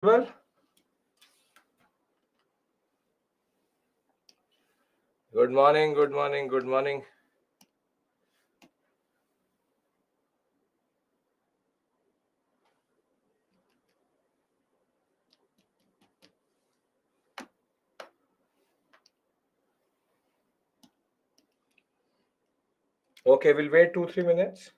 Well, good morning, good morning, good morning. Okay, we'll wait 2-3 minutes.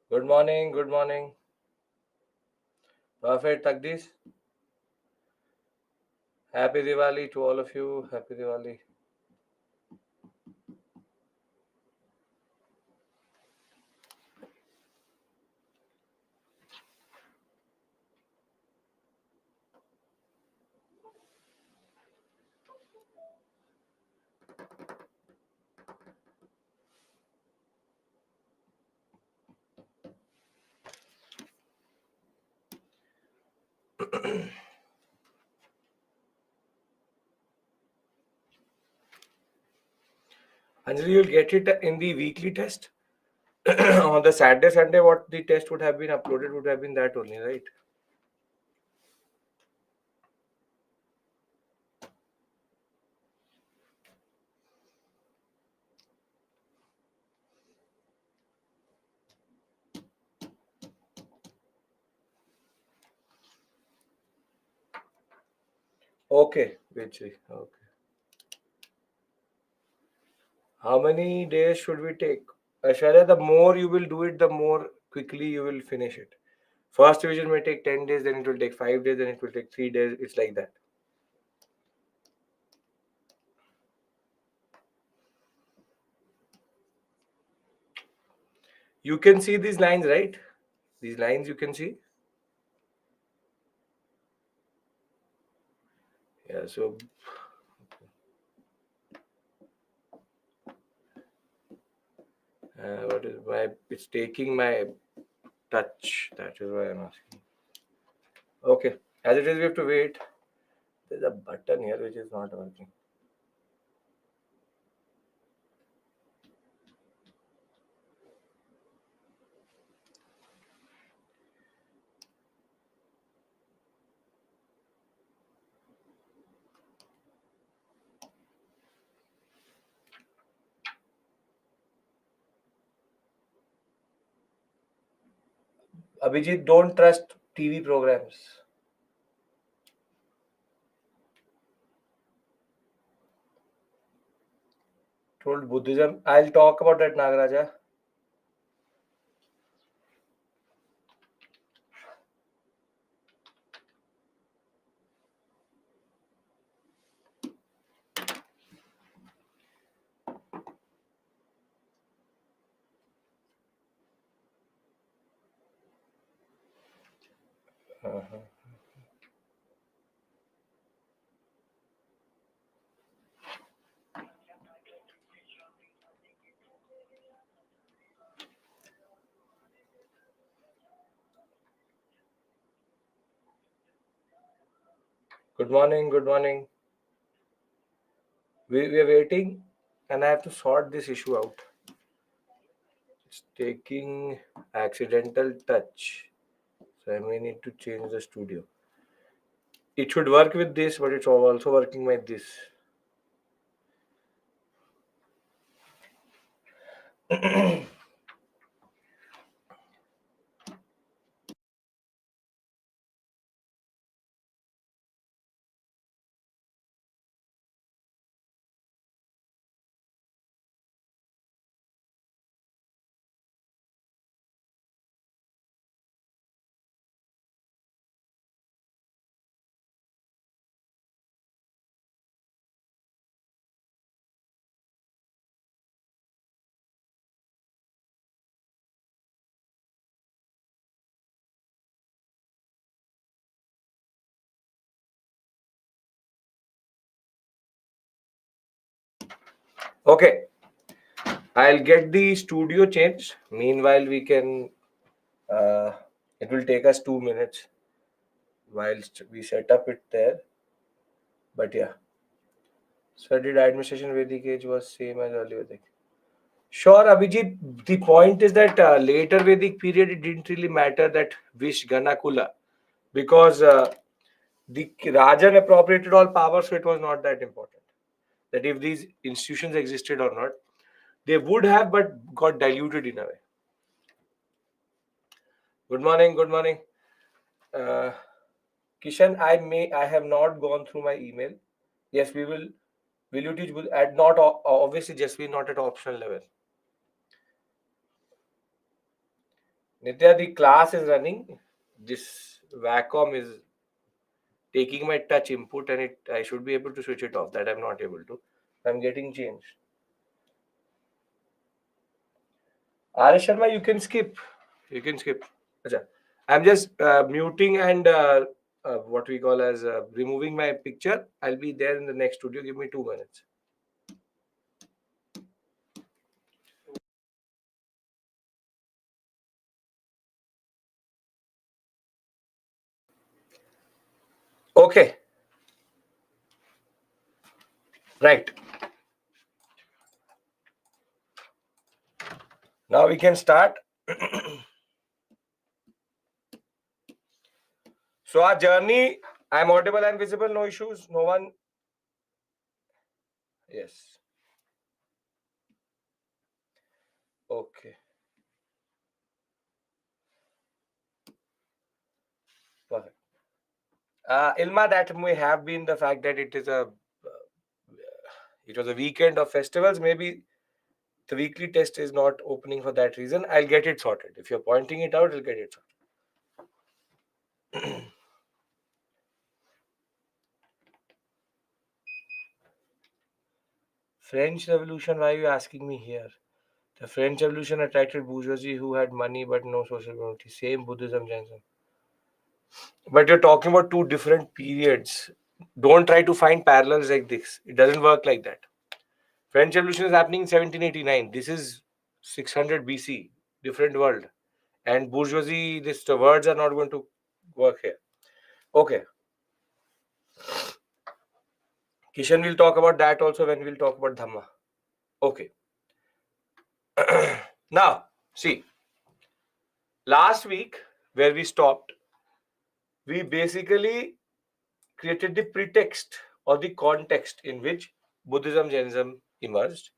Good morning, good morning. Perfect, Tagdis. Happy Diwali to all of you. Happy Diwali. Anjali, you'll get it in the weekly test. On the Saturday, Sunday, what the test would have been uploaded would have been that only, right? Okay, Vijay. Okay. How many days should we take? Aishwarya, the more you will do it, the more quickly you will finish it. First revision may take 10 days, then it will take 5 days, then it will take 3 days. It's like that. You can see these lines, right? These lines you can see. Yeah, so what is my, it's taking my touch. That is why I'm asking. Okay, as it is, we have to wait. There's a button here which is not working. Abhijit, don't trust TV programs. Told Buddhism. I'll talk about that, Nagaraja. Uh-huh. Good morning, good morning. We are waiting and I have to sort this issue out. It's taking accidental touch. So I may need to change the studio. It should work with this, but it's also working with this. Okay, I'll get the studio changed. Meanwhile, we can. It will take us 2 minutes whilst we set up it there. But yeah, studied administration Vedic age was same as early Vedic. Sure, Abhijit. The point is that later Vedic period it didn't really matter that which Ganakula because the Rajan appropriated all power, so it was not that important. That if these institutions existed or not, they would have, but got diluted in a way. Good morning. Good morning. Uh, Kishan, I have not gone through my email. Yes, we will. Will you teach at not obviously just we not at optional level. Nitya, the class is running. This Wacom is taking my touch input and it I should be able to switch it off. That I'm not able to. I'm getting changed. R. Sharma, you can skip. You can skip. Achha. I'm just muting and what we call as removing my picture. I'll be there in the next studio. Give me 2 minutes. Okay. Right. Now we can start. So our journey, I'm audible and visible, no issues, no one. Yes. Okay. Perfect. Ilma, that may have been the fact that it was a weekend of festivals. Maybe the weekly test is not opening for that reason. I'll get it sorted. If you're pointing it out, I'll get it sorted. French Revolution, why are you asking me here? The French Revolution attracted bourgeoisie who had money but no social mobility. Same Buddhism, Jainism. But you're talking about two different periods. Don't try to find parallels like this. It doesn't work like that. French Revolution is happening in 1789. This is 600 BC. Different world. And bourgeoisie, the words are not going to work here. Okay. Kishan will talk about that also when we'll talk about Dhamma. Okay. Now, see. Last week, where we stopped, we basically created the pretext or the context in which Buddhism, Jainism emerged.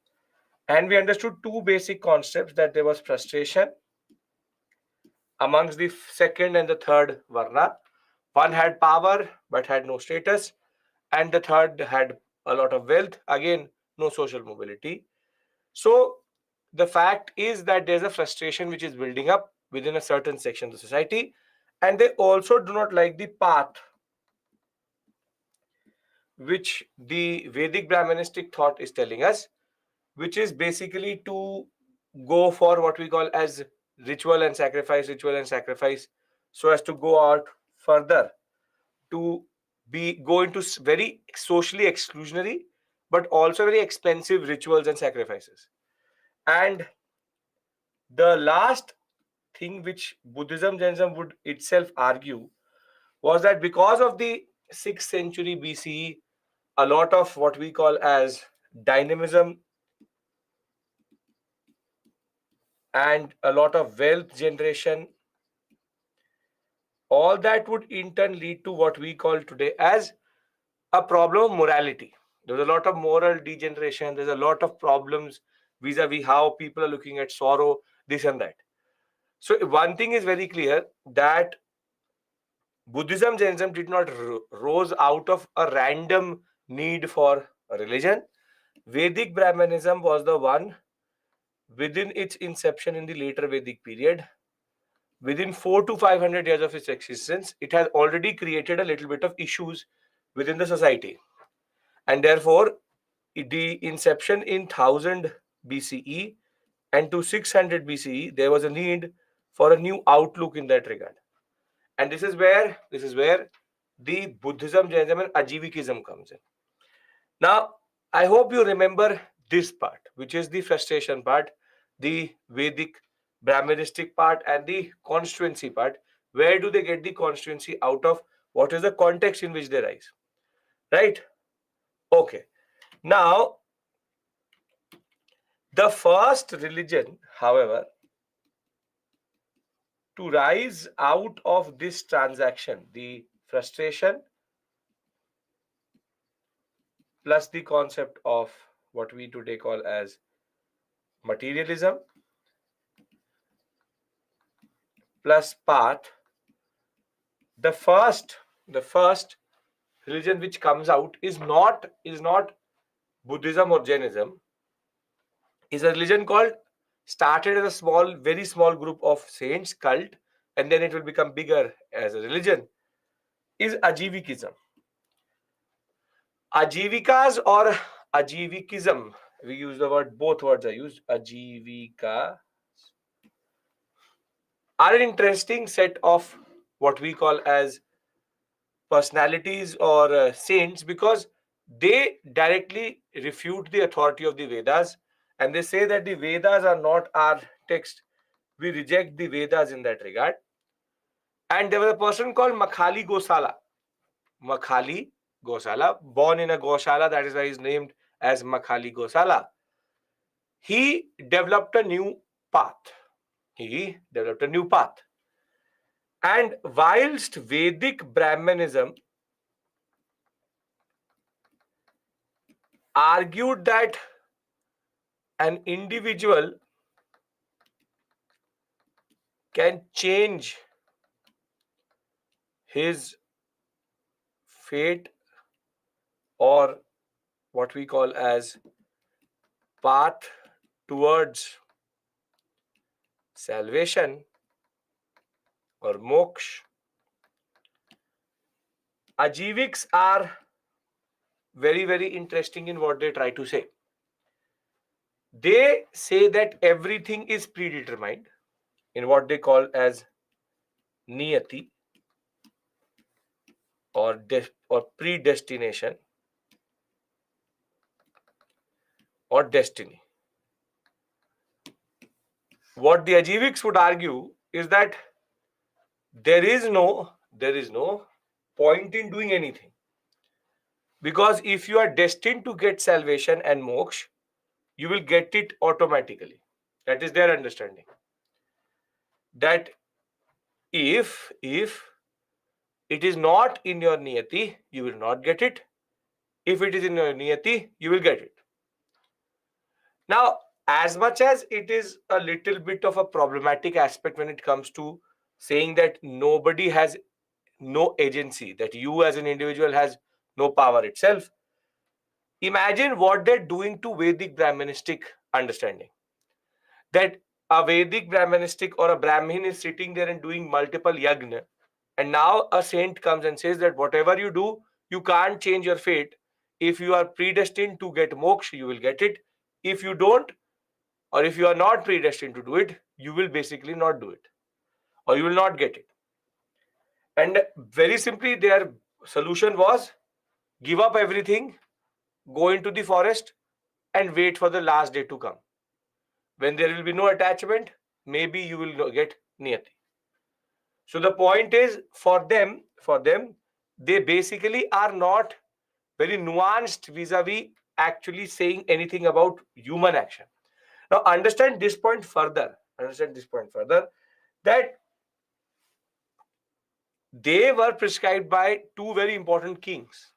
And we understood two basic concepts that there was frustration amongst the second and the third Varna. One had power but had no status, and the third had a lot of wealth, again, no social mobility. So, the fact is that there's a frustration which is building up within a certain section of the society, and they also do not like the path which the Vedic Brahmanistic thought is telling us, which is basically to go for what we call as ritual and sacrifice, so as to go out further to go into very socially exclusionary, but also very expensive rituals and sacrifices. And the last thing which Buddhism, Jainism would itself argue was that because of the 6th century BCE, a lot of what we call as dynamism and a lot of wealth generation, all that would in turn lead to what we call today as a problem of morality. There's a lot of moral degeneration. There's a lot of problems vis-a-vis how people are looking at sorrow, this and that. So one thing is very clear that Buddhism, Jainism did not rose out of a random need for a religion. Vedic Brahmanism was the one within its inception in the later Vedic period. Within 4 to 500 years of its existence, it has already created a little bit of issues within the society. And therefore, the inception in 1000 BCE and to 600 BCE, there was a need for a new outlook in that regard. And this is where the Buddhism, Jainism, and Ajivikism comes in. Now, I hope you remember this part, which is the frustration part, the Vedic Brahmanistic part, and the constituency part. Where do they get the constituency out of? What is the context in which they rise? Right? Okay. Now, the first religion, however, to rise out of this transaction, the frustration plus the concept of what we today call as materialism plus path, the first religion which comes out is not Buddhism or Jainism. Is a religion called, started as a small, very small group of saints cult, and then it will become bigger as a religion, is Ajivikism. Ajivikas or Ajivikism, we use the word, both words are used, Ajivika, are an interesting set of what we call as personalities or saints, because they directly refute the authority of the Vedas, and they say that the Vedas are not our text. We reject the Vedas in that regard. And there was a person called Makhali Gosala. Makhali Gosala, born in a Goshala, that is why he is named as Makhali Gosala. He developed a new path. And whilst Vedic Brahmanism argued that an individual can change his fate, or what we call as path towards salvation or moksha, Ajiviks are very, very interesting in what they try to say. They say that everything is predetermined in what they call as niyati or predestination or destiny. What the Ajiviks would argue is that there is no point in doing anything, because if you are destined to get salvation and moksha, you will get it automatically. That is their understanding. That if it is not in your niyati, you will not get it. If it is in your niyati, you will get it. Now, as much as it is a little bit of a problematic aspect when it comes to saying that nobody has no agency, that you as an individual has no power itself, imagine what they're doing to Vedic Brahmanistic understanding. That a Vedic Brahmanistic or a Brahmin is sitting there and doing multiple yagna, and now a saint comes and says that whatever you do, you can't change your fate. If you are predestined to get moksha, you will get it. If you don't, or if you are not predestined to do it, you will basically not do it, or you will not get it. And very simply, their solution was give up everything, go into the forest, and wait for the last day to come. When there will be no attachment, maybe you will get niyati. So the point is, for them, they basically are not very nuanced vis-a-vis actually saying anything about human action. Now understand this point further. That they were prescribed by two very important kings.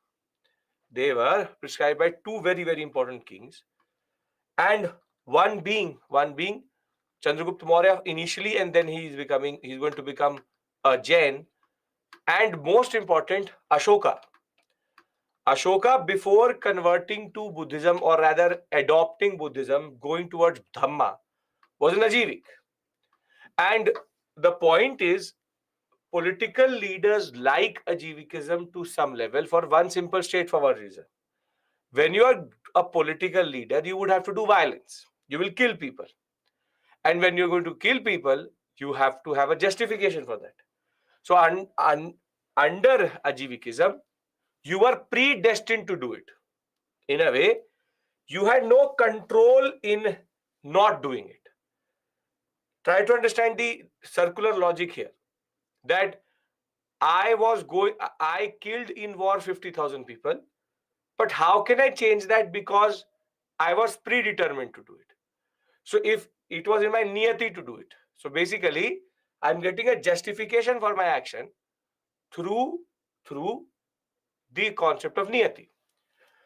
And one being Chandragupta Maurya initially, and then he's going to become a Jain. And most important, Ashoka. Before converting to Buddhism, or rather adopting Buddhism, going towards Dhamma, was an Ajivik. And the point is, political leaders like Ajivikism to some level for one simple straightforward reason. When you are a political leader, you would have to do violence. You will kill people. And when you're going to kill people, you have to have a justification for that. So under Ajivikism, you are predestined to do it. In a way, You had no control in not doing it. Try to understand the circular logic here. That I killed in war 50,000 people, but how can I change that? Because I was predetermined to do it. So if it was in my niyati to do it, so basically I'm getting a justification for my action through the concept of niyati.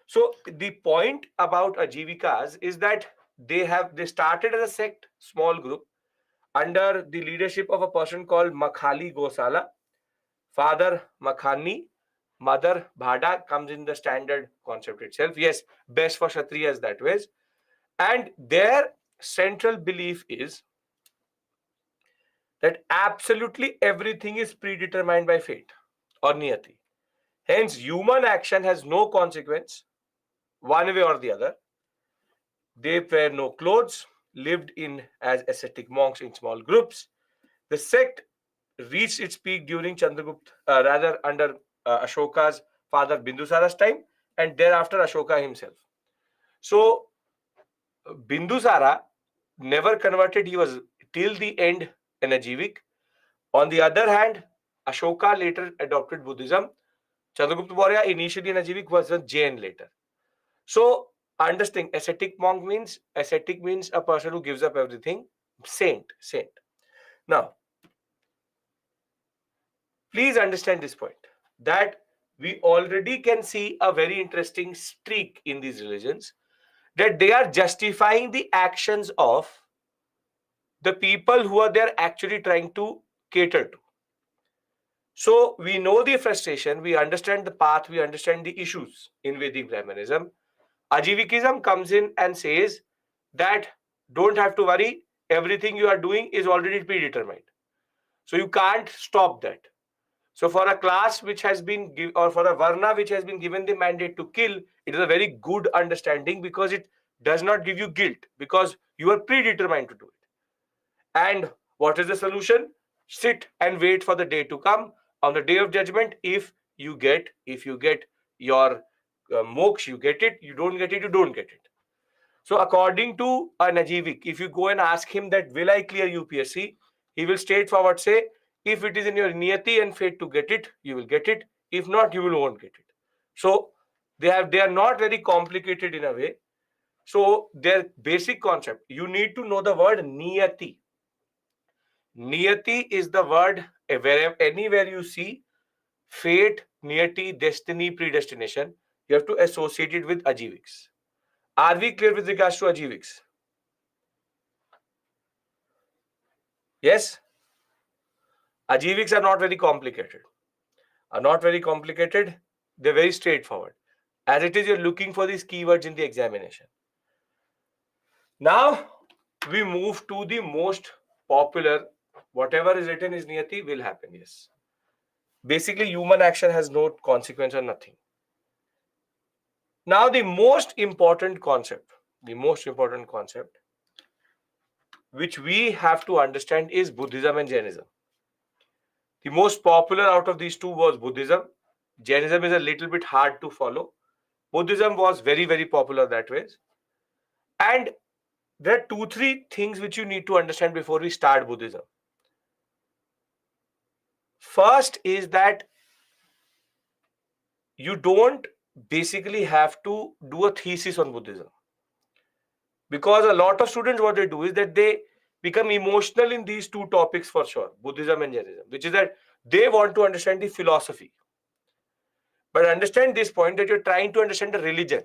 So the point about Ajivikas is that they started as a sect, small group, under the leadership of a person called Makhali Gosala. Father Makhani, mother Bhada comes in the standard concept itself. Yes, best for Kshatriyas that ways. And their central belief is that absolutely everything is predetermined by fate or niyati. Hence, human action has no consequence, one way or the other. They wear no clothes, lived in as ascetic monks in small groups. The sect reached its peak during Chandragupta, rather under Ashoka's father Bindusara's time, and thereafter Ashoka himself. So Bindusara never converted; he was till the end an Ajivik. On the other hand, Ashoka later adopted Buddhism. Chandragupta Maurya initially an Ajivik, was a Jain later. So understanding ascetic means a person who gives up everything. Saint. Now, please understand this point, that we already can see a very interesting streak in these religions, that they are justifying the actions of the people who are there actually trying to cater to. So we know the frustration, we understand the path, we understand the issues in Vedic Brahmanism. Ajivikism comes in and says that don't have to worry, everything you are doing is already predetermined. So you can't stop that. So for a class which has been or for a varna which has been given the mandate to kill, it is a very good understanding because it does not give you guilt because you are predetermined to do it. And what is the solution? Sit and wait for the day to come. On the day of judgment, if you get your moksha, you get it. You don't get it, you don't get it. So according to a Najivik, if you go and ask him that will I clear UPSC, he will straightforward say, if it is in your niyati and fate to get it, you will get it. If not, you will won't get it. So they are not very complicated in a way. So their basic concept, you need to know the word niyati. Niyati is the word anywhere you see fate, niyati, destiny, predestination, you have to associate it with Ajiviks. Are we clear with regards to Ajiviks? Yes? Ajiviks are not very complicated. They're very straightforward. As it is, you're looking for these keywords in the examination. Now, we move to the most popular, whatever is written is niyati will happen, yes. Basically, human action has no consequence or nothing. Now, the most important concept which we have to understand is Buddhism and Jainism. The most popular out of these two was Buddhism. Jainism is a little bit hard to follow. Buddhism was very, very popular that way. And there are 2-3 things which you need to understand before we start Buddhism. First is that you don't basically have to do a thesis on Buddhism. Because a lot of students, what they do is that they become emotional in these two topics for sure, Buddhism and Jainism, which is that they want to understand the philosophy. But understand this point that you're trying to understand the religion.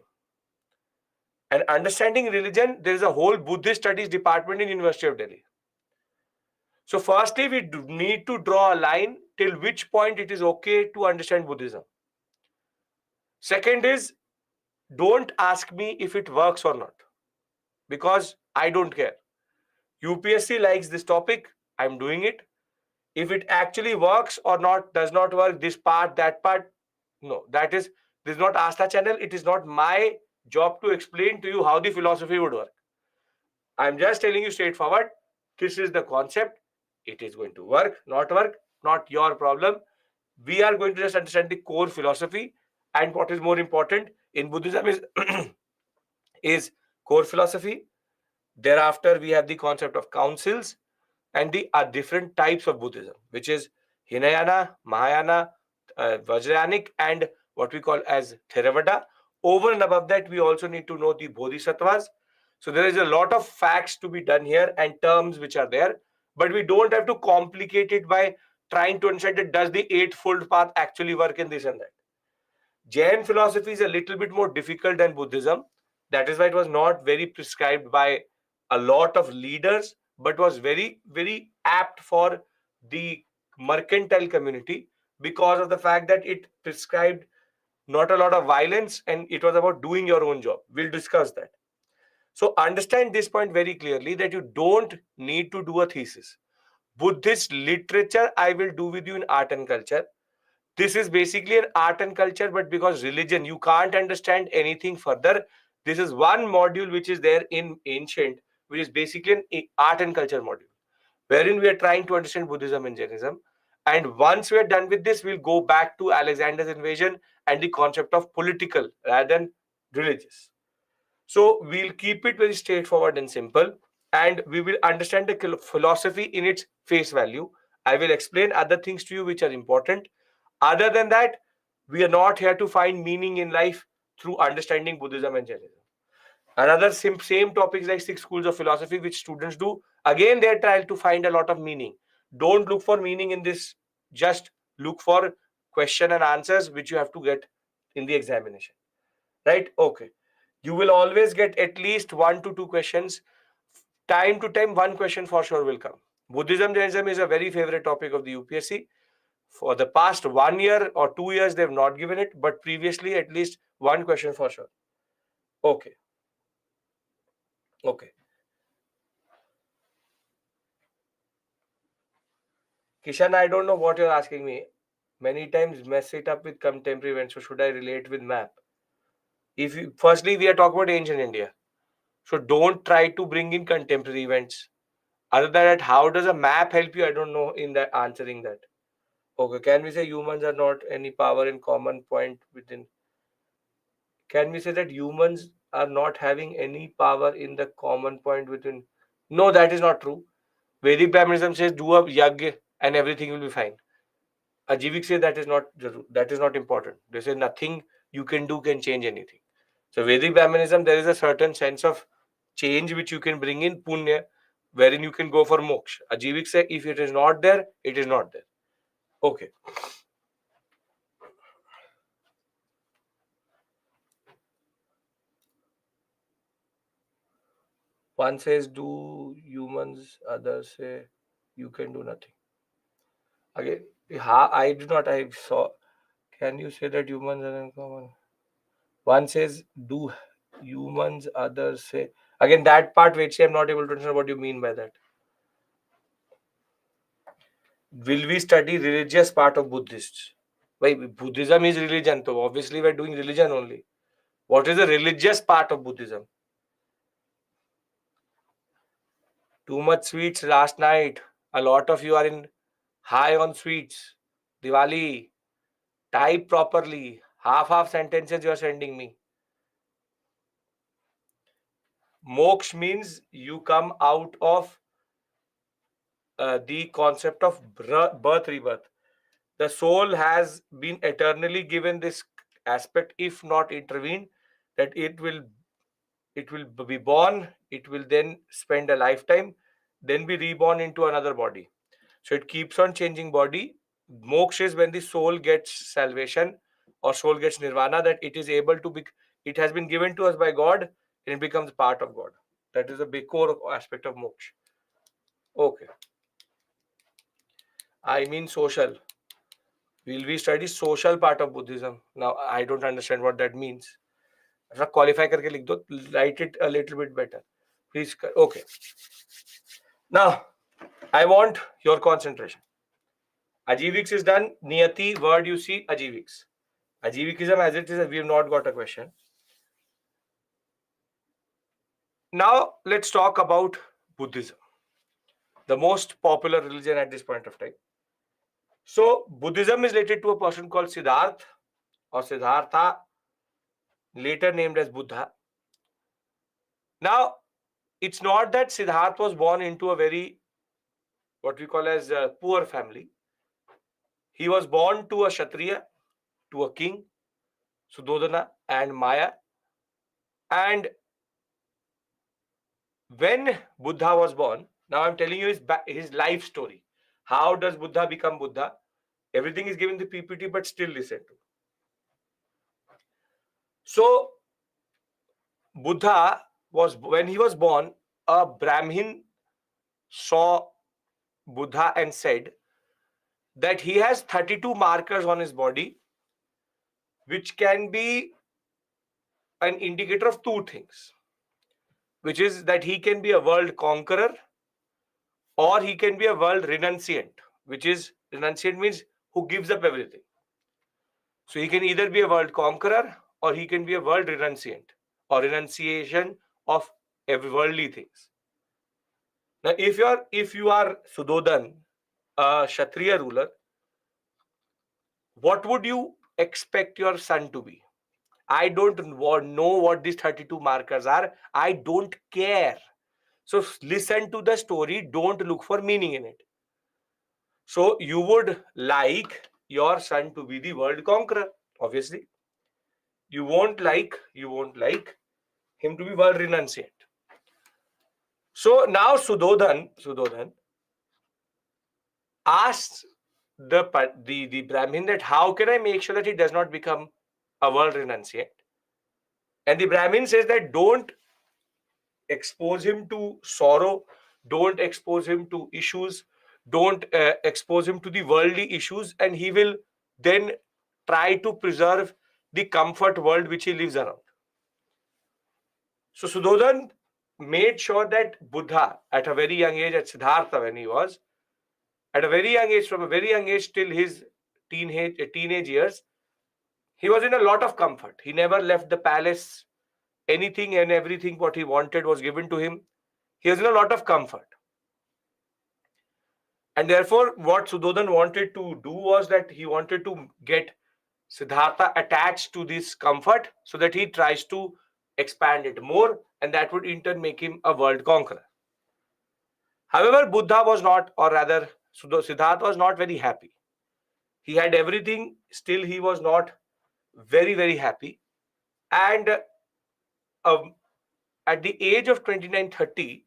And understanding religion, there is a whole Buddhist studies department in University of Delhi. So firstly, we need to draw a line till which point it is okay to understand Buddhism. Second is, don't ask me if it works or not, because I don't care. UPSC likes this topic, I'm doing it. If it actually works or not, does not work, this part, that part, no, this is not Astha channel. It is not my job to explain to you how the philosophy would work. I'm just telling you straightforward, this is the concept. It is going to work, not your problem. We are going to just understand the core philosophy. And what is more important in Buddhism is is core philosophy. Thereafter, we have the concept of councils and the different types of Buddhism, which is Hinayana, Mahayana, Vajrayanic, and what we call as Theravada. Over and above that, we also need to know the Bodhisattvas. So there is a lot of facts to be done here and terms which are there, but we don't have to complicate it by trying to understand that does the eightfold path actually work in this and that. Jain philosophy is a little bit more difficult than Buddhism. That is why it was not very prescribed by a lot of leaders, but was very, very apt for the mercantile community because of the fact that it prescribed not a lot of violence and it was about doing your own job. We'll discuss that. So understand this point very clearly that you don't need to do a thesis. Buddhist literature, I will do with you in art and culture. This is basically an art and culture, but because religion, you can't understand anything further. This is one module which is there in ancient, which is basically an art and culture module, wherein we are trying to understand Buddhism and Jainism. And once we are done with this, we'll go back to Alexander's invasion and the concept of political rather than religious. So we'll keep it very straightforward and simple, and we will understand the philosophy in its face value. I will explain other things to you which are important. Other than that, we are not here to find meaning in life through understanding Buddhism and Jainism. Another same topics like 6 schools of philosophy, which students do. Again, they're trying to find a lot of meaning. Don't look for meaning in this. Just look for question and answers which you have to get in the examination. Right? Okay. You will always get at least 1 to 2 questions. Time to time, one question for sure will come. Buddhism, Jainism is a very favorite topic of the UPSC. For the past 1 year or 2 years, they've not given it, but previously, at least one question for sure. Okay. Okay. Kishan, I don't know what you're asking me. Many times mess it up with contemporary events. So should I relate with map? If you, firstly, we are talking about ancient India. So don't try to bring in contemporary events. Other than that, how does a map help you? I don't know in that answering that. Okay, can we say humans are not any power in common point within? Can we say that humans are not having any power in the common point within? No, that is not true. Vedic Brahmanism says do a yagya and everything will be fine. Ajivik say that is not important. They say nothing you can do can change anything. So Vedic Brahmanism, there is a certain sense of change which you can bring in punya, wherein you can go for moksha. Ajivik say if it is not there, it is not there. Okay. One says do humans, others say you can do nothing. Again, I do not. I saw. Can you say that humans are uncommon? One says do humans, others say. Again, that part which I'm not able to understand what you mean by that. Will we study religious part of Buddhists? Why Buddhism is religion, so obviously we're doing religion only. What is the religious part of Buddhism? Too much sweets last night. A lot of you are in high on sweets. Diwali. Type properly. Half sentences you are sending me. Moksha means you come out of the concept of birth, rebirth. The soul has been eternally given this aspect, if not intervened, that it will be born, it will then spend a lifetime, then be reborn into another body. So it keeps on changing body. Moksha is when the soul gets salvation or soul gets nirvana, that it is able to be, it has been given to us by God and it becomes part of God. That is a big core aspect of moksha. Okay. I mean social. Will we study social part of Buddhism? Now I don't understand what that means. Qualify करके लिख दो, write it a little bit better. Please. Okay. Now, I want your concentration. Ajiviks is done. Niyati word you see, Ajiviks. Ajivikism as it is, we have not got a question. Now, let's talk about Buddhism, the most popular religion at this point of time. So, Buddhism is related to a person called Siddhartha or Siddhartha, later named as Buddha. Now, it's not that Siddhartha was born into a very, what we call as a poor family. He was born to a Kshatriya, to a king, Sudodana and Maya. And when Buddha was born, now I'm telling you his life story. How does Buddha become Buddha? Everything is given the PPT, but still listen to. So Buddha was, when he was born, a Brahmin saw Buddha and said that he has 32 markers on his body, which can be an indicator of two things, which is that he can be a world conqueror or he can be a world renunciant, which is, renunciant means who gives up everything. So he can either be a world conqueror or he can be a world renunciant or renunciation of every worldly things. Now, if you are Sudodan, a Kshatriya ruler, what would you expect your son to be? I don't know what these 32 markers are. I don't care. So listen to the story. Don't look for meaning in it. So you would like your son to be the world conqueror, obviously. You won't like him to be world renunciant. So now Sudodhan asks the Brahmin that how can I make sure that he does not become a world renunciant? And the Brahmin says that don't expose him to sorrow, don't expose him to issues, don't expose him to the worldly issues, and he will then try to preserve the comfort world which he lives around. So Sudodhan made sure that Buddha, at a very young age, at Siddhartha when he was, at a very young age, from a very young age till his teenage years, he was in a lot of comfort. He never left the palace. Anything and everything what he wanted was given to him. He was in a lot of comfort. And therefore, what Sudodhan wanted to do was that he wanted to get Siddhartha attached to this comfort so that he tries to expand it more, and that would in turn make him a world conqueror. However, Buddha was not, or rather, Siddhartha was not very happy. He had everything, still he was not very, very happy. And at the age of 29-30,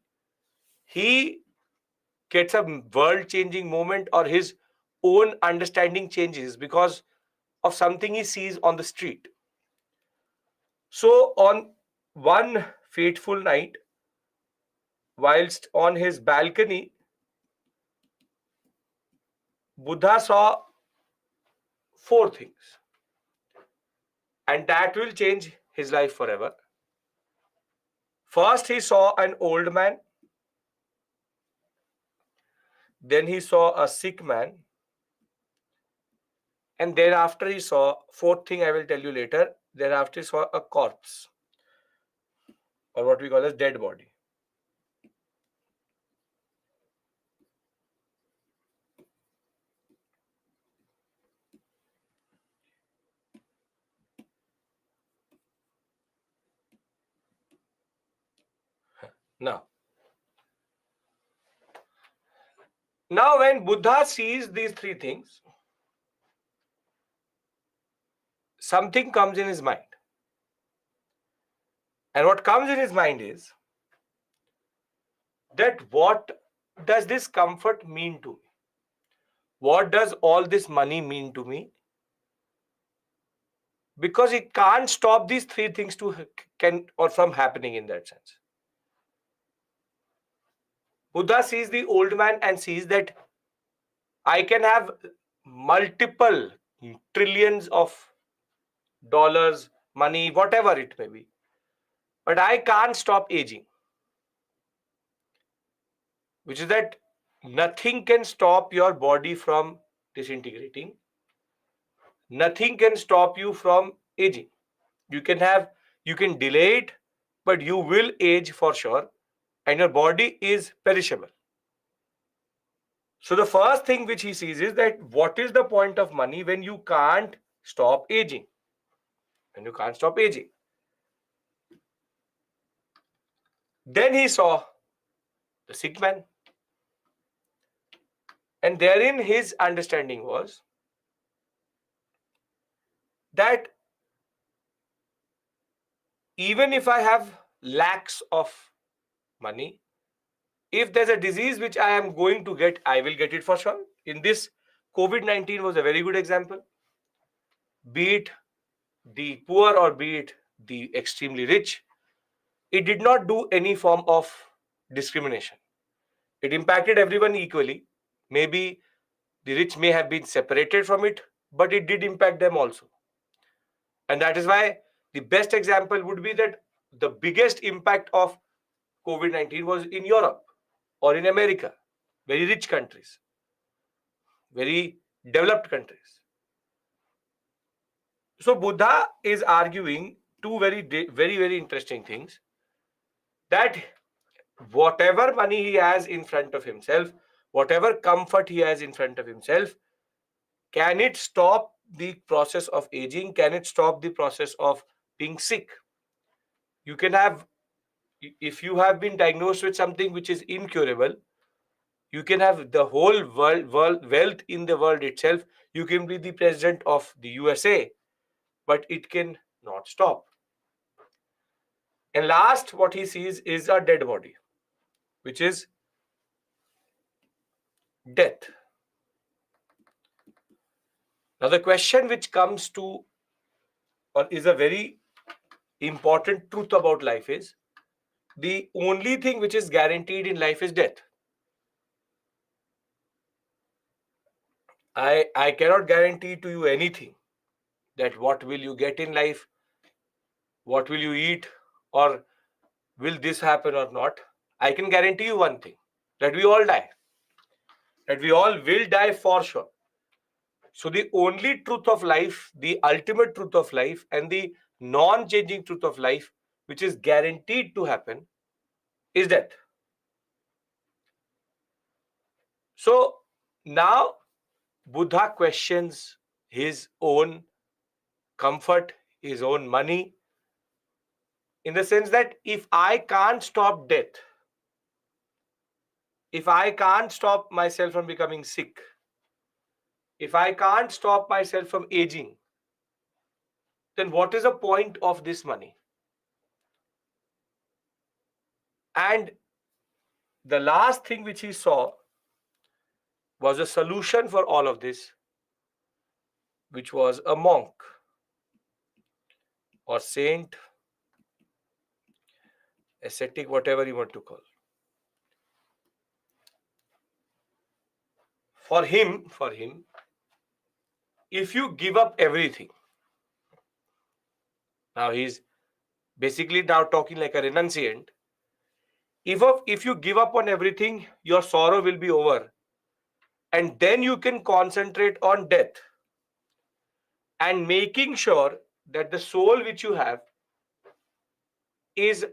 he gets a world changing moment, or his own understanding changes because of something he sees on the street. So on one fateful night, whilst on his balcony, Buddha saw four things, and that will change his life forever. First, he saw an old man. Then he saw a sick man. And thereafter he saw, fourth thing I will tell you later, thereafter he saw a corpse, or what we call as dead body. Now when Buddha sees these three things, something comes in his mind. And what comes in his mind is that what does this comfort mean to me? What does all this money mean to me? Because it can't stop these three things from happening in that sense. Buddha sees the old man and sees that I can have multiple trillions of dollars, money, whatever it may be, but I can't stop aging. Which is that nothing can stop your body from disintegrating. Nothing can stop you from aging. You can delay it, but you will age for sure, and your body is perishable. So the first thing which he sees is that what is the point of money when you can't stop aging? When you can't stop aging. Then he saw the sick man. And therein his understanding was that even if I have lakhs of money, if there's a disease which I am going to get, I will get it for sure. In this, COVID-19 was a very good example. Be it the poor or be it the extremely rich, it did not do any form of discrimination. It impacted everyone equally. Maybe the rich may have been separated from it, but it did impact them also. And that is why the best example would be that the biggest impact of COVID-19 was in Europe or in America, very rich countries, very developed countries. So Buddha is arguing two very interesting things, that whatever money he has in front of himself, whatever comfort he has in front of himself, can it stop the process of aging? Can it stop the process of being sick? You can have, if you have been diagnosed with something which is incurable, you can have the whole world wealth in the world itself. You can be the president of the USA, but it can not stop. And last, what he sees is a dead body, which is death. Now, the question which comes to, or is a very important truth about life, is the only thing which is guaranteed in life is death. I cannot guarantee to you anything, that what will you get in life, what will you eat, or will this happen or not. I can guarantee you one thing, that we all die, that we all will die for sure. So the only truth of life, the ultimate truth of life, and the non-changing truth of life, which is guaranteed to happen, is death. So now Buddha questions his own comfort, his own money, in the sense that if I can't stop death, if I can't stop myself from becoming sick, if I can't stop myself from aging, then what is the point of this money? And the last thing which he saw was a solution for all of this, which was a monk or saint, ascetic, whatever you want to call. For him, if you give up everything, now he's basically now talking like a renunciant. If you give up on everything, your sorrow will be over, and then you can concentrate on death and making sure that the soul which you have is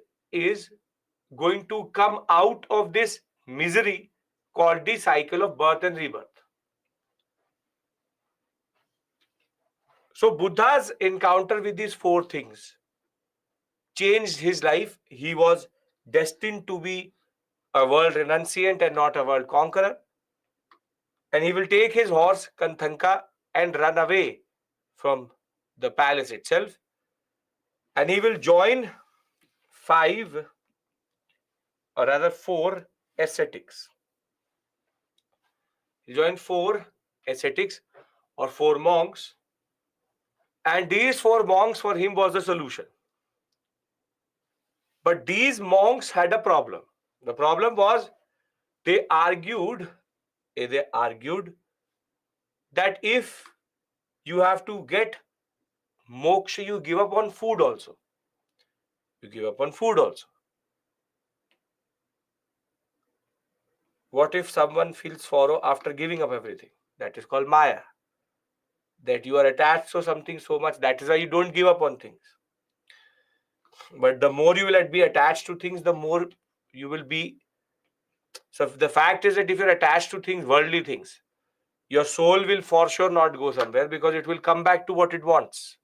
going to come out of this misery called the cycle of birth and rebirth. So Buddha's encounter with these four things changed his life. He was destined to be a world renunciant and not a world conqueror. And he will take his horse Kanthanka and run away from the palace itself. And he will join four ascetics. He joined four ascetics or four monks. And these four monks for him was the solution. But these monks had a problem. The problem was they argued that if you have to get moksha, you give up on food also. You give up on food also. What if someone feels sorrow after giving up everything? That is called Maya. That you are attached to something so much, that is why you don't give up on things. But the more you will be attached to things, the more you will be. So the fact is that if you're attached to things, worldly things, your soul will for sure not go somewhere, because it will come back to what it wants.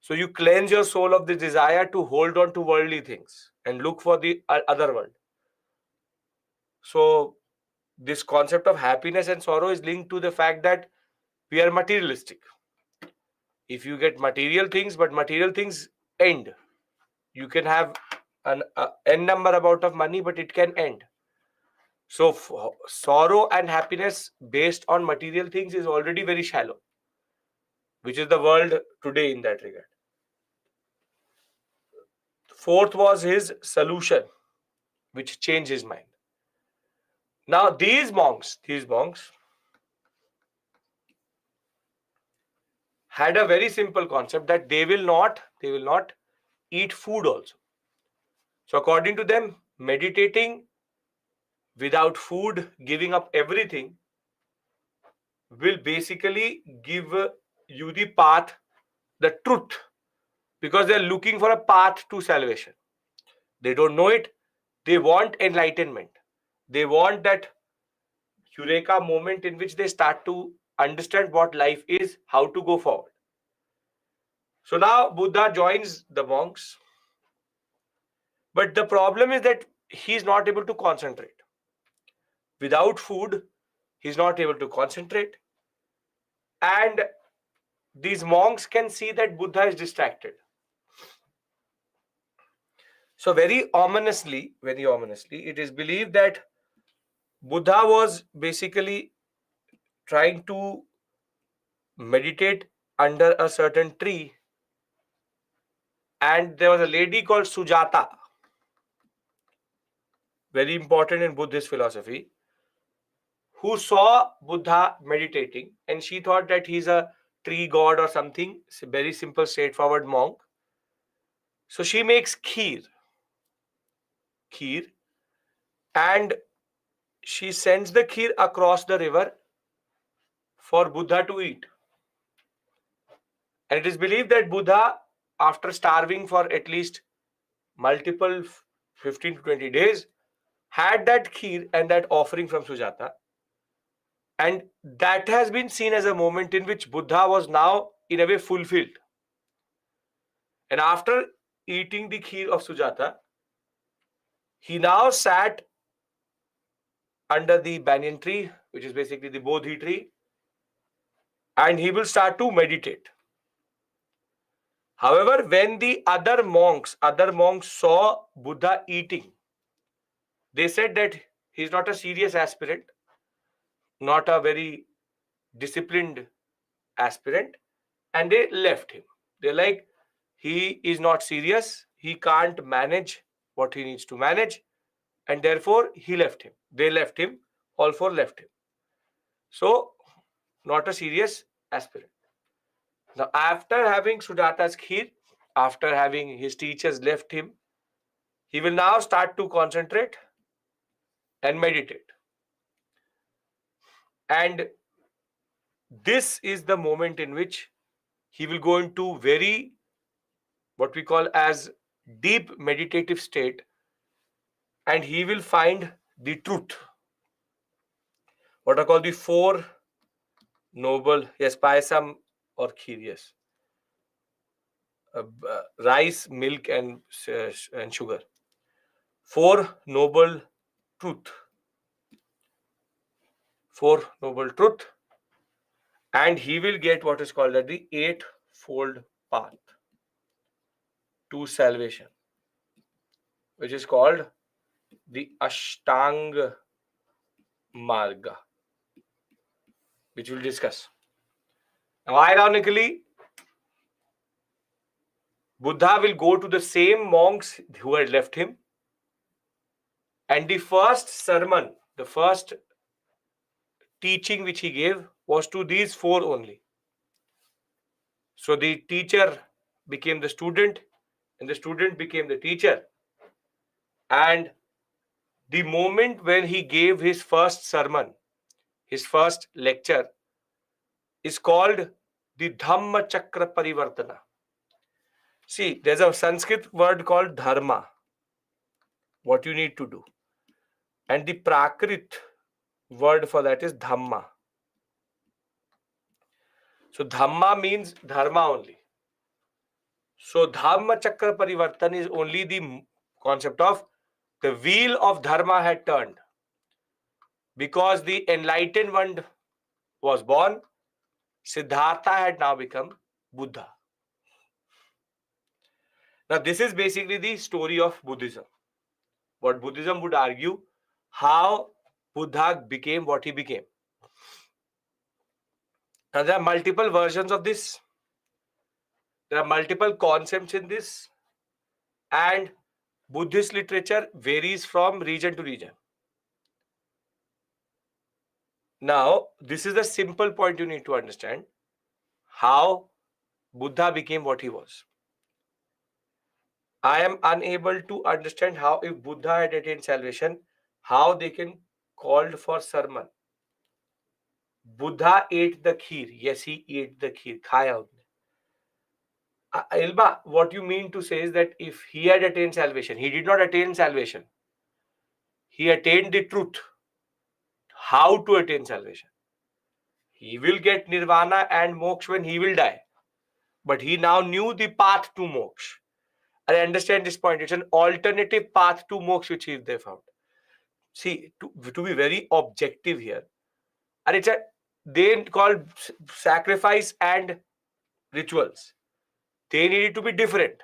So you cleanse your soul of the desire to hold on to worldly things. and look for the other world. So this concept of happiness and sorrow is linked to the fact that we are materialistic. If you get material things, but material things end. You can have an n number amount of money, but it can end. So sorrow and happiness based on material things is already very shallow, which is the world today in that regard. Fourth was his solution, which changed his mind. Now these monks had a very simple concept that they will not eat food also. So according to them, meditating without food, giving up everything, will basically give you the path, the truth, because they're looking for a path to salvation. They don't know it. They want enlightenment. They want that eureka moment in which they start to understand what life is, how to go forward. So now Buddha joins the monks. But the problem is that he's not able to concentrate. Without food, he's not able to concentrate. And these monks can see that Buddha is distracted. So very ominously, it is believed that Buddha was basically trying to meditate under a certain tree, and there was a lady called Sujata, very important in Buddhist philosophy, who saw Buddha meditating, and she thought that he's a tree god or something. It's a very simple, straightforward monk. So she makes kheer, and she sends the kheer across the river for Buddha to eat. And it is believed that Buddha, after starving for at least multiple 15 to 20 days, had that kheer and that offering from Sujata. And that has been seen as a moment in which Buddha was now, in a way, fulfilled. And after eating the kheer of Sujata, he now sat under the banyan tree, which is basically the Bodhi tree, and he will start to meditate. However, when the other monks saw Buddha eating, they said that he's not a serious aspirant, not a very disciplined aspirant, and they left him. They're like, he is not serious, he can't manage what he needs to manage, and therefore he left him. They left him, all four left him. So, not a serious aspirant. Now, after having Sujata's kheer, after having his teachers left him, he will now start to concentrate and meditate. And this is the moment in which he will go into very, what we call as deep meditative state, and he will find the truth. What are called the four noble, yes, payasam or kheer, yes. Rice, milk, and sugar. Four noble truth. Four noble truth. And he will get what is called as the eightfold path to salvation, which is called the Ashtanga Marga, which we'll discuss. Now, ironically, Buddha will go to the same monks who had left him, and the first sermon, the first teaching which he gave was to these four only. So the teacher became the student, and the student became the teacher. And the moment when he gave his first sermon, his first lecture, is called the Dhamma Chakra Parivartana. See, there's a Sanskrit word called dharma, what you need to do. And the Prakrit word for that is Dhamma. So Dhamma means dharma only. So Dhamma Chakra Parivartan is only the Concept of the wheel of dharma had turned. Because the enlightened one was born, Siddhartha had now become Buddha. Now, this is basically the story of Buddhism. What Buddhism would argue, how Buddha became what he became. Now, there are multiple versions of this. There are multiple concepts in this. And Buddhist literature varies from region to region. Now, this is the simple point you need to understand. How Buddha became what he was. I am unable to understand how, if Buddha had attained salvation, how they can called for sermon. Buddha ate the kheer. Yes, he ate the kheer. Khaya उसने. Ilma, what you mean to say is that if he had attained salvation, he did not attain salvation. He attained the truth. How to attain salvation? He will get nirvana and moksha when he will die. But he now knew the path to moksha. I understand this point. It's an alternative path to moksha which they found. See, to be very objective here, and it's they called sacrifice and rituals. They needed to be different.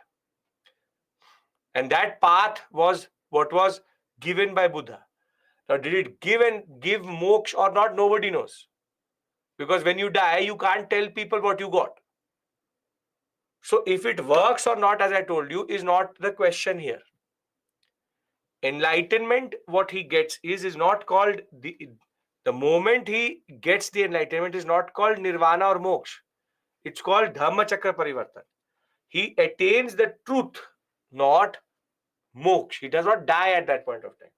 And that path was what was given by Buddha. Now, did it give moksha or not? Nobody knows. Because when you die, you can't tell people what you got. So, if it works or not, as I told you, is not the question here. Enlightenment, what he gets is not called the moment he gets the enlightenment is not called nirvana or moksha. It's called dhamma chakra parivartan. He attains the truth, not moksha. He does not die at that point of time.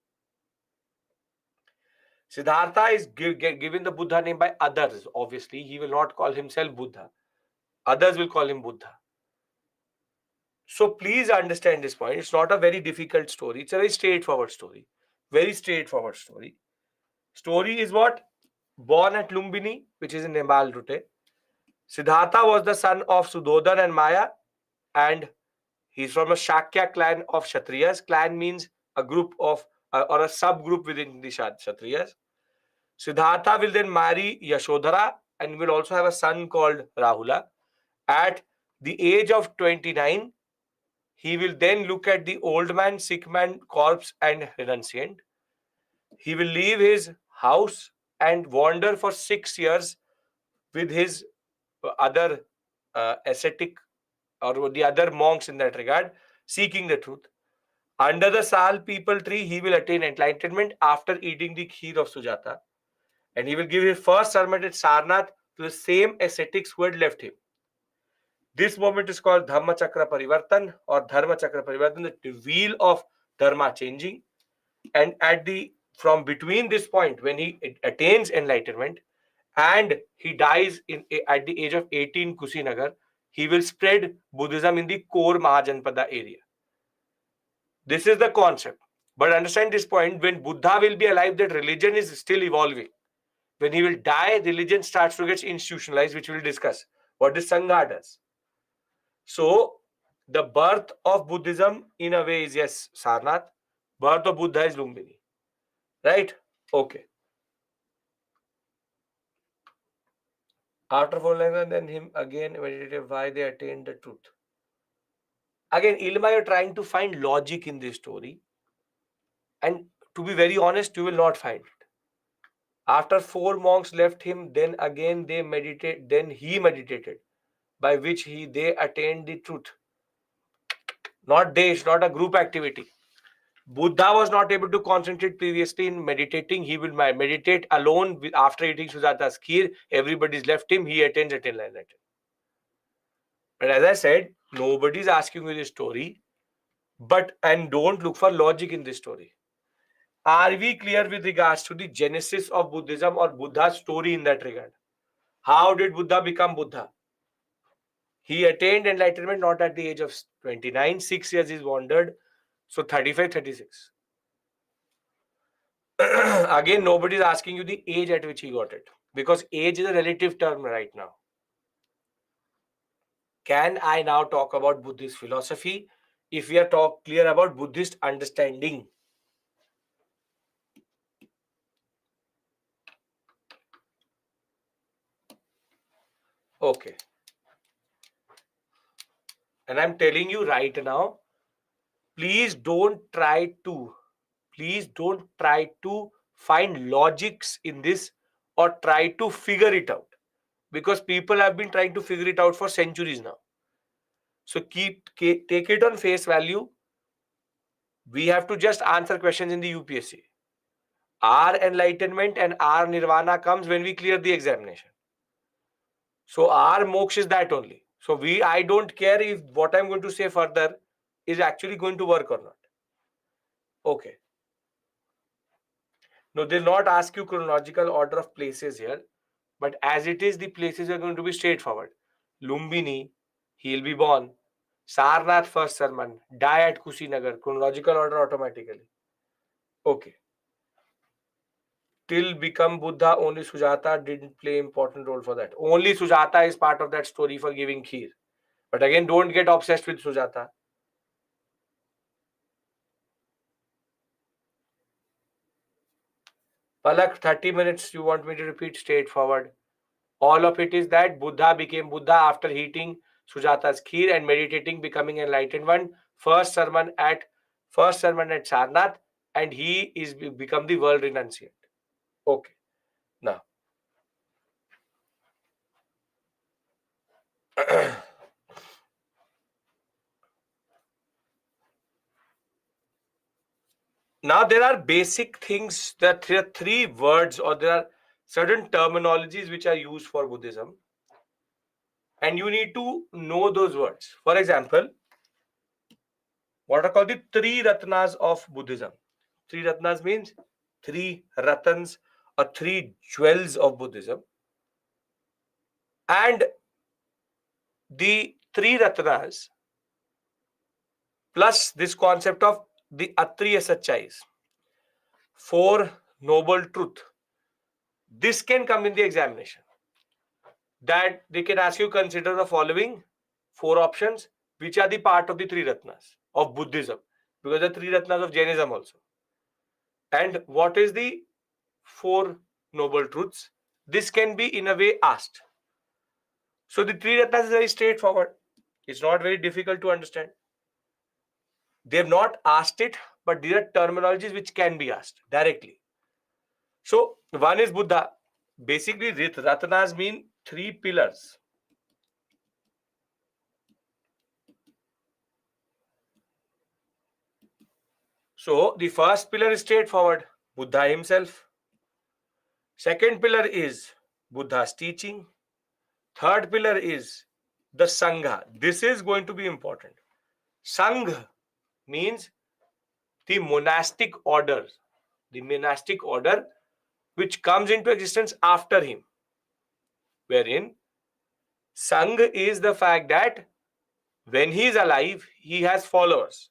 Siddhartha is given the Buddha name by others. Obviously, he will not call himself Buddha. Others will call him Buddha. So please understand this point. It's not a very difficult story. It's a very straightforward story. Very straightforward story. Story is what? Born at Lumbini, which is in Nepal today. Siddhartha was the son of Sudhodan and Maya, and he's from a Shakya clan of Kshatriyas. Clan means a group of or a subgroup within the Kshatriyas. Siddhartha will then marry Yashodhara and will also have a son called Rahula. At the age of 29, he will then look at the old man, sick man, corpse and renunciant. He will leave his house and wander for 6 years with his other ascetic or the other monks in that regard, seeking the truth. Under the Sal people tree, he will attain enlightenment after eating the kheer of Sujata. And he will give his first sermon at Sarnath to the same ascetics who had left him. This moment is called Dhamma Chakra Parivartan or Dharma Chakra Parivartan, the wheel of Dharma changing. And from between this point, when he attains enlightenment and he dies at the age of 18 Kusinagar, he will spread Buddhism in the core Mahajanpada area. This is the concept. But understand this point, when Buddha will be alive, that religion is still evolving. When he will die, religion starts to get institutionalized, which we'll discuss. What the Sangha does. So, the birth of Buddhism, in a way, is yes, Sarnath. Birth of Buddha is Lumbini. Right? Okay. After 4 language, then him again meditative why they attained the truth. Again, Ilma, you're trying to find logic in this story. And to be very honest, you will not find it. After 4 monks left him, then again they meditate, then he meditated, by which they attained the truth. Not they, it's not a group activity. Buddha was not able to concentrate previously in meditating. He will meditate alone after eating Sujata's kheer. Everybody's left him. He attains enlightenment. But as I said, nobody's asking you this story. And don't look for logic in this story. Are we clear with regards to the genesis of Buddhism or Buddha's story in that regard? How did Buddha become Buddha? He attained enlightenment not at the age of 29. 6 years he's wandered. So 35, 36. Again, nobody is asking you the age at which he got it. Because age is a relative term right now. Can I now talk about Buddhist philosophy? if we are clear about Buddhist understanding. Okay. And I'm telling you right now, please don't try to find logics in this or try to figure it out, because people have been trying to figure it out for centuries now. So take it on face value. We have to just answer questions in the UPSC. Our enlightenment and our nirvana comes when we clear the examination. So our moksha is that only. So I don't care if what I'm going to say further is actually going to work or not. Okay. No, they'll not ask you chronological order of places here, but as it is, the places are going to be straightforward. Lumbini, he'll be born. Sarnath first sermon, die at Kushinagar, chronological order automatically. Okay. Till become Buddha, only Sujata didn't play important role for that. Only Sujata is part of that story for giving kheer. But again, don't get obsessed with Sujata. Palak, 30 minutes you want me to repeat straightforward. All of it is that Buddha became Buddha after eating Sujata's kheer and meditating, becoming enlightened one. First sermon at Sarnath, and he is become the world renunciate. Okay. Now, now there are basic things. There are three words, or there are certain terminologies which are used for Buddhism, and you need to know those words. For example, what are called the three ratnas of Buddhism. Three ratnas means three ratans or three jewels of Buddhism. And the three ratnas plus this concept of the Atriya Sachais, four noble truth. This can come in the examination. That they can ask you, consider the following four options, which are the part of the three ratnas of Buddhism, because the three ratnas of Jainism also. And what is the four noble truths? This can be in a way asked. So the three ratnas is very straightforward. It's not very difficult to understand. They have not asked it, but these are terminologies which can be asked directly. So one is Buddha. Basically, Ratnas mean three pillars. So the first pillar is straightforward, Buddha himself. Second pillar is Buddha's teaching. Third pillar is the Sangha. This is going to be important. Sangha means the monastic order. The monastic order which comes into existence after him. Wherein Sangha is the fact that when he is alive, he has followers.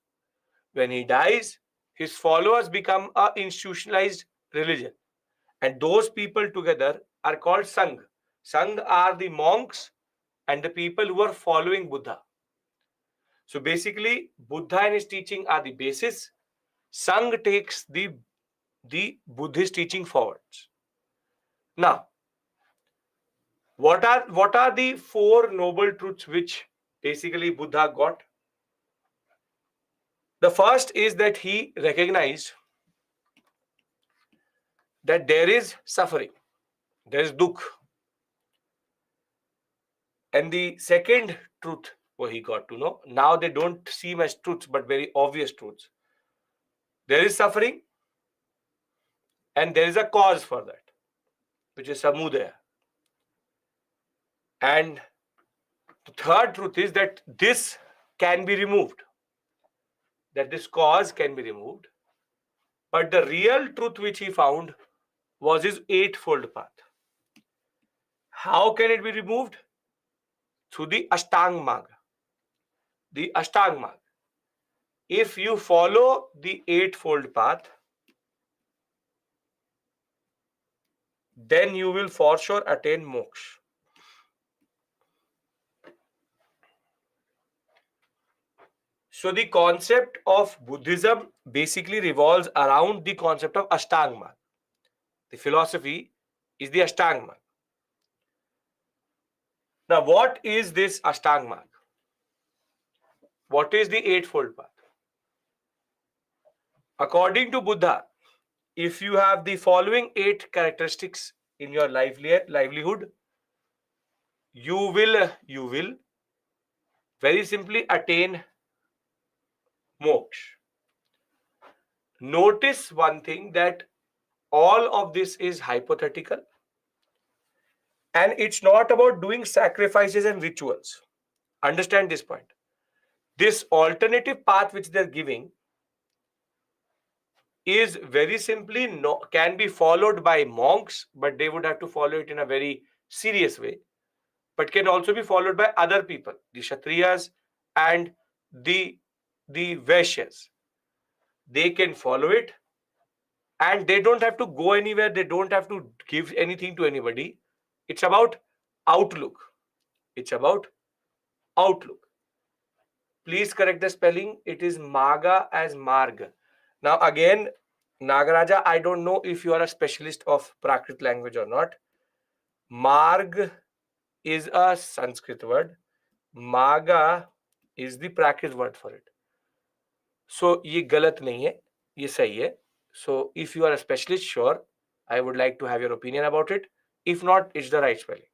When he dies, his followers become a institutionalized religion. And those people together are called Sangha. Sangha are the monks and the people who are following Buddha. So basically, Buddha and his teaching are the basis. Sangha takes the Buddhist teaching forwards. Now, what are the four noble truths which basically Buddha got? The first is that he recognized that there is suffering, there is dukh. And the second truth what he got to know, now they don't seem as truths but very obvious truths. There is suffering and there is a cause for that, which is samudaya. And the third truth is that this can be removed, that this cause can be removed. But the real truth which he found was his eightfold path. How can it be removed? Through the Ashtang Marga. The Ashtang Marga. If you follow the eightfold path, then you will for sure attain moksha. So the concept of Buddhism basically revolves around the concept of Ashtanga Marg. The philosophy is the Ashtanga Marg. Now, what is this Ashtanga Marg? What is the Eightfold Path? According to Buddha, if you have the following 8 characteristics in your livelihood, you will very simply attain moksha. Notice one thing, that all of this is hypothetical, and it's not about doing sacrifices and rituals. Understand this point. This alternative path which they're giving is very simply can be followed by monks, but they would have to follow it in a very serious way, but can also be followed by other people, the Kshatriyas and the Vaishyas. They can follow it, and they don't have to go anywhere. They don't have to give anything to anybody. It's about outlook. It's about outlook. Please correct the spelling. It is Maga as Marg. Now again, Nagaraja, I don't know if you are a specialist of Prakrit language or not. Marg is a Sanskrit word. Maga is the Prakrit word for it. So ये गलत नहीं है, ये सही है. So if you are a specialist, sure, I would like to have your opinion about it. If not, it's the right spelling.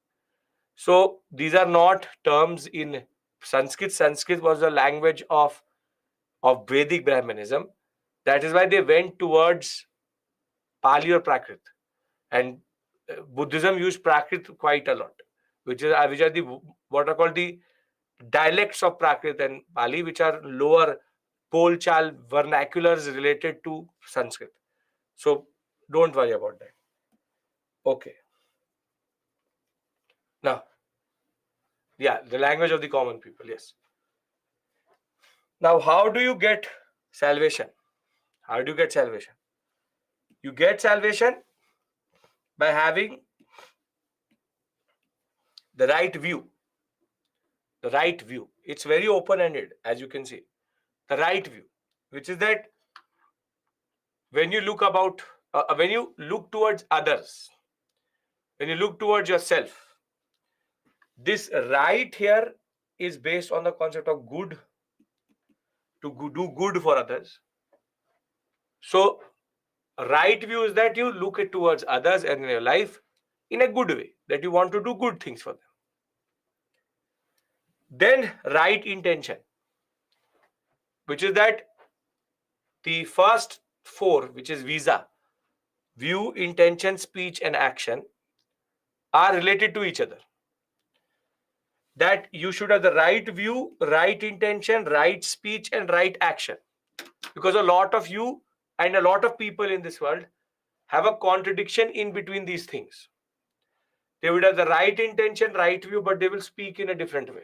So these are not terms in Sanskrit. Sanskrit was the language of Vedic Brahmanism. That is why they went towards Pali or Prakrit. And Buddhism used Prakrit quite a lot, which are the what are called the dialects of Prakrit and Pali, which are lower Polchal vernaculars related to Sanskrit. So don't worry about that. Okay. Now, yeah, the language of the common people, yes. Now, how do you get salvation? How do you get salvation? You get salvation by having the right view. The right view. It's very open-ended, as you can see. The right view, which is that when you look when you look towards others, when you look towards yourself, this right here is based on the concept of good, to do good for others. So right view is that you look it towards others and in your life in a good way, that you want to do good things for them. Then right intention, which is that the first 4, which is visa, view, intention, speech, and action, are related to each other. That you should have the right view, right intention, right speech, and right action. Because a lot of you and a lot of people in this world have a contradiction in between these things. They would have the right intention, right view, but they will speak in a different way.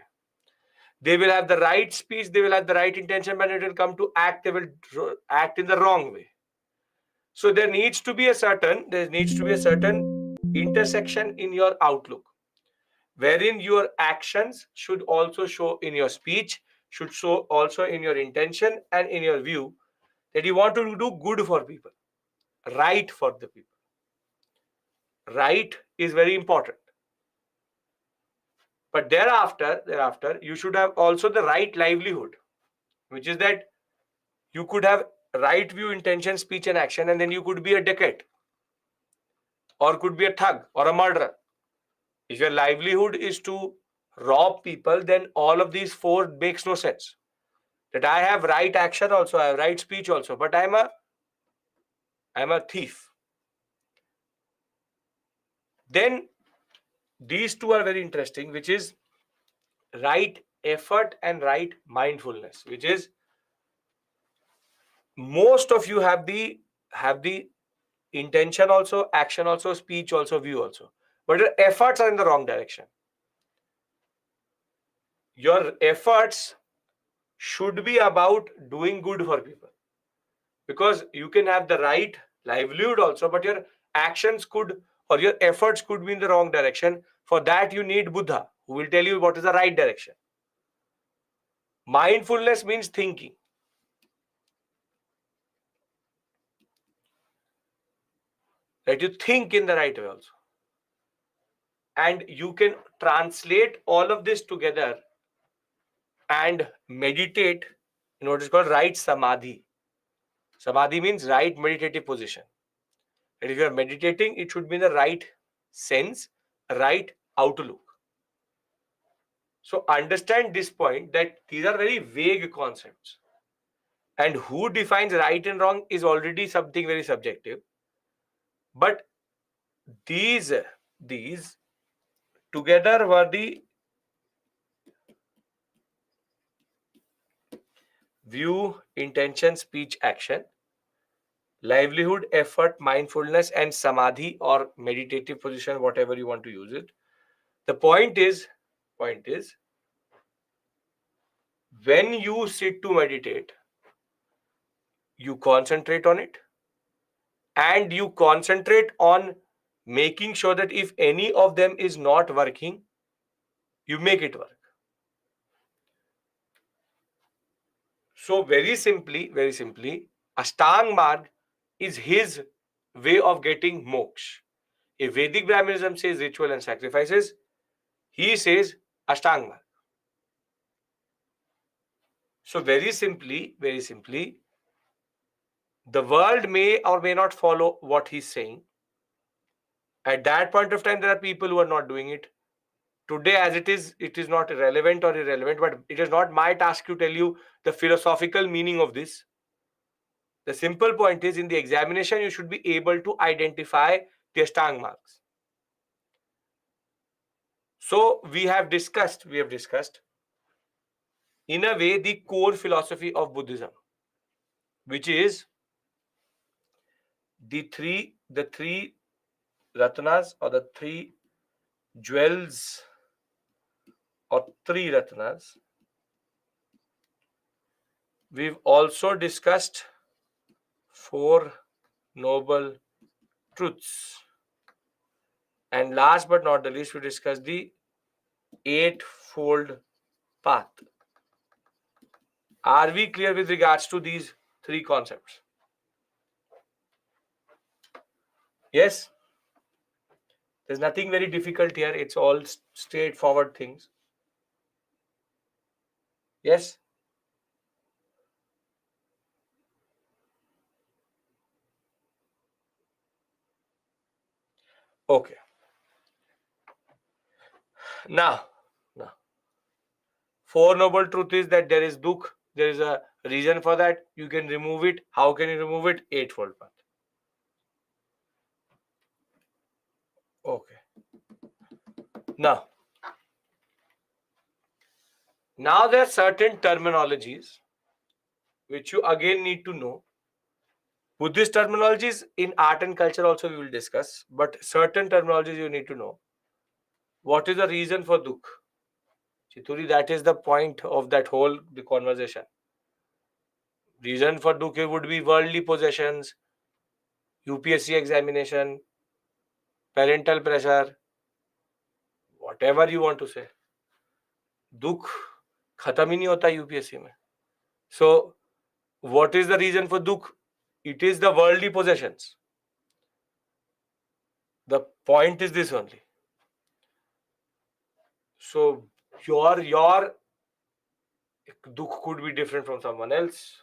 They will have the right speech, they will have the right intention, but it will come to act, they will act in the wrong way. So there needs to be a certain intersection in your outlook, wherein your actions should also show in your speech, should show also in your intention and in your view, that you want to do good for people, right for the people. Right is very important. But thereafter, you should have also the right livelihood, which is that you could have right view, intention, speech, and action, and then you could be a dacoit, or could be a thug, or a murderer. If your livelihood is to rob people, then all of these 4 makes no sense. That I have right action also, I have right speech also, but I'm a thief. Then these 2 are very interesting, which is right effort and right mindfulness, which is most of you have the intention also, action also, speech also, view also, but your efforts are in the wrong direction. Your efforts should be about doing good for people, because you can have the right livelihood also, but your actions could, or your efforts could be in the wrong direction. For that you need Buddha, who will tell you what is the right direction. Mindfulness means thinking. That you think in the right way also. And you can translate all of this together and meditate in what is called right samadhi. Samadhi means right meditative position. And if you are meditating, it should be in the right sense, right outlook. So understand this point, that these are very vague concepts. And who defines right and wrong is already something very subjective. But these together were the view, intention, speech, action, livelihood, effort, mindfulness, and samadhi or meditative position, whatever you want to use it. The point is, when you sit to meditate, you concentrate on it, and you concentrate on making sure that if any of them is not working, you make it work. So very simply, Ashtang Marg is his way of getting moksha. If Vedic Brahmanism says ritual and sacrifices, he says Ashtang Marg. So very simply, the world may or may not follow what he's saying. At that point of time, there are people who are not doing it. Today, as it is not relevant or irrelevant, but it is not my task to tell you the philosophical meaning of this. The simple point is, in the examination, you should be able to identify the Ashtang marks. So we have discussed in a way the core philosophy of Buddhism, which is the three ratanas, or the three jewels, or three ratanas. We've also discussed four noble truths. And last but not the least, we discussed the eightfold path. Are we clear with regards to these three concepts? Yes? There's nothing very difficult here. It's all straightforward things. Yes? Okay. Now, four noble truth is that there is dukh. There is a reason for that. You can remove it. How can you remove it? Eightfold path. Okay. Now there are certain terminologies which you again need to know. Buddhist terminologies in art and culture also we will discuss, but certain terminologies you need to know. What is the reason for dukh? Chituri, that is the point of that whole conversation. Reason for dukh would be worldly possessions, UPSC examination, parental pressure, whatever you want to say. Dukh khatam hi nahi hota UPSC mein. So, what is the reason for dukh? It is the worldly possessions. The point is this only. So, your dukh could be different from someone else.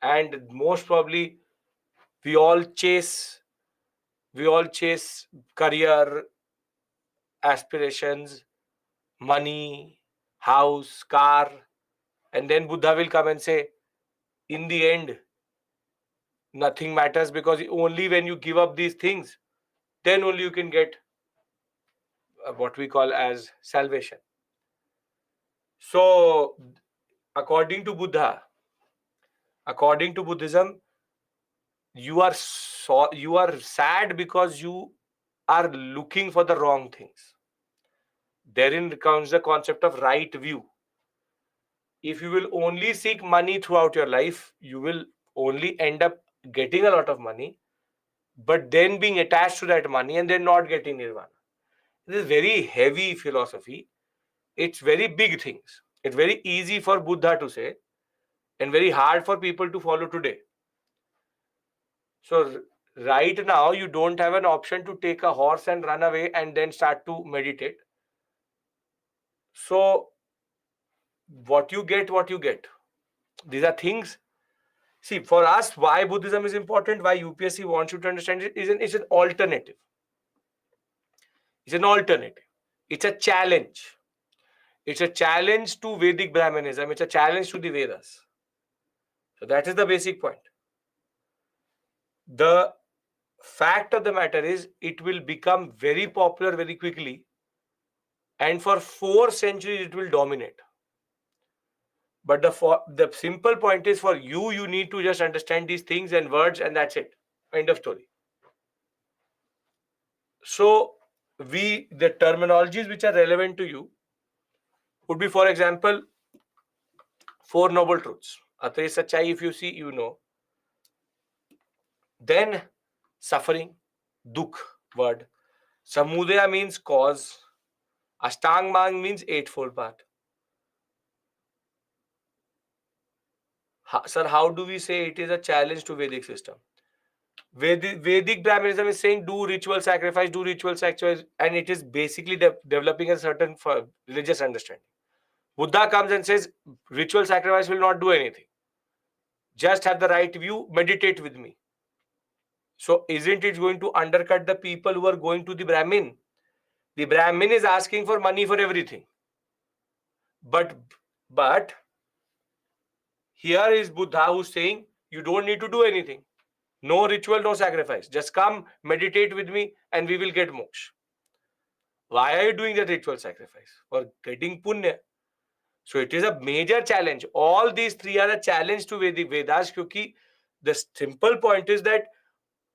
And most probably, we all chase career, aspirations, money, house, car, and then Buddha will come and say, in the end, nothing matters, because only when you give up these things, then only you can get what we call as salvation. So, according to Buddhism, you are sad because you are looking for the wrong things. Therein comes the concept of right view. If you will only seek money throughout your life, you will only end up getting a lot of money, but then being attached to that money and then not getting nirvana. This is very heavy philosophy. It's very big things. It's very easy for Buddha to say and very hard for people to follow today. So right now, you don't have an option to take a horse and run away and then start to meditate. So what you get. These are things. See, for us, why Buddhism is important, why UPSC wants you to understand it, is an alternative. It's an alternative. It's a challenge. It's a challenge to Vedic Brahmanism. It's a challenge to the Vedas. So that is the basic point. The fact of the matter is, it will become very popular very quickly, and for 4 centuries it will dominate. But the simple point is, for you need to just understand these things and words, and that's it. End of story. So the terminologies which are relevant to you would be, for example, 4 noble truths. Atrey Sachai, if you see, you know. Then suffering, dukh word. Samudaya means cause. Ashtang Mang means eightfold path. Sir, how do we say it is a challenge to Vedic system? Vedic Brahmanism is saying do ritual sacrifice, and it is basically developing a certain religious understanding. Buddha comes and says ritual sacrifice will not do anything. Just have the right view, meditate with me. So isn't it going to undercut the people who are going to the Brahmin? The Brahmin is asking for money for everything. But here is Buddha who's saying you don't need to do anything. No ritual, no sacrifice. Just come, meditate with me, and we will get moksha. Why are you doing that ritual sacrifice? For getting punya. So it is a major challenge. All these 3 are a challenge to Vedic Vedas, because the simple point is that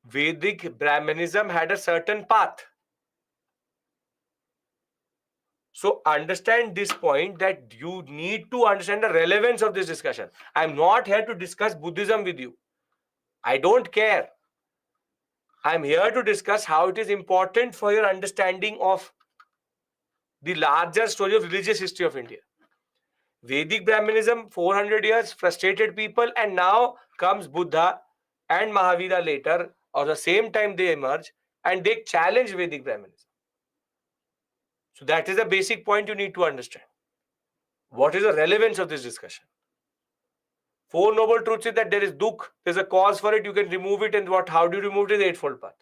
Vedic Brahmanism had a certain path. So understand this point, that you need to understand the relevance of this discussion. I'm not here to discuss Buddhism with you. I don't care. I'm here to discuss how it is important for your understanding of the larger story of religious history of India. Vedic Brahmanism, 400 years, frustrated people, and now comes Buddha and Mahavira later, or the same time they emerge, and they challenge Vedic Brahmanism. So that is the basic point you need to understand. What is the relevance of this discussion? 4 noble truths is that there is dukh, there's a cause for it, you can remove it, and how do you remove it? Is the eightfold path.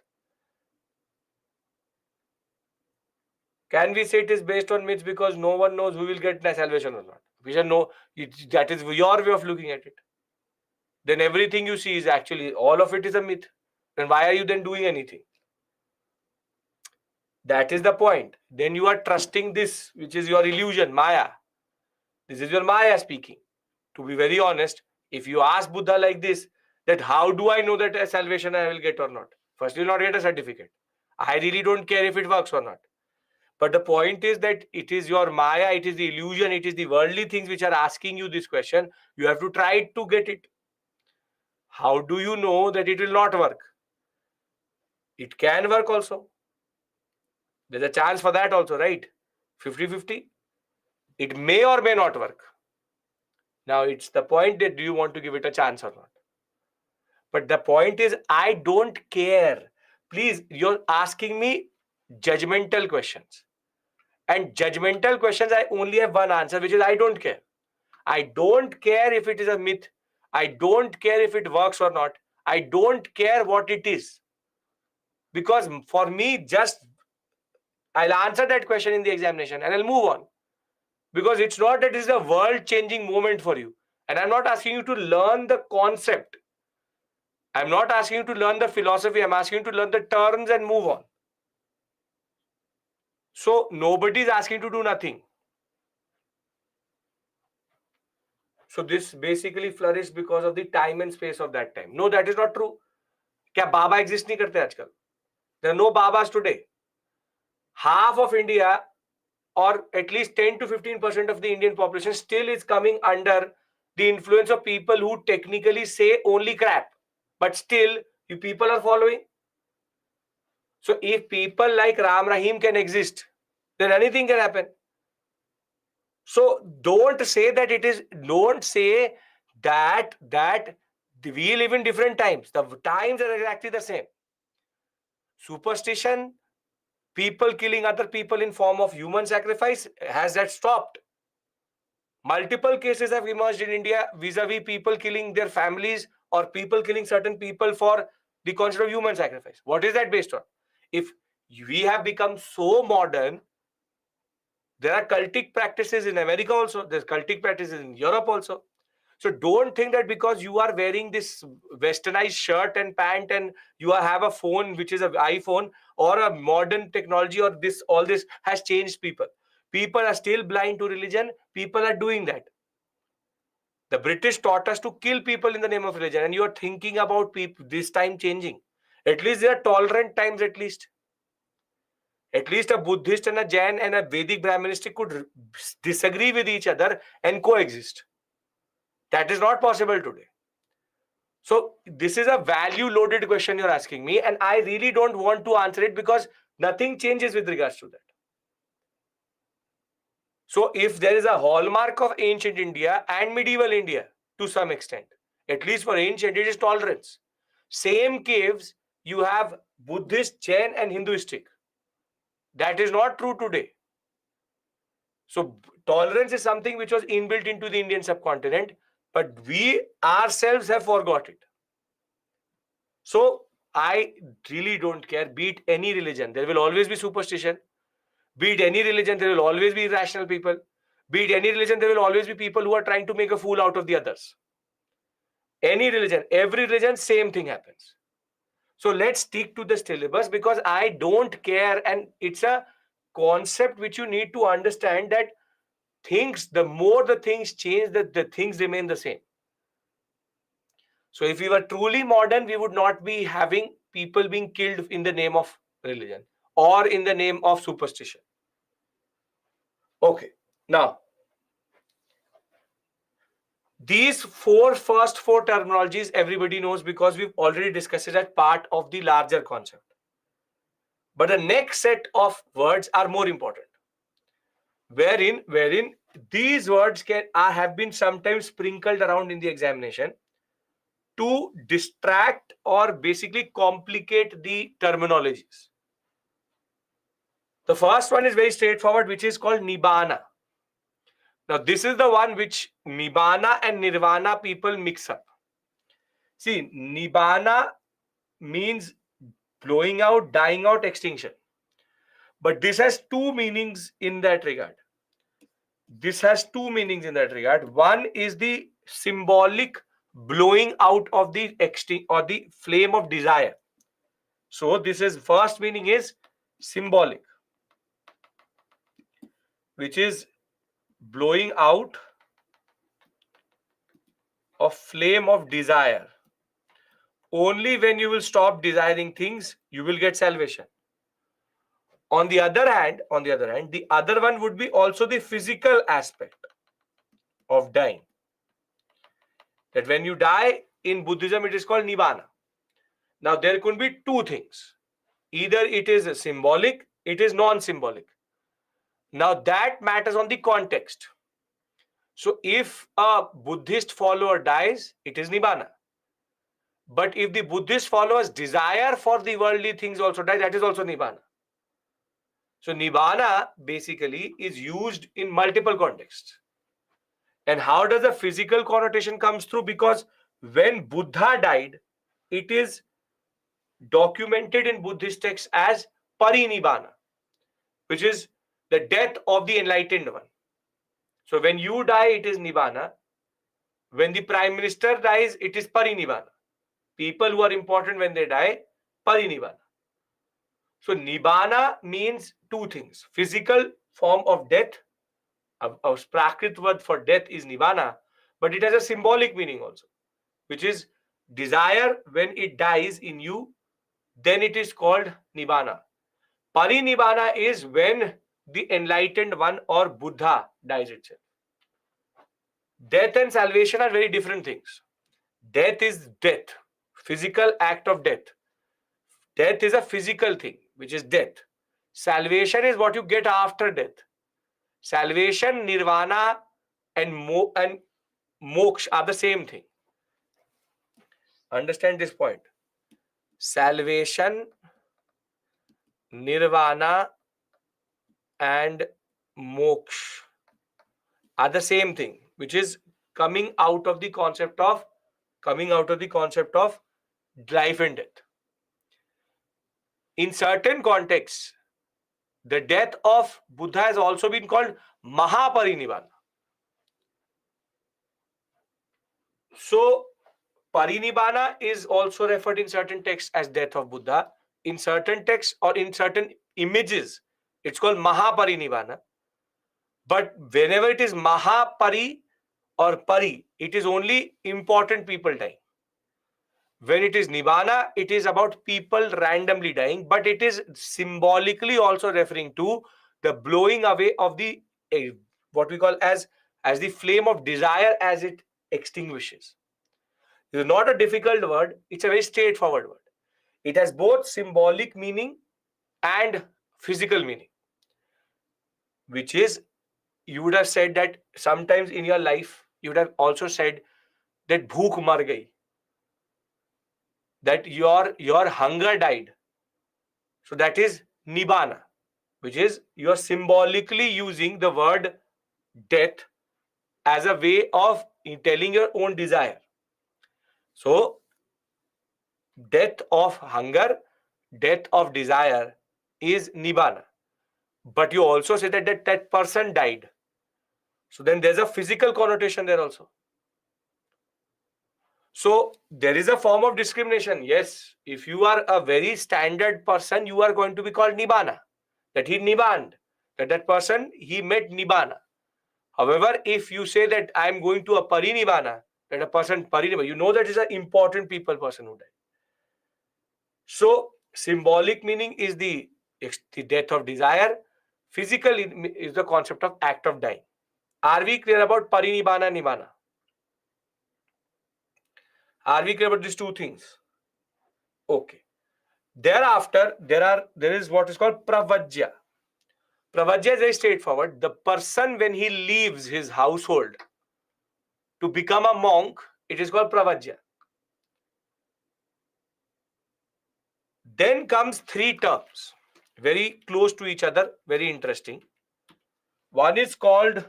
Can we say it is based on myths because no one knows who will get salvation or not? We should know that is your way of looking at it. Then everything you see is actually, all of it is a myth. Then why are you then doing anything? That is the point. Then you are trusting this, which is your illusion, Maya. This is your Maya speaking. To be very honest, if you ask Buddha like this, that how do I know that a salvation I will get or not? First, you will not get a certificate. I really don't care if it works or not. But the point is that it is your Maya, it is the illusion, it is the worldly things which are asking you this question. You have to try to get it. How do you know that it will not work? It can work also. There's a chance for that also, right? 50-50. It may or may not work. Now, it's the point that do you want to give it a chance or not? But the point is, I don't care. Please, you're asking me judgmental questions. And judgmental questions, I only have one answer, which is I don't care. I don't care if it is a myth. I don't care if it works or not. I don't care what it is. Because for me, I'll answer that question in the examination and I'll move on. Because it's not that it's a world-changing moment for you. And I'm not asking you to learn the concept. I'm not asking you to learn the philosophy. I'm asking you to learn the terms and move on. So nobody is asking you to do nothing. So this basically flourished because of the time and space of that time. No, that is not true. क्या बाबा exist नहीं करते आजकल? There are no babas today. Half of India, or at least 10 to 15% of the Indian population, still is coming under the influence of people who technically say only crap. But still, you people are following. So if people like Ram Rahim can exist, then anything can happen. So don't say that we live in different times. The times are exactly the same. Superstition, people killing other people in form of human sacrifice, has that stopped? Multiple cases have emerged in India vis-a-vis people killing their families or people killing certain people for the concept of human sacrifice. What is that based on? If we have become so modern, there are cultic practices in America also, there's cultic practices in Europe also. So don't think that because you are wearing this westernized shirt and pant and have a phone which is an iPhone or a modern technology or this all this has changed people. People are still blind to religion. People are doing that. The British taught us to kill people in the name of religion, and you are thinking about people this time changing. At least there are tolerant times. At least a Buddhist and a Jain and a Vedic Brahmanistic could disagree with each other and coexist. That is not possible today. So this is a value loaded question you're asking me, and I really don't want to answer it because nothing changes with regards to that. So if there is a hallmark of ancient India and medieval India to some extent, at least for ancient, it is tolerance. Same caves, you have Buddhist, Jain and Hinduistic. That is not true today. So tolerance is something which was inbuilt into the Indian subcontinent, but we ourselves have forgot it. So I really don't care. Be it any religion, there will always be superstition. Be it any religion, there will always be irrational people. Be it any religion, there will always be people who are trying to make a fool out of the others. Any religion, every religion, same thing happens. So let's stick to the syllabus because I don't care, and it's a concept which you need to understand that the more the things change, the things remain the same. So if we were truly modern, we would not be having people being killed in the name of religion or in the name of superstition. Okay, now these first four terminologies everybody knows because we've already discussed it as part of the larger concept. But the next set of words are more important, wherein these words have been sometimes sprinkled around in the examination to distract or basically complicate the terminologies. The first one is very straightforward, which is called Nibbana. Now, this is the one which Nibbana and Nirvana people mix up. See, Nibbana means blowing out, dying out, extinction. But this has two meanings in that regard. One is the symbolic blowing out of the the flame of desire. So this is first meaning is symbolic, which is blowing out of flame of desire. Only when you will stop desiring things, you will get salvation. On the other hand, the other one would be also the physical aspect of dying. That when you die in Buddhism, it is called Nibbana. Now, there could be two things. Either it is symbolic, it is non-symbolic. Now, that matters on the context. So, if a Buddhist follower dies, it is Nibbana. But if the Buddhist follower's desire for the worldly things also dies, that is also Nibbana. So, Nibbana basically is used in multiple contexts. And how does the physical connotation comes through? Because when Buddha died, it is documented in Buddhist texts as parinibbana, which is the death of the enlightened one. So when you die, it is nibbana. When the prime minister dies, it is parinibbana. People who are important when they die, parinibbana. So nibbana means two things: physical form of death. Our Prakrit word for death is nibbana, but it has a symbolic meaning also, which is desire. When it dies in you, then it is called nibbana. Parinibbana is when the enlightened one or Buddha dies itself. Death and salvation are very different things. Death is death, physical act of death. Death is a physical thing, which is death. Salvation is what you get after death. Salvation, nirvana, and moksha are the same thing. Understand this point. Salvation, nirvana, and moksha are the same thing, which is coming out of the concept of life and death. In certain contexts, the death of Buddha has also been called Mahaparinibbana. So, Parinibbana is also referred in certain texts as death of Buddha. In certain texts or in certain images, it's called Mahaparinibbana. But whenever it is Mahapari or Pari, it is only important people dying. When it is Nibbana, it is about people randomly dying, but it is symbolically also referring to the blowing away of the what we call as the flame of desire as it extinguishes. It is not a difficult word, it's a very straightforward word. It has both symbolic meaning and physical meaning, which is, you would have said that sometimes in your life, you would have also said that bhook mar gayi, that your hunger died. So that is Nibbana, which is you are symbolically using the word death as a way of telling your own desire. So death of hunger, death of desire is Nibbana. But you also say that person died. So then there's a physical connotation there also. So there is a form of discrimination. Yes, if you are a very standard person, you are going to be called Nibbana. That he Nibbanned. That person, he met Nibbana. However, if you say that I am going to a Parinibbana, that a person Parinibbana, you know that is an important person who died. So symbolic meaning is the death of desire. Physical is the concept of act of dying. Are we clear about Parinibbana, Nibbana? Are we clear about these two things? Okay. Thereafter, there is what is called Pravajya. Pravajya is very straightforward. The person, when he leaves his household to become a monk, it is called Pravajya. Then comes three terms, very close to each other, very interesting. One is called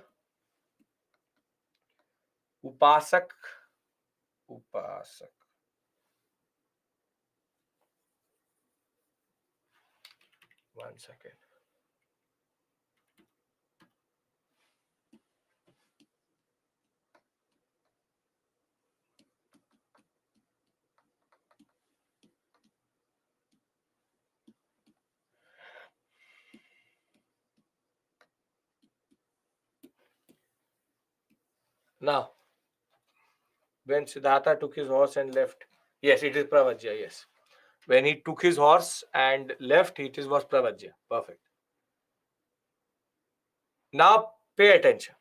Upasak. Upasak. One second. Now, when Siddhartha took his horse and left, yes, it is Pravajya, yes. When he took his horse and left, it was Pravajya. Perfect. Now, pay attention.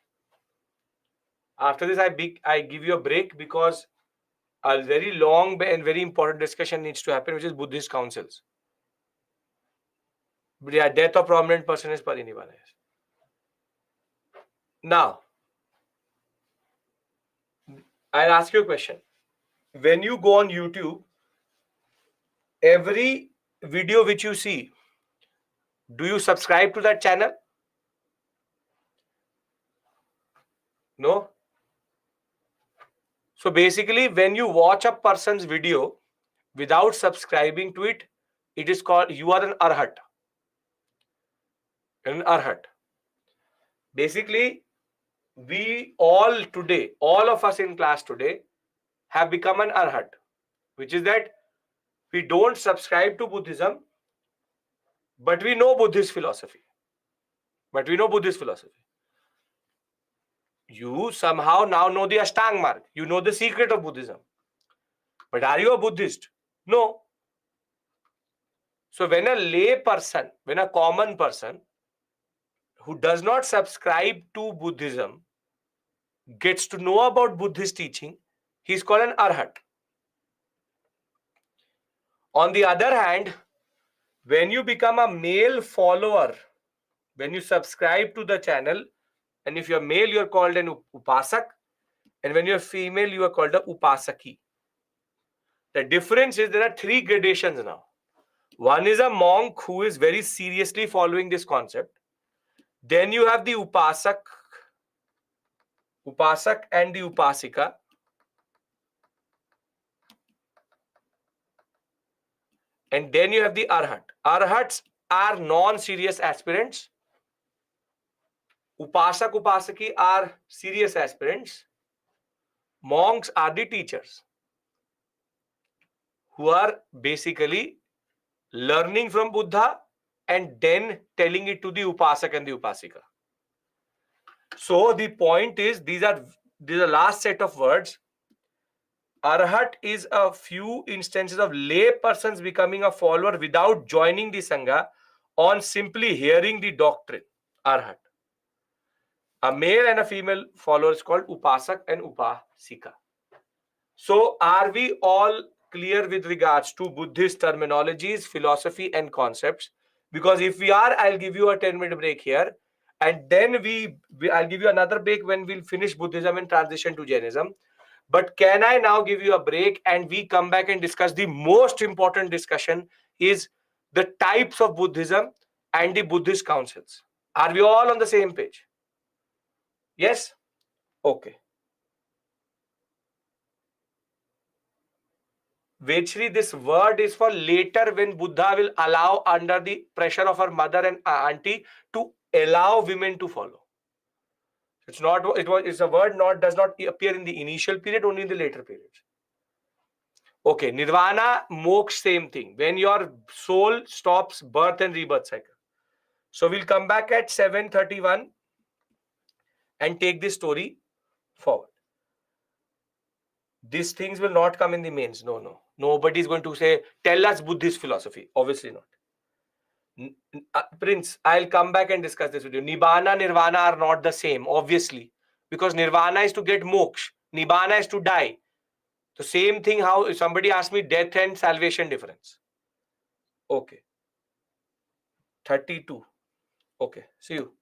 After this, I give you a break because a very long and very important discussion needs to happen, which is Buddhist councils. But yeah, death of prominent person is Parinibbana. Now, I'll ask you a question. When you go on YouTube, every video which you see, do you subscribe to that channel? No. So basically, when you watch a person's video without subscribing to it, it is called, you are an arhat. An arhat. Basically, we all today, all of us in class today, have become an arhat, which is that we don't subscribe to Buddhism, but we know Buddhist philosophy. You somehow now know the Ashtanga Marg. You know the secret of Buddhism. But are you a Buddhist? No. So when a lay person, when a common person who does not subscribe to Buddhism gets to know about Buddhist teaching, he is called an arhat. On the other hand, when you become a male follower, when you subscribe to the channel, And if you're male, you're called an upasak. And when you're female, you are called a upasaki. The difference is there are three gradations now. One is a monk who is very seriously following this concept. Then you have the upasak and the upasika. And then you have the arhat. Arhats are non-serious aspirants. Upasak, upasaki are serious aspirants. Monks are the teachers who are basically learning from Buddha and then telling it to the upasak and the upasika. So the point is, these are the last set of words. Arhat is a few instances of lay persons becoming a follower without joining the Sangha on simply hearing the doctrine. Arhat. A male and a female follower is called upasak and upasika. So are we all clear with regards to Buddhist terminologies, philosophy and concepts? Because if we are, I'll give you a 10-minute break here. And then I'll give you another break when we'll finish Buddhism and transition to Jainism. But can I now give you a break and we come back and discuss the most important discussion is the types of Buddhism and the Buddhist councils. Are we all on the same page? Yes? Okay. Vechri, this word is for later when Buddha will allow under the pressure of her mother and auntie to allow women to follow. It's not, it's a word does not appear in the initial period, only in the later periods. Okay, nirvana, moksha, same thing. When your soul stops birth and rebirth cycle. So we'll come back at 7:31 and take this story forward. These things will not come in the mains. No. Nobody is going to say, tell us Buddhist philosophy. Obviously not. Prince, I'll come back and discuss this with you. Nibbana, nirvana are not the same, obviously. Because nirvana is to get moksha. Nibbana is to die. The same thing, how if somebody asked me death and salvation difference. Okay. 32. Okay. See you.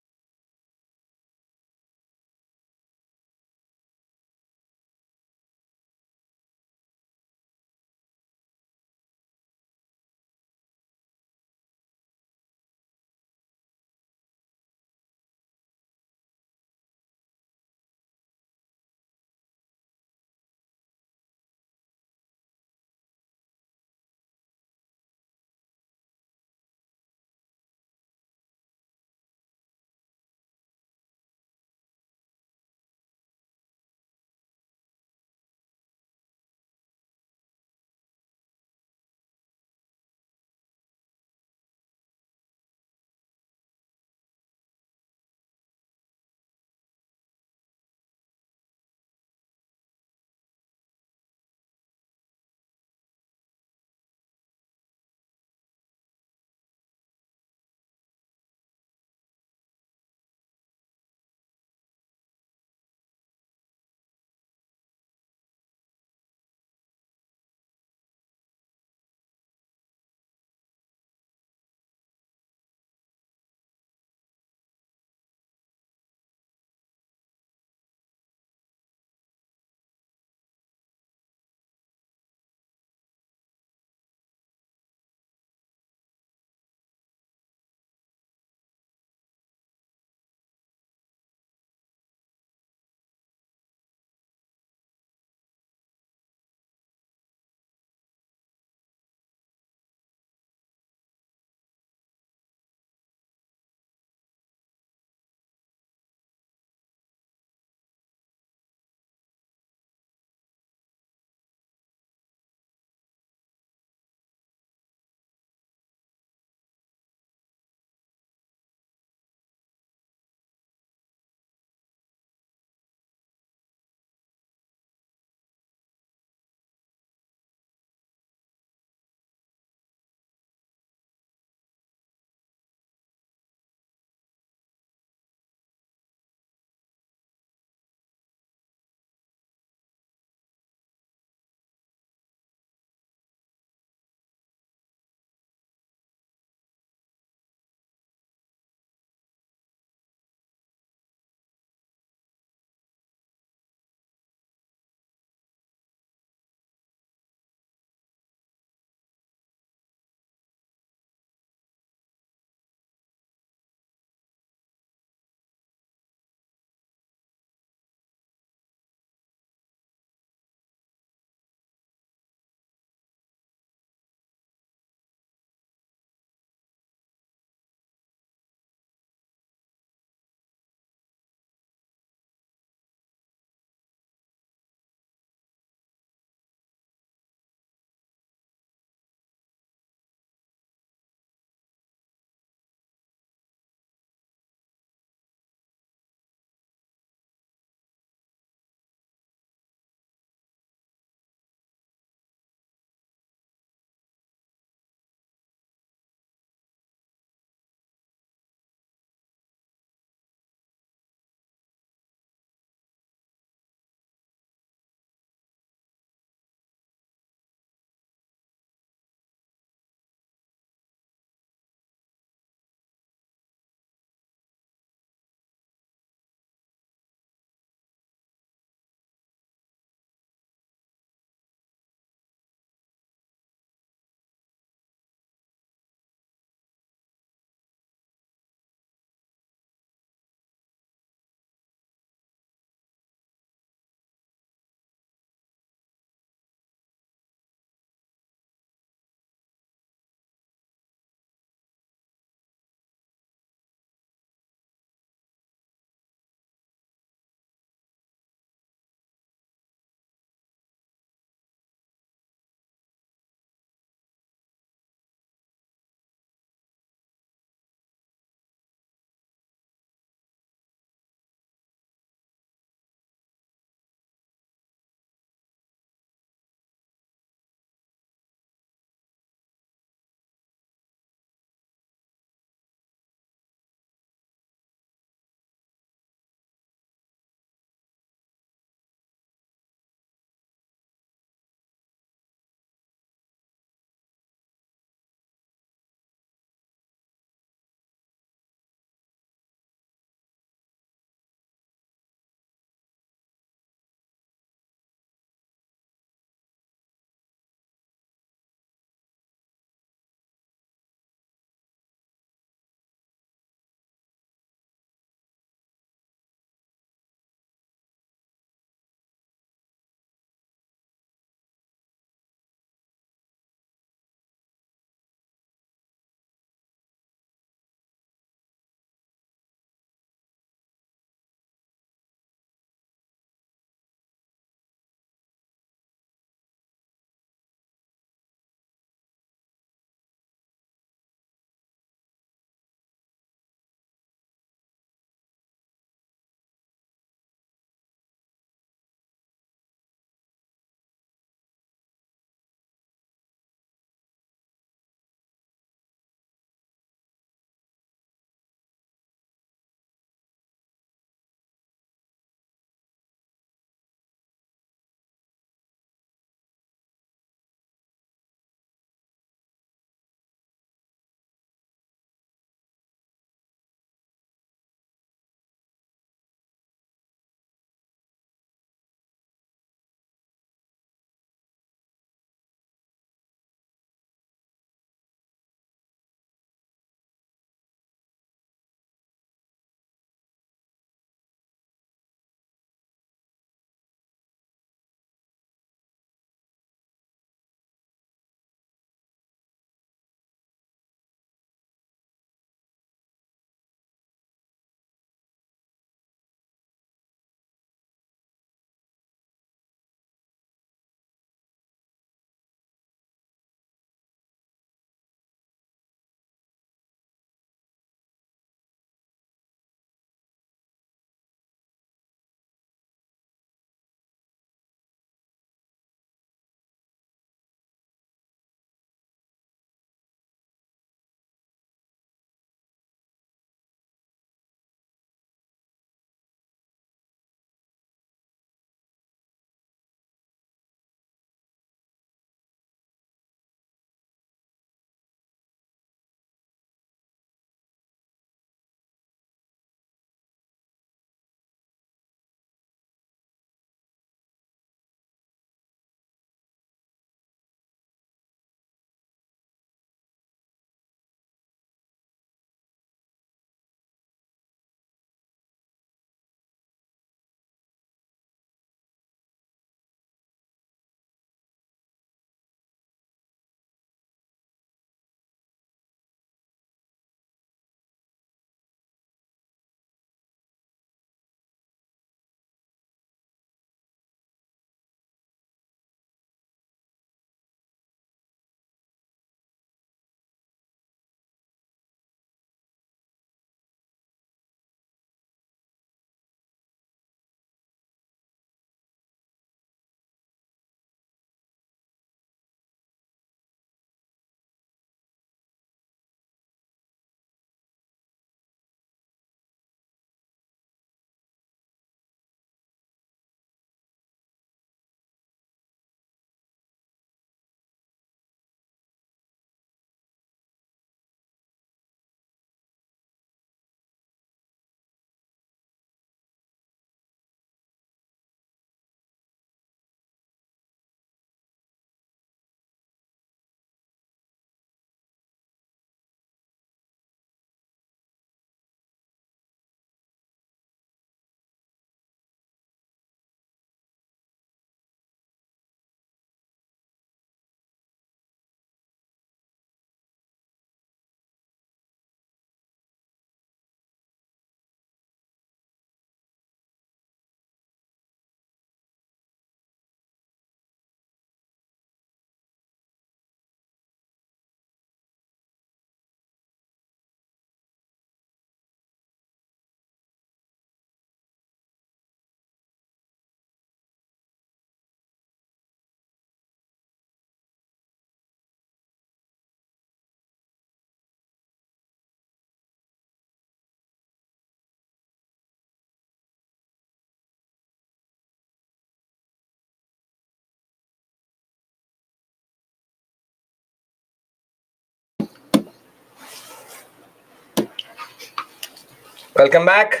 Welcome back.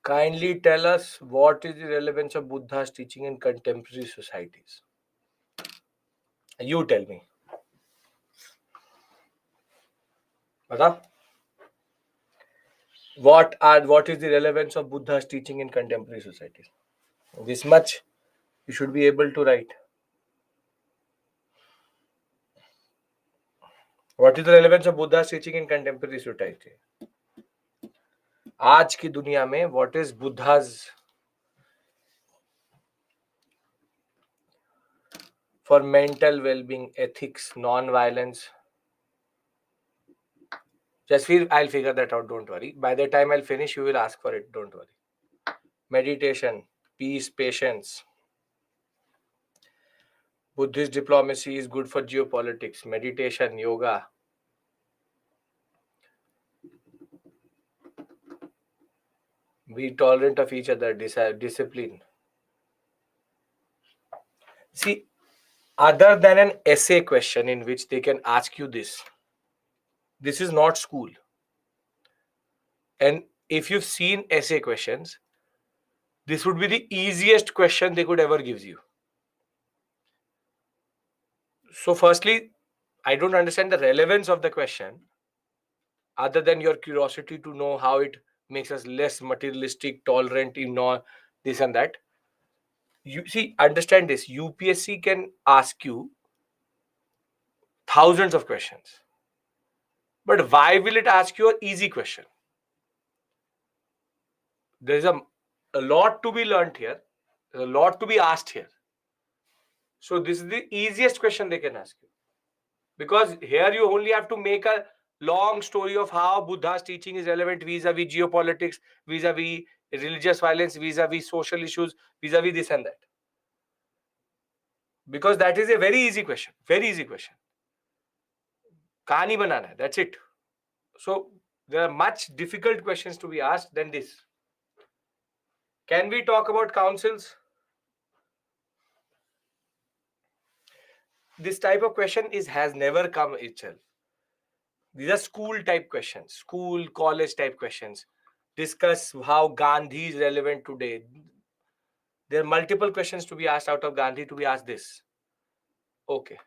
Kindly tell us what is the relevance of Buddha's teaching in contemporary societies. You tell me. Bata? What is the relevance of Buddha's teaching in contemporary societies? This much you should be able to write. What is the relevance of Buddha's teaching in contemporary society? आज की दुनिया में what is Buddha's for mental well-being, ethics, non-violence? I'll figure that out. Don't worry. By the time I'll finish, you will ask for it. Don't worry. Meditation, peace, patience. Buddhist diplomacy is good for geopolitics. Meditation, yoga. Be tolerant of each other. Discipline. See, other than an essay question in which they can ask you this is not school. And if you've seen essay questions, this would be the easiest question they could ever give you. So firstly, I don't understand the relevance of the question other than your curiosity to know how it makes us less materialistic, tolerant, this and that. You see, understand this. UPSC can ask you thousands of questions. But why will it ask you an easy question? There's a lot to be learned here. There's a lot to be asked here. So this is the easiest question they can ask you. Because here you only have to make a long story of how Buddha's teaching is relevant vis-a-vis geopolitics, vis-a-vis religious violence, vis-a-vis social issues, vis-a-vis this and that. Because that is a very easy question. Very easy question. Kahani banana, that's it. So there are much difficult questions to be asked than this. Can we talk about councils? This type of question has never come itself. These are school type questions, school, college type questions. Discuss how Gandhi is relevant today. There are multiple questions to be asked out of Gandhi to be asked this. Okay.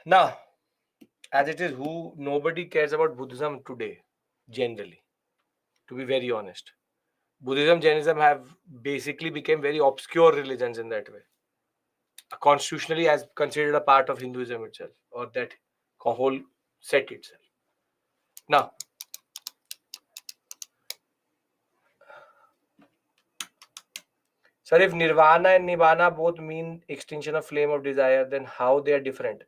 Now, as it is, nobody cares about Buddhism today, generally, to be very honest. Buddhism, Jainism have basically become very obscure religions in that way. Constitutionally as considered a part of Hinduism itself, or that whole set itself. Now, sir, if nirvana and nibbana both mean extinction of flame of desire, then how they are different?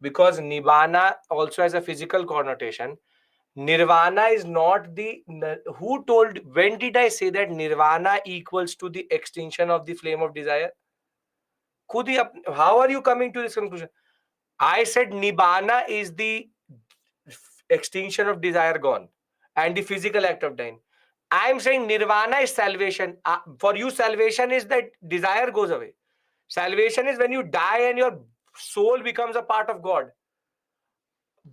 Because nibbana also has a physical connotation. Nirvana is not the... Who told... When did I say that nirvana equals to the extinction of the flame of desire? How are you coming to this conclusion? I said nibbana is the extinction of desire gone and the physical act of dying. I am saying nirvana is salvation. For you, salvation is that desire goes away. Salvation is when you die and your soul becomes a part of God.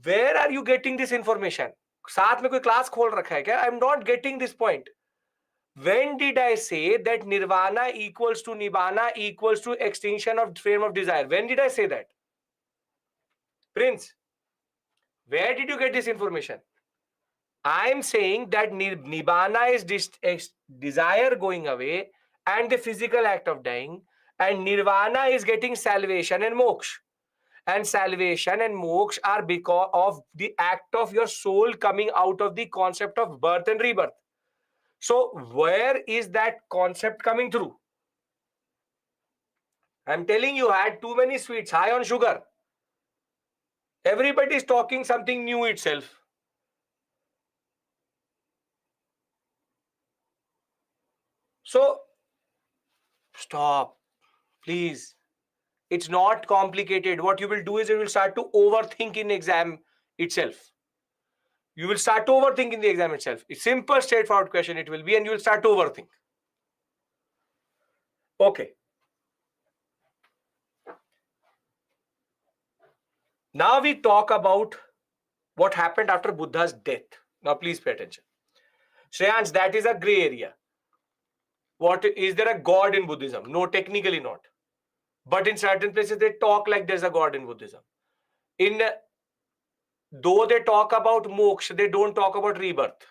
Where are you getting this information? साथ में कोई class खोल रखा है क्या? I am not getting this point. When did I say that nirvana equals to nibbana equals to extinction of flame of desire? When did I say that? Prince, where did you get this information? I am saying that nibbana is desire going away and the physical act of dying, and nirvana is getting salvation and moksha. And salvation and moksha are because of the act of your soul coming out of the concept of birth and rebirth. So where is that concept coming through? I'm telling you, I had too many sweets, high on sugar. Everybody is talking something new itself. So stop, please. It's not complicated. What you will do is you will start to overthink in exam itself. You will start to overthink in the exam itself. It's simple, straightforward question it will be, and you will start to overthink. Okay. Now we talk about what happened after Buddha's death. Now please pay attention. Shreyansh, that is a gray area. What is there a god in Buddhism? No, technically not. But in certain places they talk like there's a god in Buddhism. Though they talk about moksha, they don't talk about rebirth.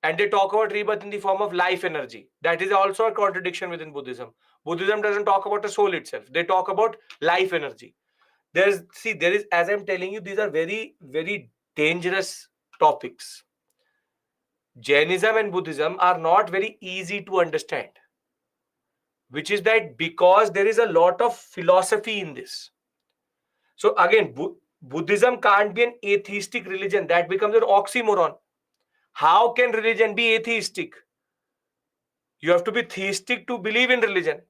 And they talk about rebirth in the form of life energy. That is also a contradiction within Buddhism. Buddhism doesn't talk about the soul itself. They talk about life energy. There is, as I'm telling you, these are very, very dangerous topics. Jainism and Buddhism are not very easy to understand, which is that because there is a lot of philosophy in this. So again, Buddhism can't be an atheistic religion. That becomes an oxymoron. How can religion be atheistic? You have to be theistic to believe in religion.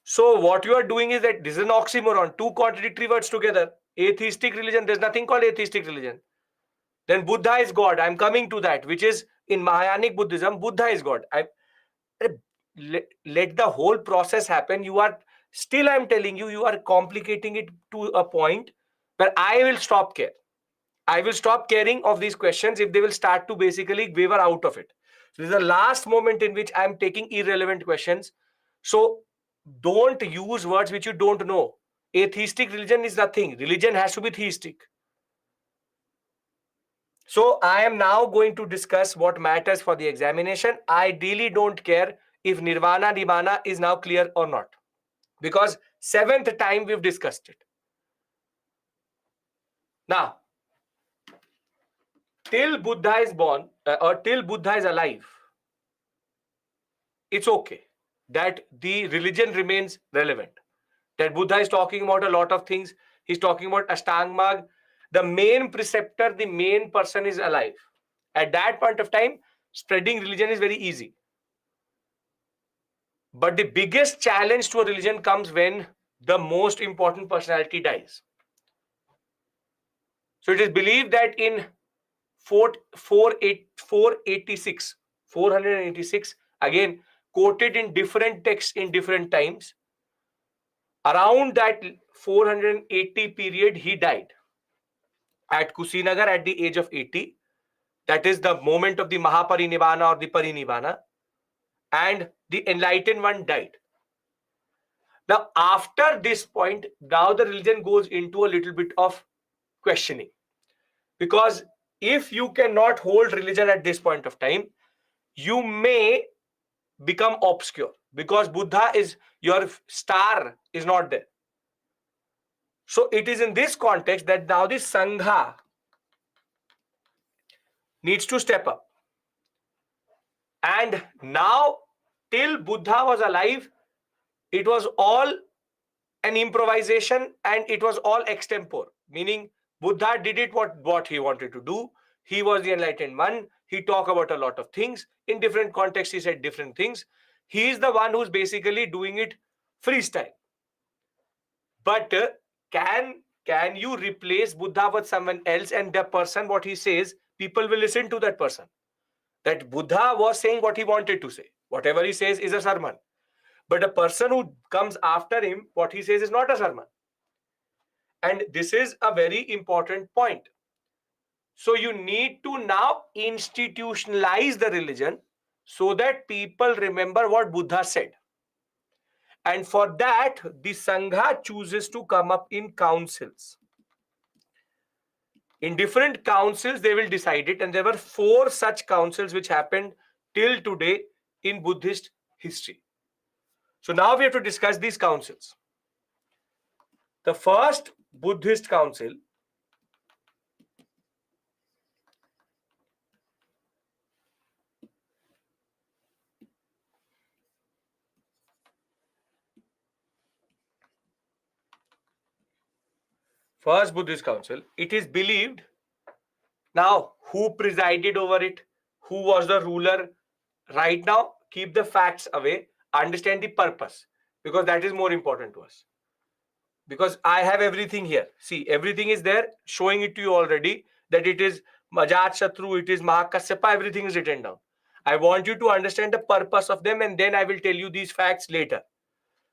So what you are doing is that this is an oxymoron, two contradictory words together. Atheistic religion, there's nothing called atheistic religion. Then Buddha is God. I'm coming to that, which is in Mahayanic Buddhism, Buddha is God. Let the whole process happen. I'm telling you, you are complicating it to a point where I will stop care. I will stop caring of these questions if they will start to basically waver out of it. So this is the last moment in which I'm taking irrelevant questions. So don't use words which you don't know. Atheistic religion is nothing. Religion has to be theistic. So I am now going to discuss what matters for the examination. I really don't care if Nirvana Nibbana is now clear or not, because 7th time we've discussed it. Now, till Buddha is born or till Buddha is alive, it's okay that the religion remains relevant. That Buddha is talking about a lot of things. He's talking about Ashtanga Marg. The main preceptor, the main person is alive. At that point of time, spreading religion is very easy. But the biggest challenge to a religion comes when the most important personality dies. So it is believed that in 486, again quoted in different texts in different times, around that 480 period, he died at Kusinagar at the age of 80. That is the moment of the Mahaparinibbana or the Parinibbana. And the enlightened one died. Now, after this point, now the religion goes into a little bit of questioning. Because if you cannot hold religion at this point of time, you may become obscure. Because Buddha is, your star is not there. So it is in this context that now the Sangha needs to step up. And now, till Buddha was alive, it was all an improvisation and it was all extempore. Meaning, Buddha did it what he wanted to do. He was the enlightened one. He talked about a lot of things. In different contexts, he said different things. He is the one who's basically doing it freestyle. But can you replace Buddha with someone else, and the person, what he says, people will listen to that person? That Buddha was saying what he wanted to say. Whatever he says is a sermon. But the person who comes after him, what he says is not a sermon. And this is a very important point. So you need to now institutionalize the religion so that people remember what Buddha said. And for that, the Sangha chooses to come up in councils. In different councils, they will decide it. And there were 4 such councils which happened till today in Buddhist history. So now we have to discuss these councils. The first Buddhist council it is believed. Now, who presided over it? Who was the ruler? Right now, keep the facts away. Understand the purpose, because that is more important to us. Because I have everything here. See, everything is there, showing it to you already. that it is Majat Shatru, it is Mahakasyapa, everything is written down. I want you to understand the purpose of them, and then I will tell you these facts later.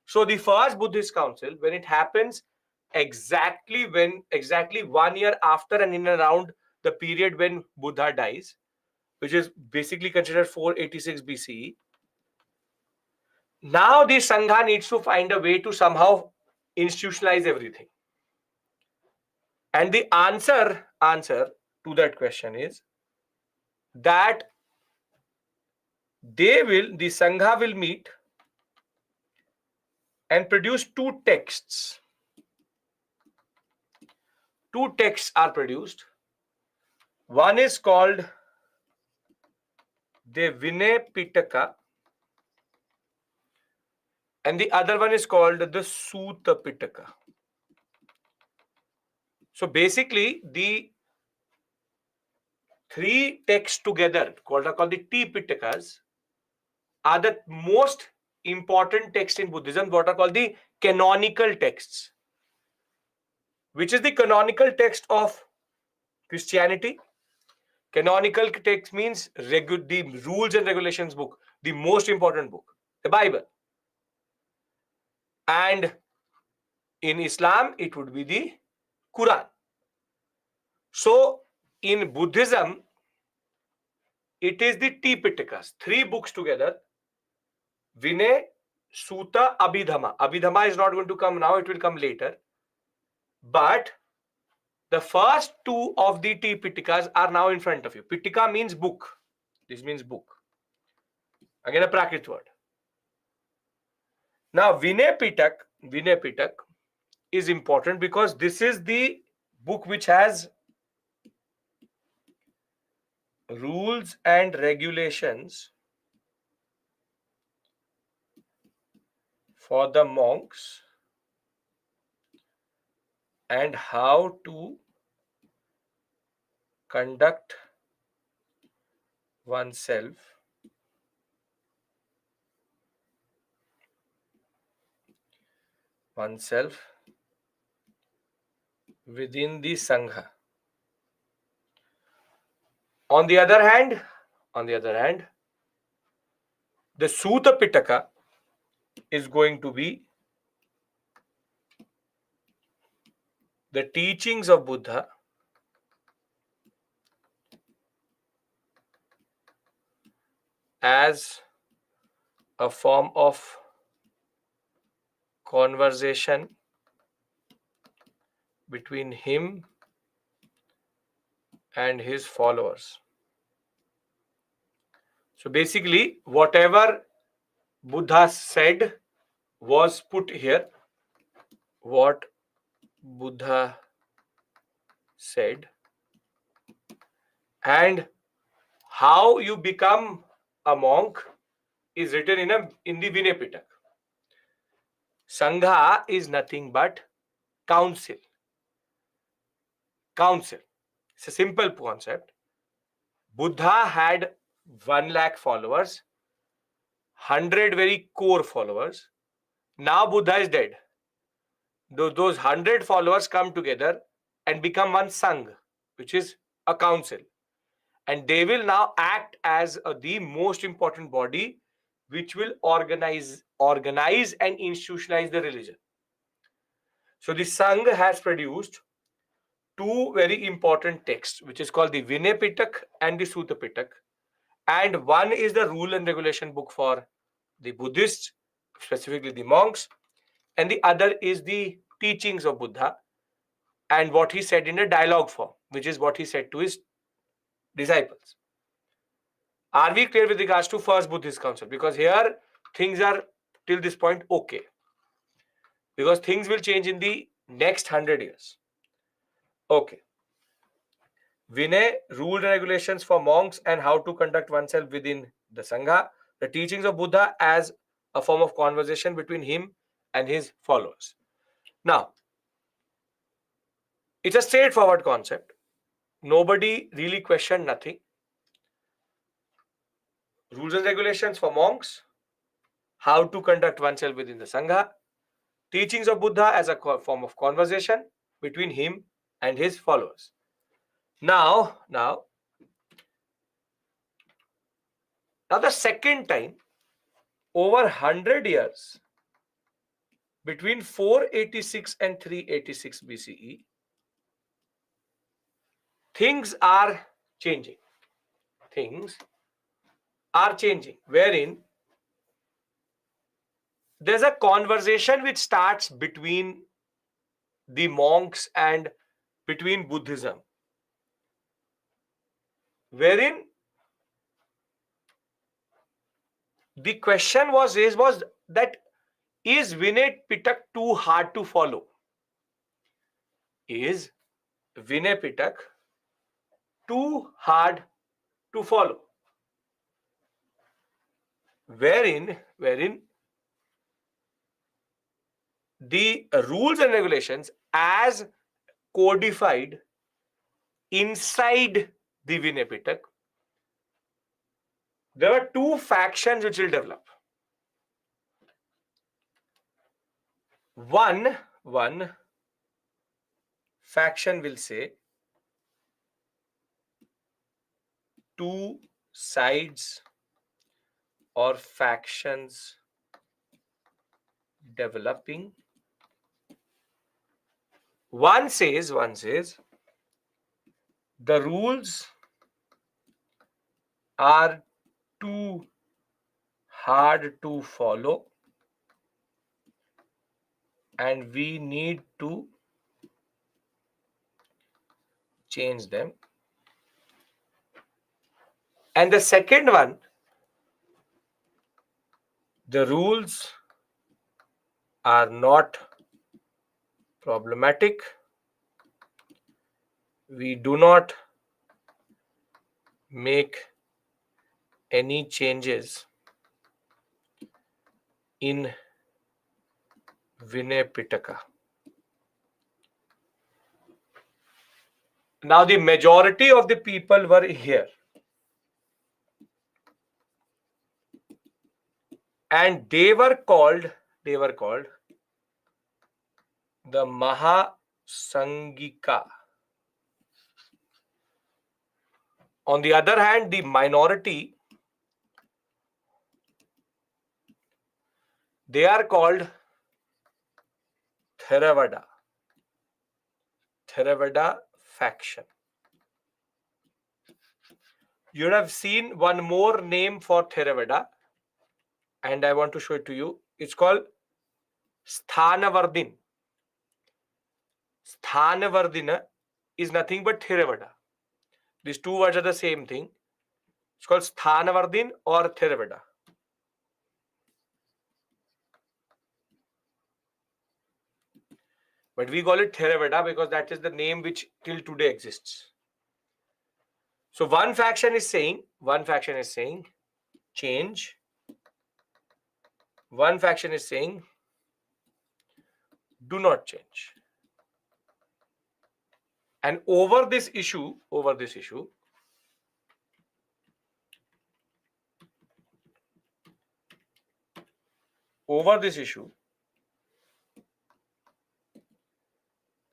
So the first Buddhist council, when it happens exactly 1 year after and in around the period when Buddha dies, which is basically considered 486 BCE. Now the Sangha needs to find a way to somehow institutionalize everything. And the answer to that question is that the Sangha will meet and produce two texts. Two texts are produced. One is called the Vinay Pitaka, and the other one is called the Sutta Pitaka. So basically, the three texts together, called the Tipitakas, are the most important texts in Buddhism, what are called the canonical texts. Which is the canonical text of Christianity? Canonical text means the rules and regulations book, the most important book, the Bible. And in Islam, it would be the Quran. So in Buddhism, it is the Tipitakas, three books together: Vinay, Sutta, Abhidhamma. Abhidhamma is not going to come now, it will come later. But the first two of the Tipitakas are now in front of you. Pitika means book. This means book. Again, a Prakrit word. Now, Vinay Pitak is important because this is the book which has rules and regulations for the monks and how to conduct oneself within the Sangha. On the other hand, the Sutta Pitaka is going to be the teachings of Buddha as a form of conversation between him and his followers. So basically, whatever Buddha said was put here. What Buddha said and how you become a monk is written in the Vinay Pitak. Sangha is nothing but council. It's a simple concept. Buddha had 1 lakh followers, 100 very core followers. Now Buddha is dead. Those 100 followers come together and become one Sangha, which is a council. And they will now act as the most important body which will organize and institutionalize the religion. So the Sangha has produced two very important texts, which is called the Vinay Pitak and the Sutta Pitak. And one is the rule and regulation book for the Buddhists, specifically the monks. And the other is the teachings of Buddha and what he said in a dialogue form, which is what he said to his disciples. Are we clear with regards to first Buddhist council? Because here things are till this point okay. Because things will change in the next 100 years. Okay. Vinay, rule and regulations for monks and how to conduct oneself within the Sangha. The teachings of Buddha as a form of conversation between him and his followers. Now, it's a straightforward concept. Nobody really questioned nothing. Rules and regulations for monks, how to conduct oneself within the Sangha, teachings of Buddha as a form of conversation between him and his followers. Now the second time, over 100 years, between 486 and 386 BCE, things are changing. Things are changing, wherein there's a conversation which starts between the monks and between Buddhism, wherein the question was raised was that, is Vinay Pitak too hard to follow? Is Vinay Pitak too hard to follow? Wherein the rules and regulations as codified inside the Vinay Pitak, there are two factions which will develop. One faction will say two sides or factions developing. One says the rules are too hard to follow and we need to change them. And the second one, the rules are not problematic. We do not make any changes in Vinay Pitaka. Now the majority of the people were here, and they were called the Mahasangika. On the other hand, the minority, they are called Theravada faction. You would have seen one more name for Theravada, and I want to show it to you. It's called Sthanavardin. Sthanavardina is nothing but Theravada. These two words are the same thing. It's called Sthanavardin or Theravada. But we call it Theravada because that is the name which till today exists. So one faction is saying change. One faction is saying do not change. And over this issue,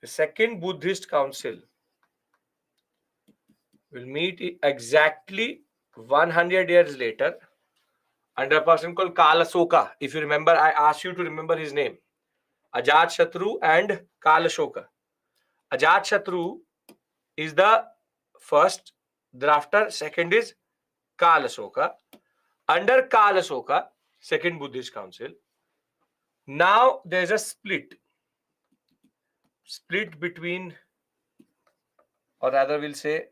the Second Buddhist Council will meet exactly 100 years later under a person called Kalasoka. If you remember, I asked you to remember his name. Ajatashatru and Kalashoka. Ajatashatru is the first, thereafter second is Kalasoka. Under Kalasoka, Second Buddhist Council, now there is a split between, or rather we'll say,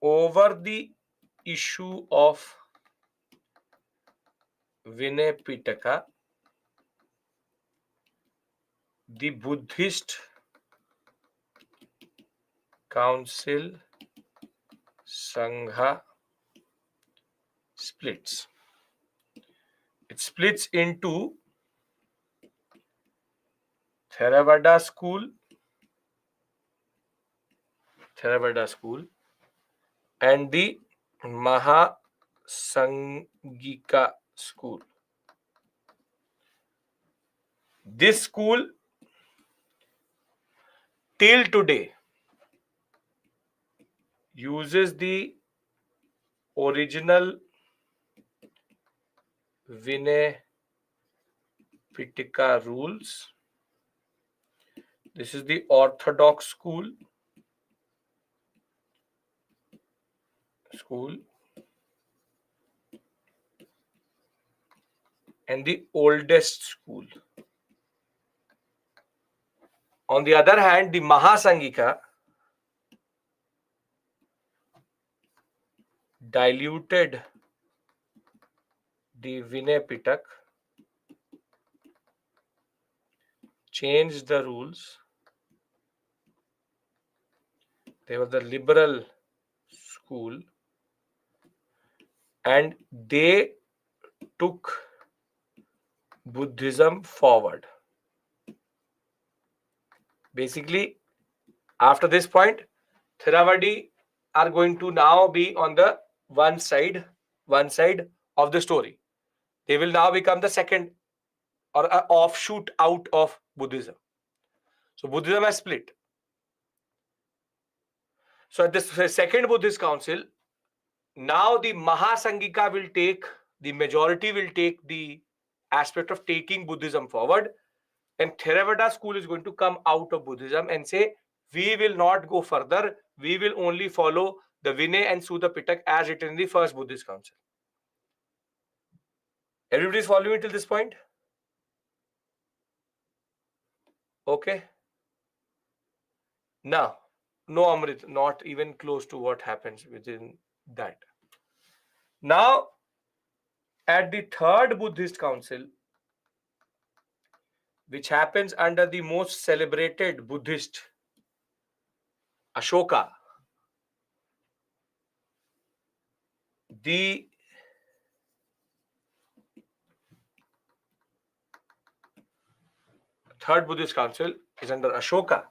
over the issue of Vinay Pitaka, the Buddhist Council Sangha splits. It splits into Theravada school and the Mahasangika school. This school till today uses the original Vinay Pitaka rules. This is the orthodox school. And the oldest school. On the other hand, the Mahasangika diluted the Vinay Pitak, changed the rules. They were the liberal school, and they took Buddhism forward. Basically, after this point, Theravadi are going to now be on the one side of the story. They will now become the second or an offshoot out of Buddhism. So Buddhism has split. So at the second Buddhist council, now the Mahasangika will take, the majority will take the aspect of taking Buddhism forward, and Theravada school is going to come out of Buddhism and say, we will not go further, we will only follow the Vinay and Sutta Pitak as written in the first Buddhist council. Everybody is following me till this point? Okay. Now, no Amrit, not even close to what happens within that. Now, at the third Buddhist council, which happens under the most celebrated Buddhist, Ashoka, the third Buddhist council is under Ashoka.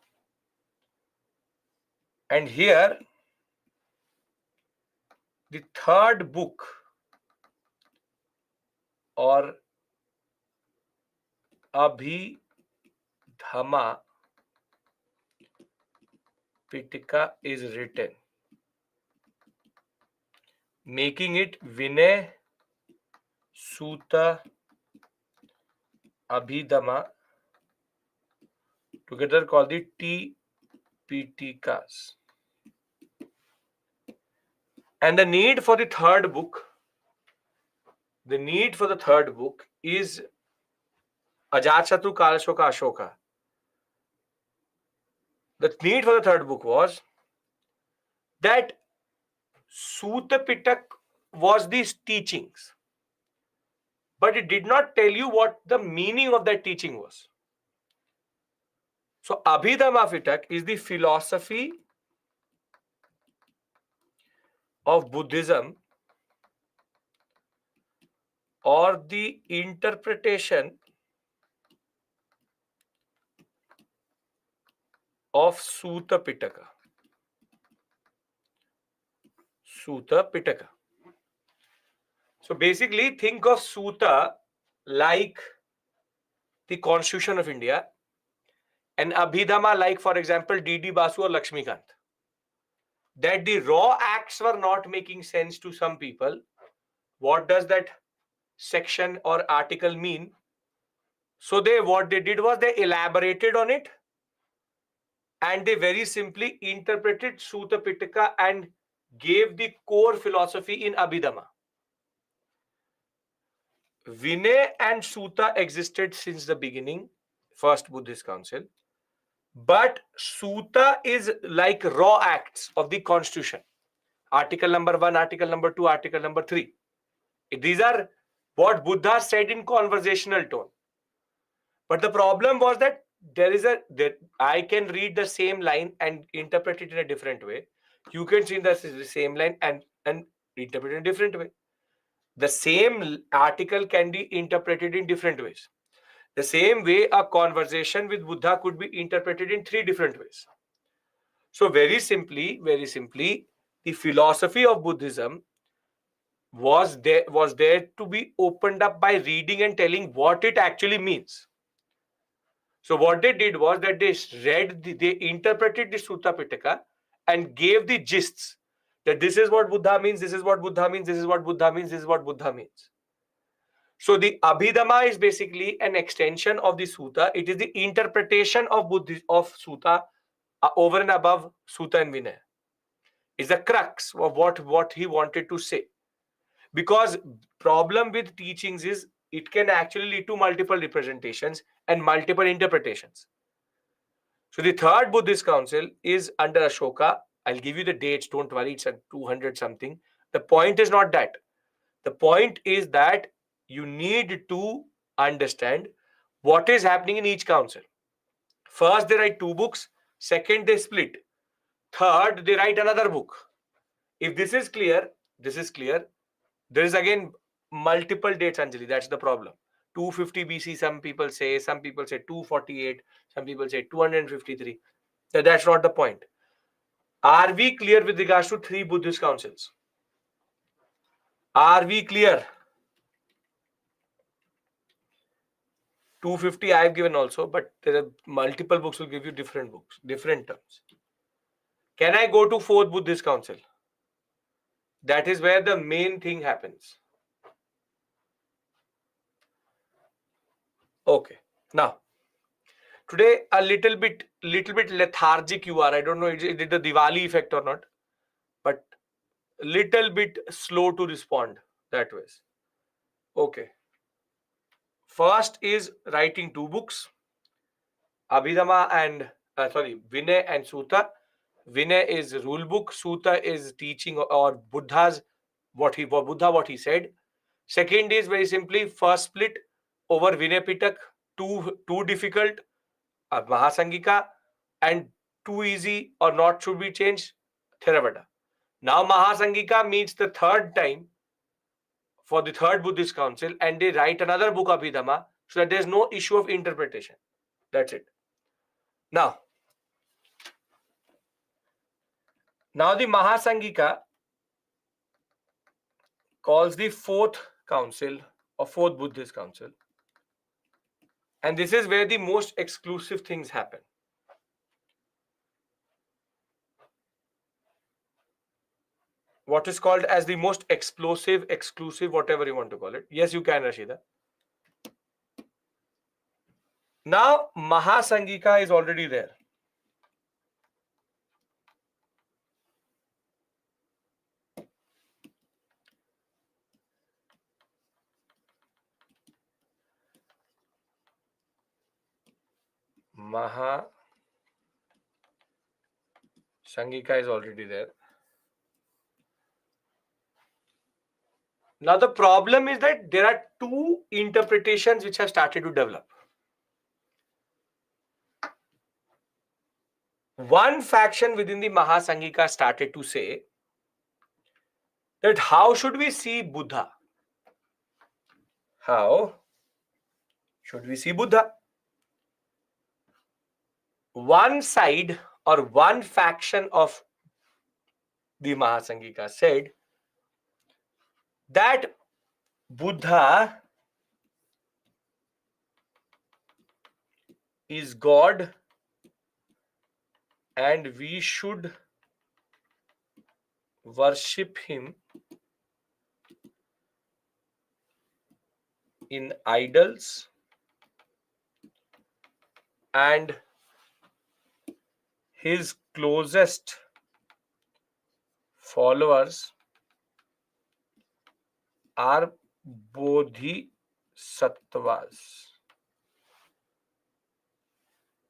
And here, the third book or Abhidhamma Pitaka is written, making it Vinay Sutta Abhidhamma, together called the Tipitikas. And the need for the third book is Ajatashatru Kalashoka Ashoka. The need for the third book was that Sutta Pitak was these teachings, but it did not tell you what the meaning of that teaching was. So Abhidhamma Pitak is the philosophy of Buddhism or the interpretation of Sutta Pitaka. So basically, think of Sutta like the Constitution of India and Abhidhamma like, for example, D.D. Basu or Lakshmikant. That the raw acts were not making sense to some people. What does that section or article mean? So what they did was they elaborated on it, and they very simply interpreted Sutta Pitaka and gave the core philosophy in Abhidhamma. Vinay and Sutta existed since the beginning, first Buddhist council, but Sutta is like raw acts of the constitution. Article number 1, article number 2, article number 3. These are what Buddha said in conversational tone. But the problem was that I can read the same line and interpret it in a different way. You can see the same line and interpret it in a different way. The same article can be interpreted in different ways. The same way a conversation with Buddha could be interpreted in 3 different ways. So very simply, the philosophy of Buddhism was there to be opened up by reading and telling what it actually means. So what they did was that they interpreted the Sutta Pitaka and gave the gists that this is what Buddha means, this is what Buddha means, this is what Buddha means, this is what Buddha means. So the Abhidhamma is basically an extension of the Sutta. It is the interpretation of Sutta over and above Sutta and Vinaya. Is the crux of what he wanted to say. Because problem with teachings is it can actually lead to multiple representations and multiple interpretations. So the third Buddhist council is under Ashoka. I'll give you the dates. Don't worry, it's at 200 something. The point is not that. The point is that you need to understand what is happening in each council. First, they write 2 books. Second, they split. Third, they write another book. If this is clear, this is clear. There is again multiple dates, Anjali. That's the problem. 250 BC, some people say 248, some people say 253. That's not the point. Are we clear with regards to 3 Buddhist councils? Are we clear? 250 I have given also, but there are multiple books will give you different books, different terms. Can I go to 4th Buddhist council? That is where the main thing happens. Okay. Now, today a little bit lethargic you are. I don't know is it the Diwali effect or not, but little bit slow to respond that way. Okay. First is writing 2 books, Abhidhamma and Vinaya and Sutta. Vinaya is rule book. Sutta is teaching or Buddha's what he said. Second is very simply first split over Vinaya Pitak, too difficult, Mahasangika, and too easy or not should be changed, Theravada. Now Mahasangika meets the third time for the third Buddhist council, and they write another book Abhidhamma so that there's no issue of interpretation. That's it. Now the Mahasangika calls the 4th council or 4th Buddhist council. And this is where the most exclusive things happen. What is called as the most explosive, exclusive, whatever you want to call it. Yes, you can, Rashida. Now, Mahasangika is already there. Mahasangika is already there. Now, the problem is that there are 2 interpretations which have started to develop. One faction within the Mahasangika started to say that how should we see Buddha? How should we see Buddha? One side or one faction of the Mahasangika said that Buddha is God and we should worship him in idols and his closest followers are bodhisattvas.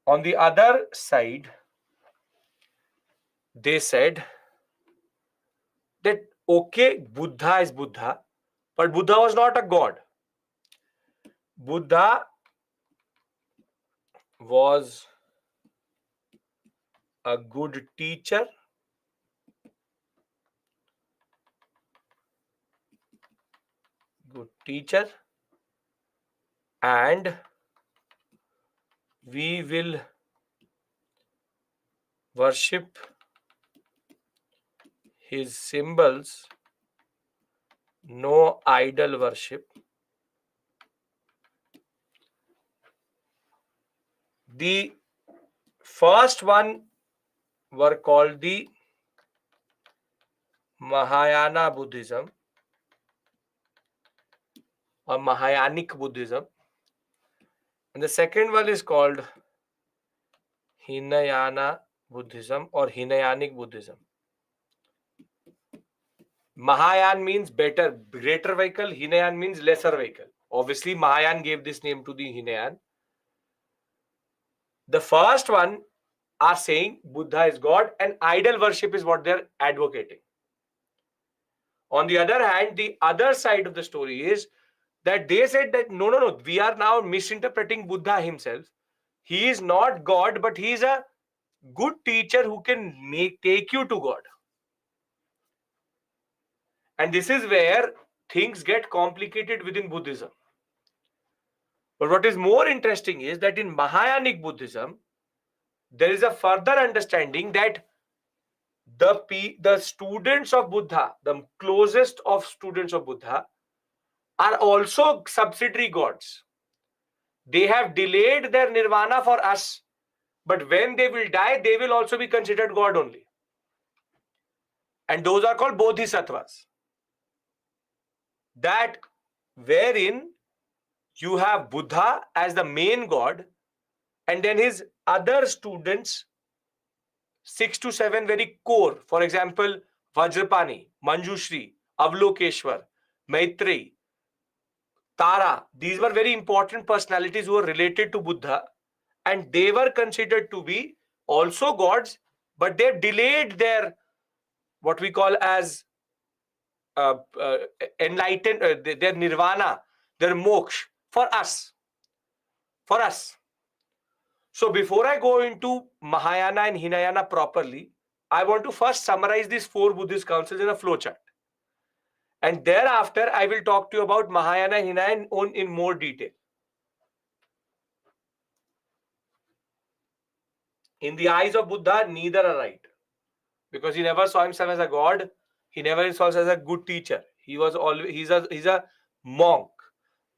On the other side, they said that okay, Buddha is Buddha, but Buddha was not a god. Buddha was a good teacher, and we will worship his symbols, no idol worship, The first one were called the Mahayana Buddhism or Mahayanic Buddhism, and the second one is called Hinayana Buddhism or Hinayanic Buddhism. Mahayan means better, greater vehicle. Hinayan means lesser vehicle. Obviously, Mahayan gave this name to the Hinayan. The first one are saying Buddha is God and idol worship is what they're advocating. On the other hand, the other side of the story is that they said that no, we are now misinterpreting Buddha himself. He is not God, but he is a good teacher who can take you to God. And this is where things get complicated within Buddhism. But what is more interesting is that in Mahayanic Buddhism, there is a further understanding that the students of Buddha, the closest of students of Buddha, are also subsidiary gods. They have delayed their nirvana for us, but when they will die, they will also be considered God only. And those are called bodhisattvas. That wherein you have Buddha as the main god, and then his other students, 6 to 7 very core. For example, Vajrapani, Manjushri, Avalokeshwar, Maitreyi, Tara. These were very important personalities who were related to Buddha, and they were considered to be also gods, but they delayed their what we call as enlightened, their nirvana, their moksha for us. For us. So before I go into Mahayana and Hinayana properly, I want to first summarize these 4 Buddhist councils in a flowchart. And thereafter, I will talk to you about Mahayana and Hinayana in more detail. In the eyes of Buddha, neither are right. Because he never saw himself as a god. He never saw himself as a good teacher. He was always, he's a monk.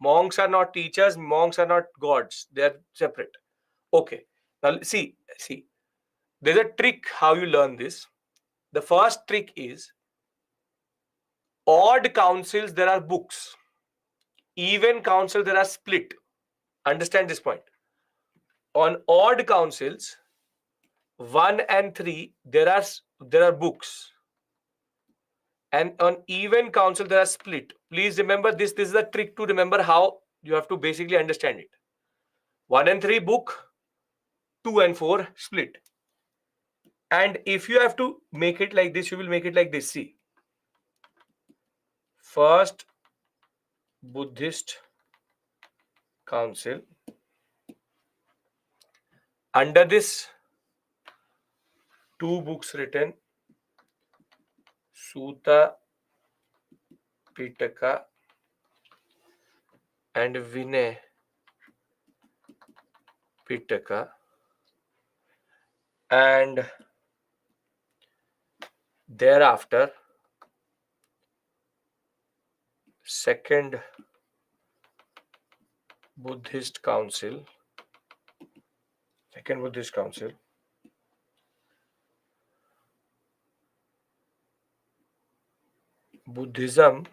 Monks are not teachers. Monks are not gods. They are separate. Okay. Now see. There's a trick how you learn this. The first trick is odd councils, there are books. Even council, there are split. Understand this point. On odd councils, 1 and 3, there are books. And on even council, there are split. Please remember this. This is a trick to remember how you have to basically understand it. 1 and 3 book, 2 and 4 split. And if you have to make it like this, you will make it like this. See. First Buddhist Council. Under this, 2 books written, Sutta Pitaka and Vinay Pitaka, and thereafter second Buddhist Council. Buddhism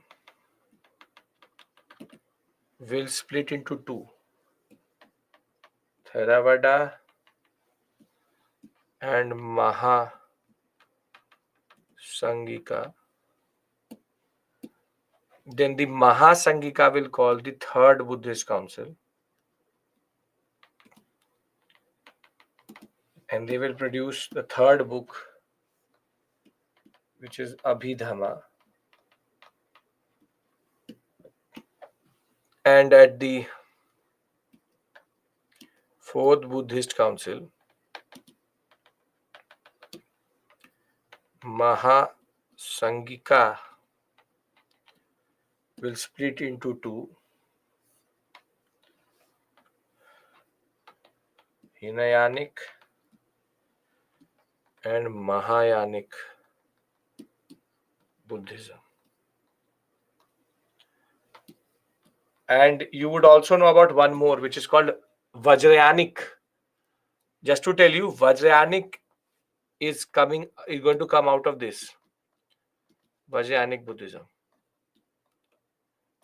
will split into 2. Theravada and Mahasangika. Then the Mahasangika will call the 3rd Buddhist Council. And they will produce the 3rd book, which is Abhidhamma. And at the 4th Buddhist Council, Mahasangika will split into 2. Hinayanic and Mahayanic Buddhism. And you would also know about one more, which is called Vajrayanic Just to tell you, Vajrayanic is going to come out of this. Vajrayanic Buddhism.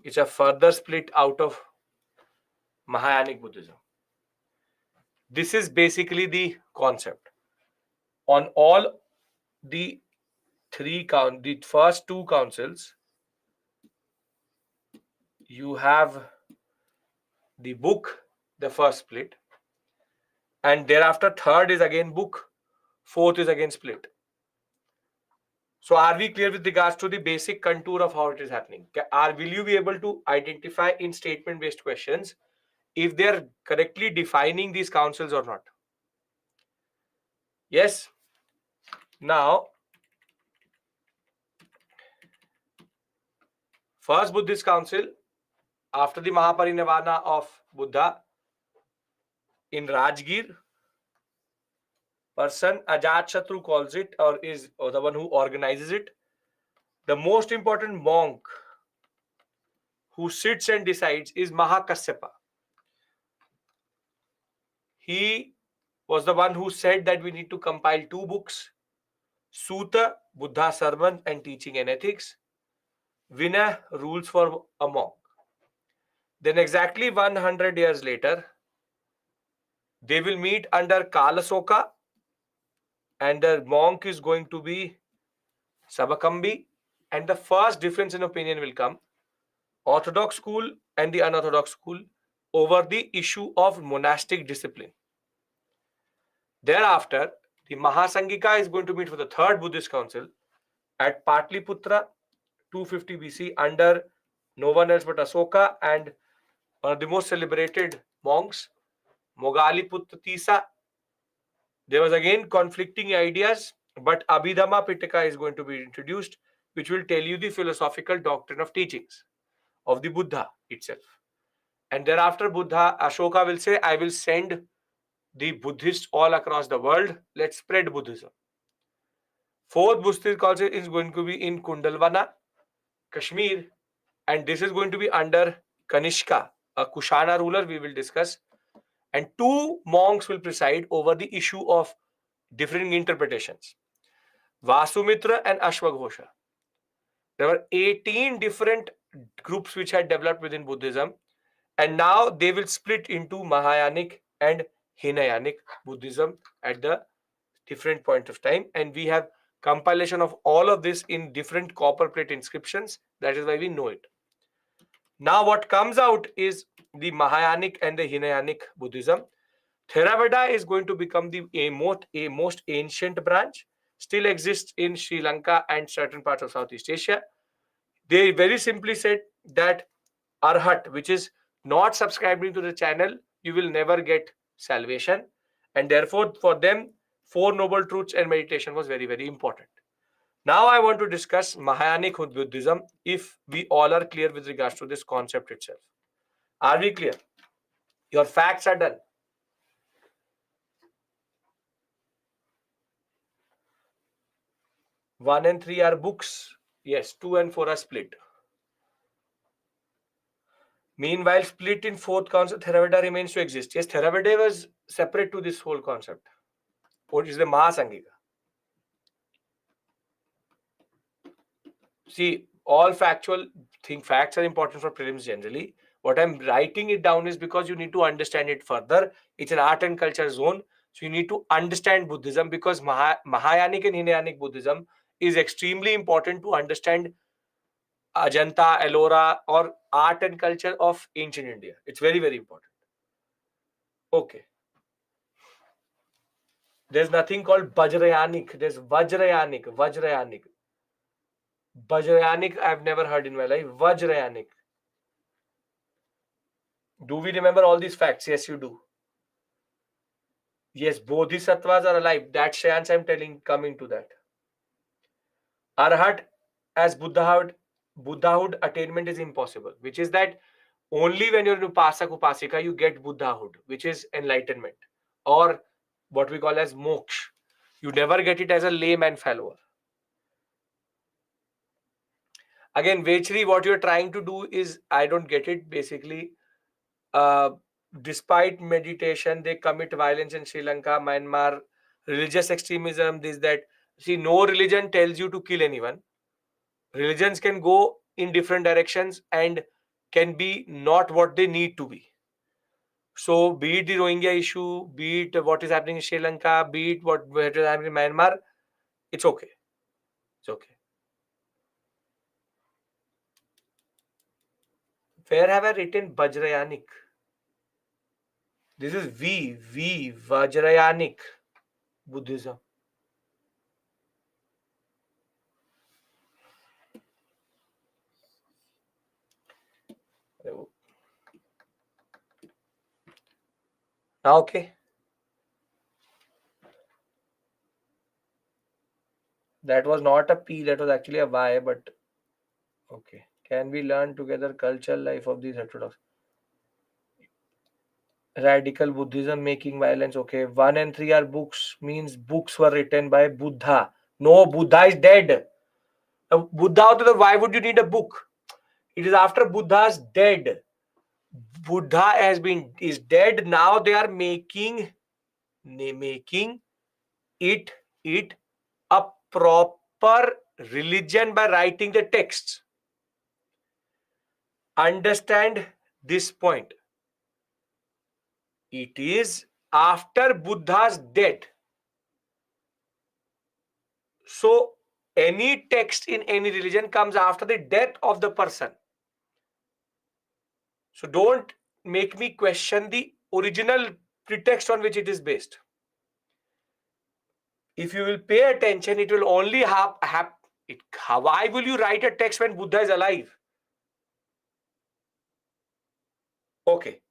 It's a further split out of Mahayanic Buddhism. This is basically the concept. On all the the first two councils, you have the book, the first split, and thereafter third is again book, fourth is again split. So are we clear with regards to the basic contour of how it is happening? Will you be able to identify in statement based questions if they are correctly defining these councils or not? Yes. Now, first Buddhist council after the Mahaparinirvana of Buddha in Rajgir, person Ajatashatru calls it, or the one who organizes it. The most important monk who sits and decides is Mahakasyapa. He was the one who said that we need to compile two books, Sutta, Buddha Sermon and Teaching and Ethics, Vinaya, Rules for a Monk. Then exactly 100 years later, they will meet under Kalasoka, and the monk is going to be Sabakambi, and the first difference in opinion will come, Orthodox school and the unorthodox school, over the issue of monastic discipline. Thereafter, the Mahasangika is going to meet for the third Buddhist council at Patliputra, 250 BC, under no one else but Asoka and one of the most celebrated monks, Mogaliputta Tisa. There was again conflicting ideas, but Abhidhamma Pitaka is going to be introduced, which will tell you the philosophical doctrine of teachings of the Buddha itself. And thereafter, Ashoka will say, I will send the Buddhists all across the world. Let's spread Buddhism. Fourth Buddhist council is going to be in Kundalwana, Kashmir, and this is going to be under Kanishka, a Kushana ruler we will discuss. And two monks will preside over the issue of differing interpretations, Vasumitra and Ashwaghosha. There were 18 different groups which had developed within Buddhism, and now they will split into Mahayanic and Hinayanic Buddhism at the different point of time, and we have compilation of all of this in different copper plate inscriptions. That is why we know it. Now what comes out is the Mahayanic and the Hinayanic Buddhism. Theravada is going to become a most ancient branch, still exists in Sri Lanka and certain parts of Southeast Asia. They very simply said that Arhat, which is not subscribing to the channel, you will never get salvation. And therefore, for them, Four Noble Truths and meditation was very, very important. Now, I want to discuss Mahayanic Buddhism, if we all are clear with regards to this concept itself. Are we clear? Your facts are done. 1 and 3 are books. Yes, 2 and 4 are split. Meanwhile, split in fourth concept, Theravada remains to exist. Yes, Theravada was separate to this whole concept. What is the Mahasangika? See, all facts are important for prelims generally. What I'm writing it down is because you need to understand it further. It's an art and culture zone. So you need to understand Buddhism, because Mahayanic and Hinayanic Buddhism is extremely important to understand Ajanta, Ellora, or art and culture of ancient India. It's very, very important. Okay. There's nothing called Vajrayanic. There's Vajrayanic. Vajrayanic, I've never heard in my life. Vajrayanic. Do we remember all these facts? Yes, you do. Yes, bodhisattvas are alive. That chance I'm coming to that. Arhat as Buddhahood attainment is impossible, which is that only when you're in Upasak Upasika you get Buddhahood, which is enlightenment, or what we call as moksha. You never get it as a layman follower. Again, Vechri, what you're trying to do is, I don't get it. Basically, despite meditation, they commit violence in Sri Lanka, Myanmar, religious extremism, this, that. See, no religion tells you to kill anyone. Religions can go in different directions and can be not what they need to be. So, be it the Rohingya issue, be it what is happening in Sri Lanka, be it what is happening in Myanmar, it's okay. It's okay. Where have I written Vajrayanik? This is Vajrayanic Buddhism. Now, okay. That was not a P, that was actually a Y, but okay. Can we learn together cultural life of these heterodox? Radical Buddhism making violence. Okay. 1 and 3 are books, means books were written by Buddha. No, Buddha is dead. Buddha, why would you need a book? It is after Buddha's dead. Buddha is dead. Now they are making it a proper religion by writing the texts. Understand this point. It is after Buddha's death. So any text in any religion comes after the death of the person. So don't make me question the original pretext on which it is based. If you will pay attention, it will only have it. Why will you write a text when Buddha is alive? Okay.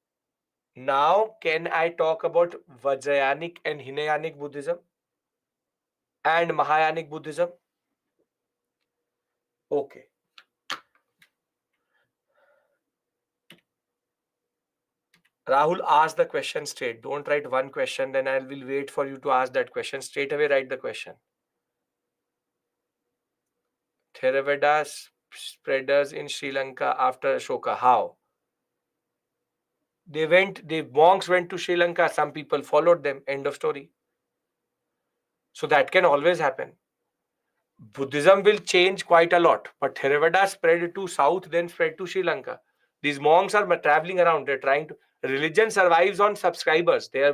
Now, can I talk about Vajrayanic and Hinayanic Buddhism and Mahayanic Buddhism? Okay. Rahul, ask the question straight. Don't write one question, then I will wait for you to ask that question. Straight away write the question. Theravada spreaders in Sri Lanka after Ashoka. How? The monks went to Sri Lanka. Some people followed them. End of story. So that can always happen. Buddhism will change quite a lot, but Theravada spread to south, then spread to Sri Lanka. These monks are traveling around. They're trying to. Religion survives on subscribers. They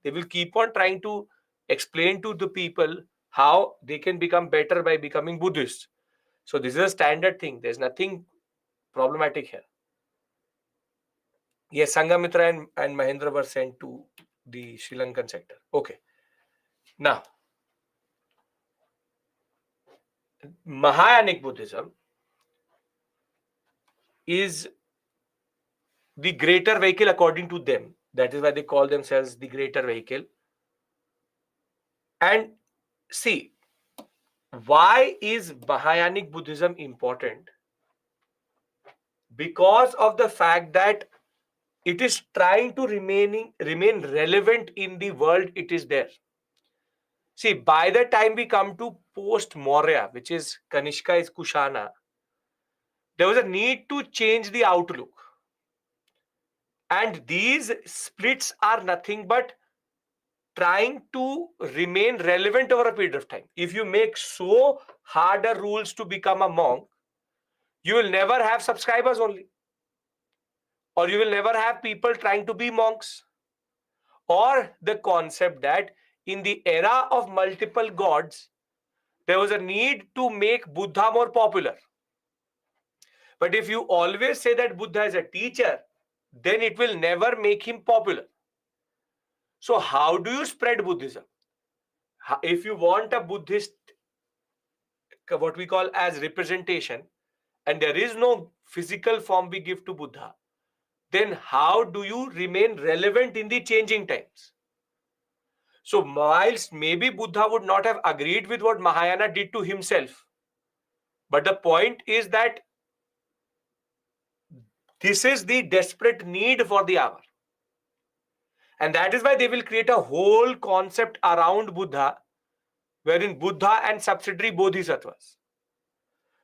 will keep on trying to explain to the people how they can become better by becoming Buddhists. So this is a standard thing. There's nothing problematic here. Yes, Sangamitra and Mahendra were sent to the Sri Lankan sector. Okay. Now, Mahayanic Buddhism is the greater vehicle according to them. That is why they call themselves the greater vehicle. And see, why is Mahayanic Buddhism important? Because of the fact that it is trying to remain relevant in the world it is there. See, by the time we come to post-Maurya, which is Kanishka is Kushana, there was a need to change the outlook. And these splits are nothing but trying to remain relevant over a period of time. If you make so harder rules to become a monk, you will never have subscribers only. Or you will never have people trying to be monks. Or the concept that in the era of multiple gods, there was a need to make Buddha more popular. But if you always say that Buddha is a teacher, then it will never make him popular. So how do you spread Buddhism? If you want a Buddhist, what we call as representation, and there is no physical form we give to Buddha, then how do you remain relevant in the changing times? So whilst maybe Buddha would not have agreed with what Mahayana did to himself, but the point is that this is the desperate need for the hour. And that is why they will create a whole concept around Buddha, wherein Buddha and subsidiary bodhisattvas.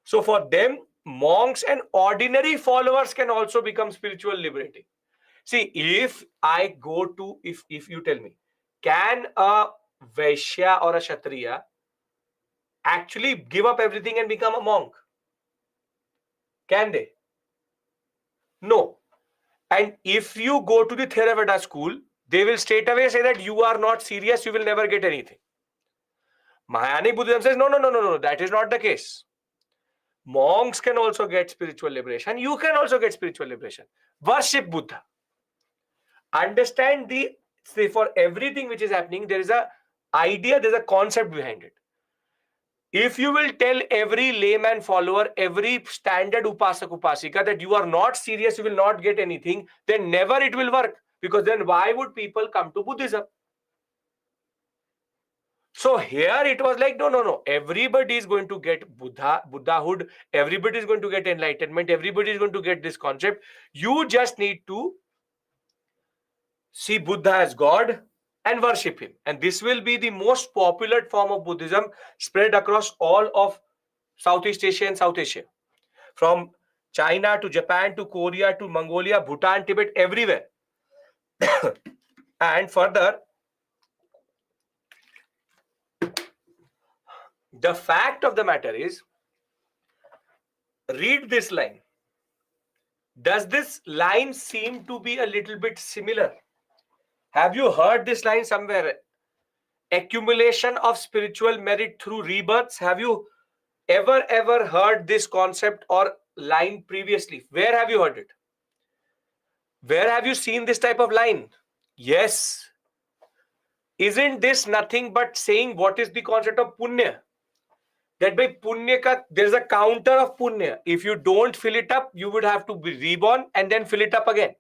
So for them, monks and ordinary followers can also become spiritual liberating. See, if I go to, if you tell me, can a Vaishya or a Kshatriya actually give up everything and become a monk? Can they? No. And if you go to the Theravada school, they will straight away say that you are not serious, you will never get anything. Mahayanic Buddhism says, no, no, no, no, no, that is not the case. Monks can also get spiritual liberation. You can also get spiritual liberation. Worship Buddha. Understand say for everything which is happening, there is a idea, there's a concept behind it. If you will tell every layman follower, every standard upasak upasika that you are not serious, you will not get anything, then never it will work. Because then why would people come to Buddhism? So here it was like, no, no, no. Everybody is going to get Buddhahood. Everybody is going to get enlightenment. Everybody is going to get this concept. You just need to see Buddha as God and worship him. And this will be the most popular form of Buddhism spread across all of Southeast Asia and South Asia. From China to Japan to Korea to Mongolia, Bhutan, Tibet, everywhere. And further, the fact of the matter is, read this line. Does this line seem to be a little bit similar? Have you heard this line somewhere? Accumulation of spiritual merit through rebirths. Have you ever heard this concept or line previously? Where have you heard it? Where have you seen this type of line? Yes. Isn't this nothing but saying what is the concept of punya? That by punya, there's a counter of punya. If you don't fill it up, you would have to be reborn and then fill it up again.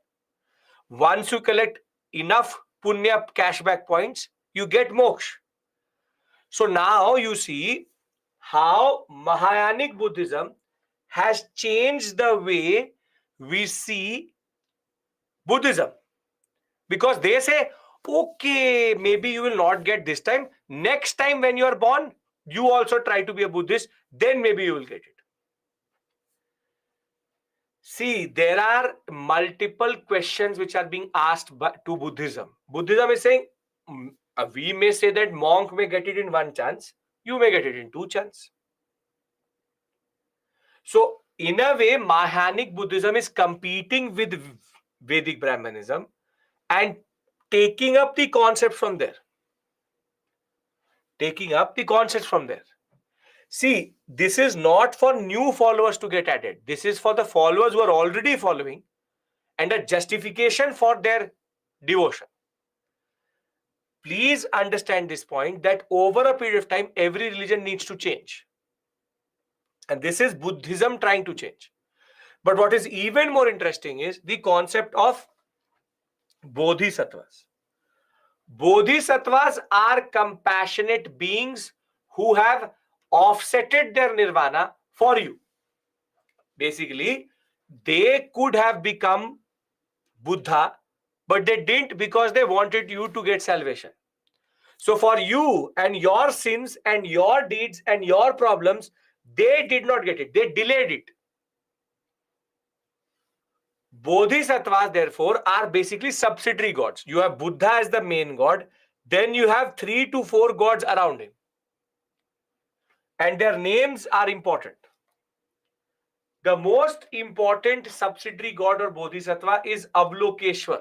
Once you collect enough punya cashback points, you get moksha. So now you see how Mahayanic Buddhism has changed the way we see Buddhism. Because they say, okay, maybe you will not get this time. Next time when you are born, you also try to be a Buddhist, then maybe you will get it. See, there are multiple questions which are being asked to Buddhism. Buddhism is saying, we may say that monk may get it in one chance, you may get it in two chances. So, in a way, Mahayanic Buddhism is competing with Vedic Brahmanism and taking up the concept from there. Taking up the concepts from there. See, this is not for new followers to get added. This is for the followers who are already following and a justification for their devotion. Please understand this point that over a period of time, every religion needs to change. And this is Buddhism trying to change. But what is even more interesting is the concept of bodhisattvas. Bodhisattvas are compassionate beings who have offsetted their nirvana for you. Basically, they could have become Buddha, but they didn't because they wanted you to get salvation. So for you and your sins and your deeds and your problems, they did not get it. They delayed it. Bodhisattvas, therefore, are basically subsidiary gods. You have Buddha as the main god, then you have 3 to 4 gods around him. And their names are important. The most important subsidiary god or bodhisattva is Avalokeshwar.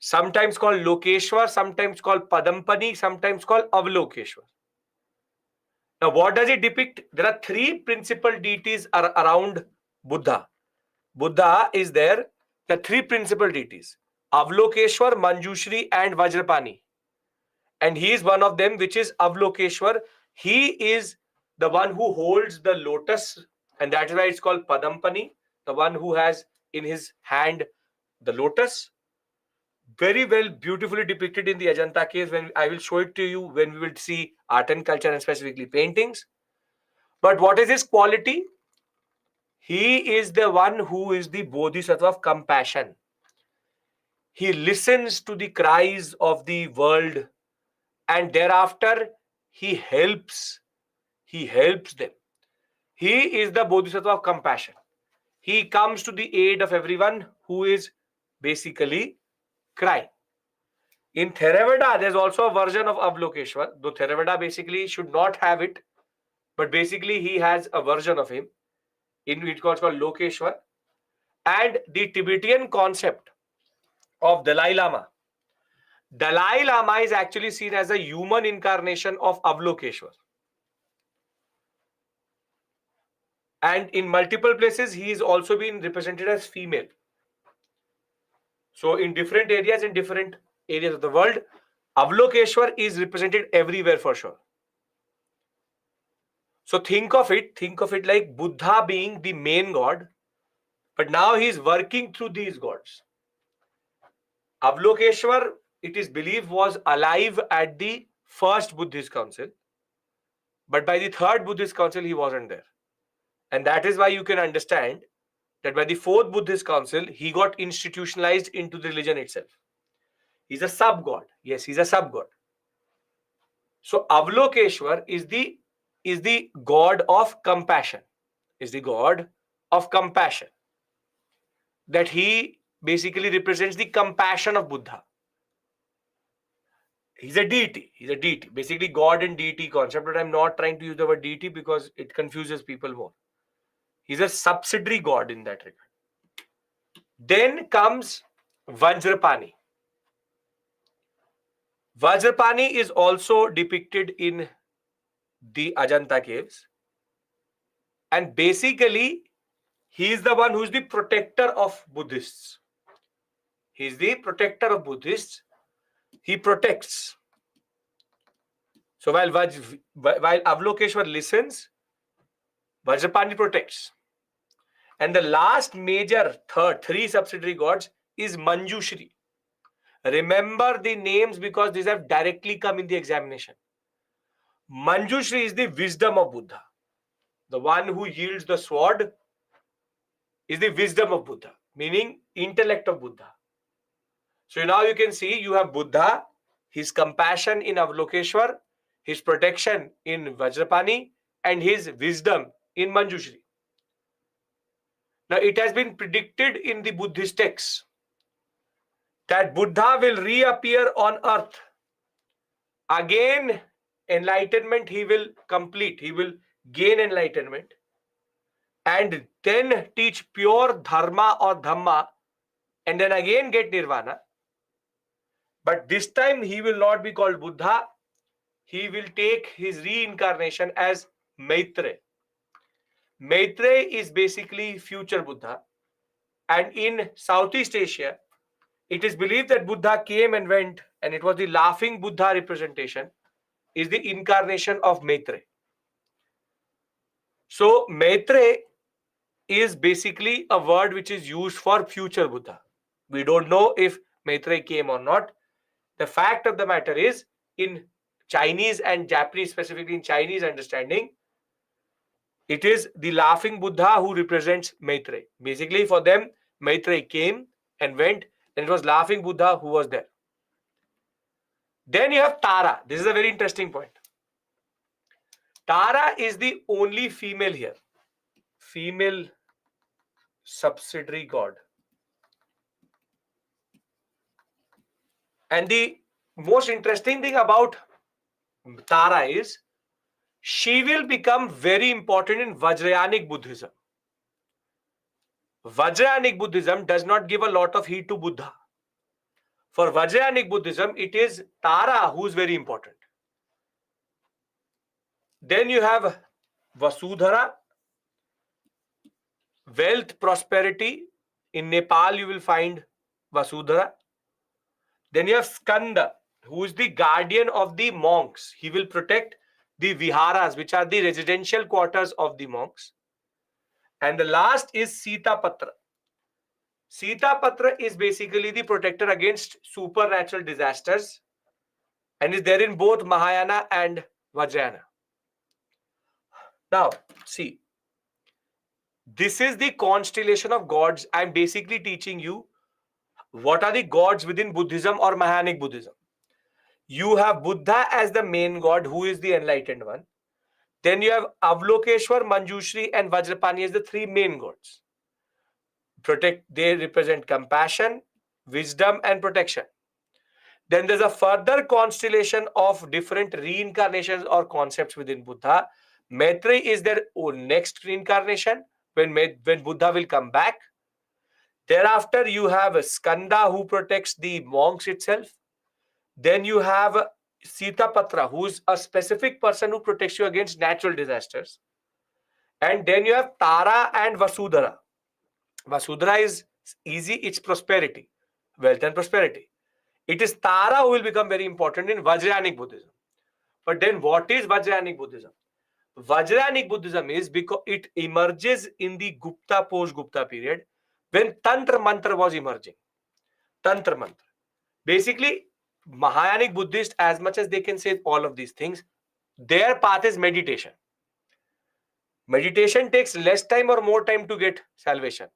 Sometimes called Lokeshwar, sometimes called Padampani, sometimes called Avalokeshwar. Now, what does it depict? There are 3 principal deities around Buddha. Buddha is there, the 3 principal deities, Avalokeshwar, Manjushri and Vajrapani. And he is one of them, which is Avalokeshwar. He is the one who holds the lotus, and that is why it's called Padampani, the one who has in his hand the lotus. Very well, beautifully depicted in the Ajanta caves. When I will show it to you when we will see art and culture and specifically paintings. But what is his quality? He is the one who is the bodhisattva of compassion. He listens to the cries of the world and thereafter he helps them. He is the bodhisattva of compassion. He comes to the aid of everyone who is basically cry. In Theravada, there's also a version of Avalokeshwar, though Theravada basically should not have it, but basically he has a version of him in which was called Lokeshwar. And the Tibetan concept of Dalai Lama. Dalai Lama is actually seen as a human incarnation of Avalokeshwar. And in multiple places, he is also being represented as female. So in different areas of the world, Avalokeshwar is represented everywhere for sure. So think of it like Buddha being the main god, but now he is working through these gods. Avalokeshwar, it is believed, was alive at the first Buddhist council, but by the third Buddhist council, he wasn't there. And that is why you can understand that by the fourth Buddhist council, he got institutionalized into the religion itself. He's a sub-god. Yes, he's a sub-god. So Avalokeshwar is the god of compassion. Is the god of compassion. That he basically represents the compassion of Buddha. He's a deity. Basically, God and deity concept, but I'm not trying to use the word deity because it confuses people more. He's a subsidiary god in that regard. Then comes Vajrapani. Vajrapani is also depicted in the Ajanta caves. And basically, he is the one who is the protector of Buddhists. He is the protector of Buddhists. He protects. So while Avalokeshwar listens, Vajrapani protects. And the last major three subsidiary gods is Manjushri. Remember the names because these have directly come in the examination. Manjushri is the wisdom of Buddha. The one who yields the sword is the wisdom of Buddha, meaning intellect of Buddha. So now you can see you have Buddha, his compassion in Avalokeshwar, his protection in Vajrapani, and his wisdom in Manjushri. Now it has been predicted in the Buddhist texts that Buddha will reappear on earth. Again, enlightenment he will complete. He will gain enlightenment and then teach pure dharma or dhamma and then again get nirvana. But this time he will not be called Buddha. He will take his reincarnation as Maitreya. Maitreya is basically future Buddha. And in Southeast Asia, it is believed that Buddha came and went, and it was the laughing Buddha representation, is the incarnation of Maitreya. So Maitreya is basically a word which is used for future Buddha. We don't know if Maitreya came or not. The fact of the matter is, in Chinese and Japanese, specifically in Chinese understanding, it is the laughing Buddha who represents Maitreya. Basically, for them, Maitreya came and went, and it was laughing Buddha who was there. Then you have Tara. This is a very interesting point. Tara is the only female here. Female subsidiary god. And the most interesting thing about Tara is she will become very important in Vajrayanic Buddhism. Vajrayanic Buddhism does not give a lot of heed to Buddha. For Vajrayanic Buddhism, it is Tara who is very important. Then you have Vasudhara, wealth, prosperity. In Nepal, you will find Vasudhara. Then you have Skanda, who is the guardian of the monks. He will protect the viharas, which are the residential quarters of the monks. And the last is Sitapatra. Sitapatra is basically the protector against supernatural disasters and is there in both Mahayana and Vajrayana. Now, see, this is the constellation of gods. I'm basically teaching you what are the gods within Buddhism or Mahayanic Buddhism. You have Buddha as the main god, who is the enlightened one. Then you have Avalokeshwar, Manjushri, and Vajrapani as the three main gods. They represent compassion, wisdom and protection. Then there's a further constellation of different reincarnations or concepts within Buddha. Maitreyi is their own next reincarnation when Buddha will come back. Thereafter, you have Skanda who protects the monks itself. Then you have Sitapatra, who's a specific person who protects you against natural disasters. And then you have Tara and Vasudhara. Vasudhara is easy, it's prosperity, wealth and prosperity. It is Tara who will become very important in Vajrayanic Buddhism. But then what is Vajrayanic Buddhism? Vajrayanic Buddhism is because it emerges in the Gupta post-Gupta period when Tantra Mantra was emerging. Tantra Mantra. Basically, Mahayanic Buddhists, as much as they can say all of these things, their path is meditation. Meditation takes less time or more time to get salvation?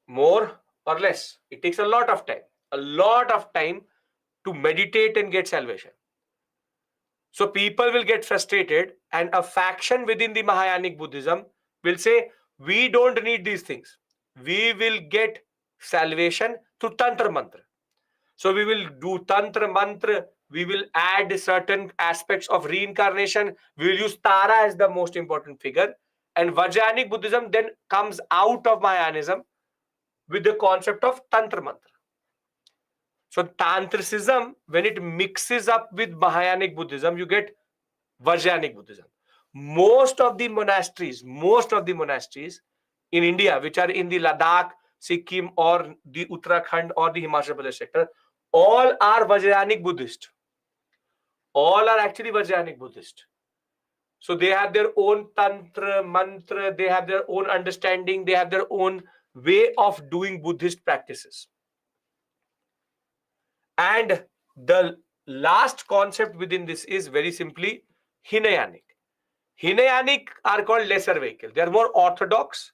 More or less? It takes a lot of time to meditate and get salvation. So people will get frustrated, and a faction within the Mahayanic Buddhism will say, we don't need these things. We will get salvation through Tantra Mantra. So we will do Tantra Mantra. We will add certain aspects of reincarnation. We will use Tara as the most important figure. And Vajrayanic Buddhism then comes out of Mahayanism with the concept of Tantra Mantra. So Tantricism, when it mixes up with Mahayanic Buddhism, you get Vajrayanic Buddhism. Most of the monasteries in India, which are in the Ladakh, Sikkim, or the Uttarakhand or the Himachal Pradesh sector, all are Vajrayanic Buddhist. All are actually Vajrayanic Buddhist. So they have their own Tantra, Mantra, they have their own understanding, they have their own way of doing Buddhist practices. And the last concept within this is very simply Hinayanic. Hinayanic are called lesser vehicle. They are more orthodox,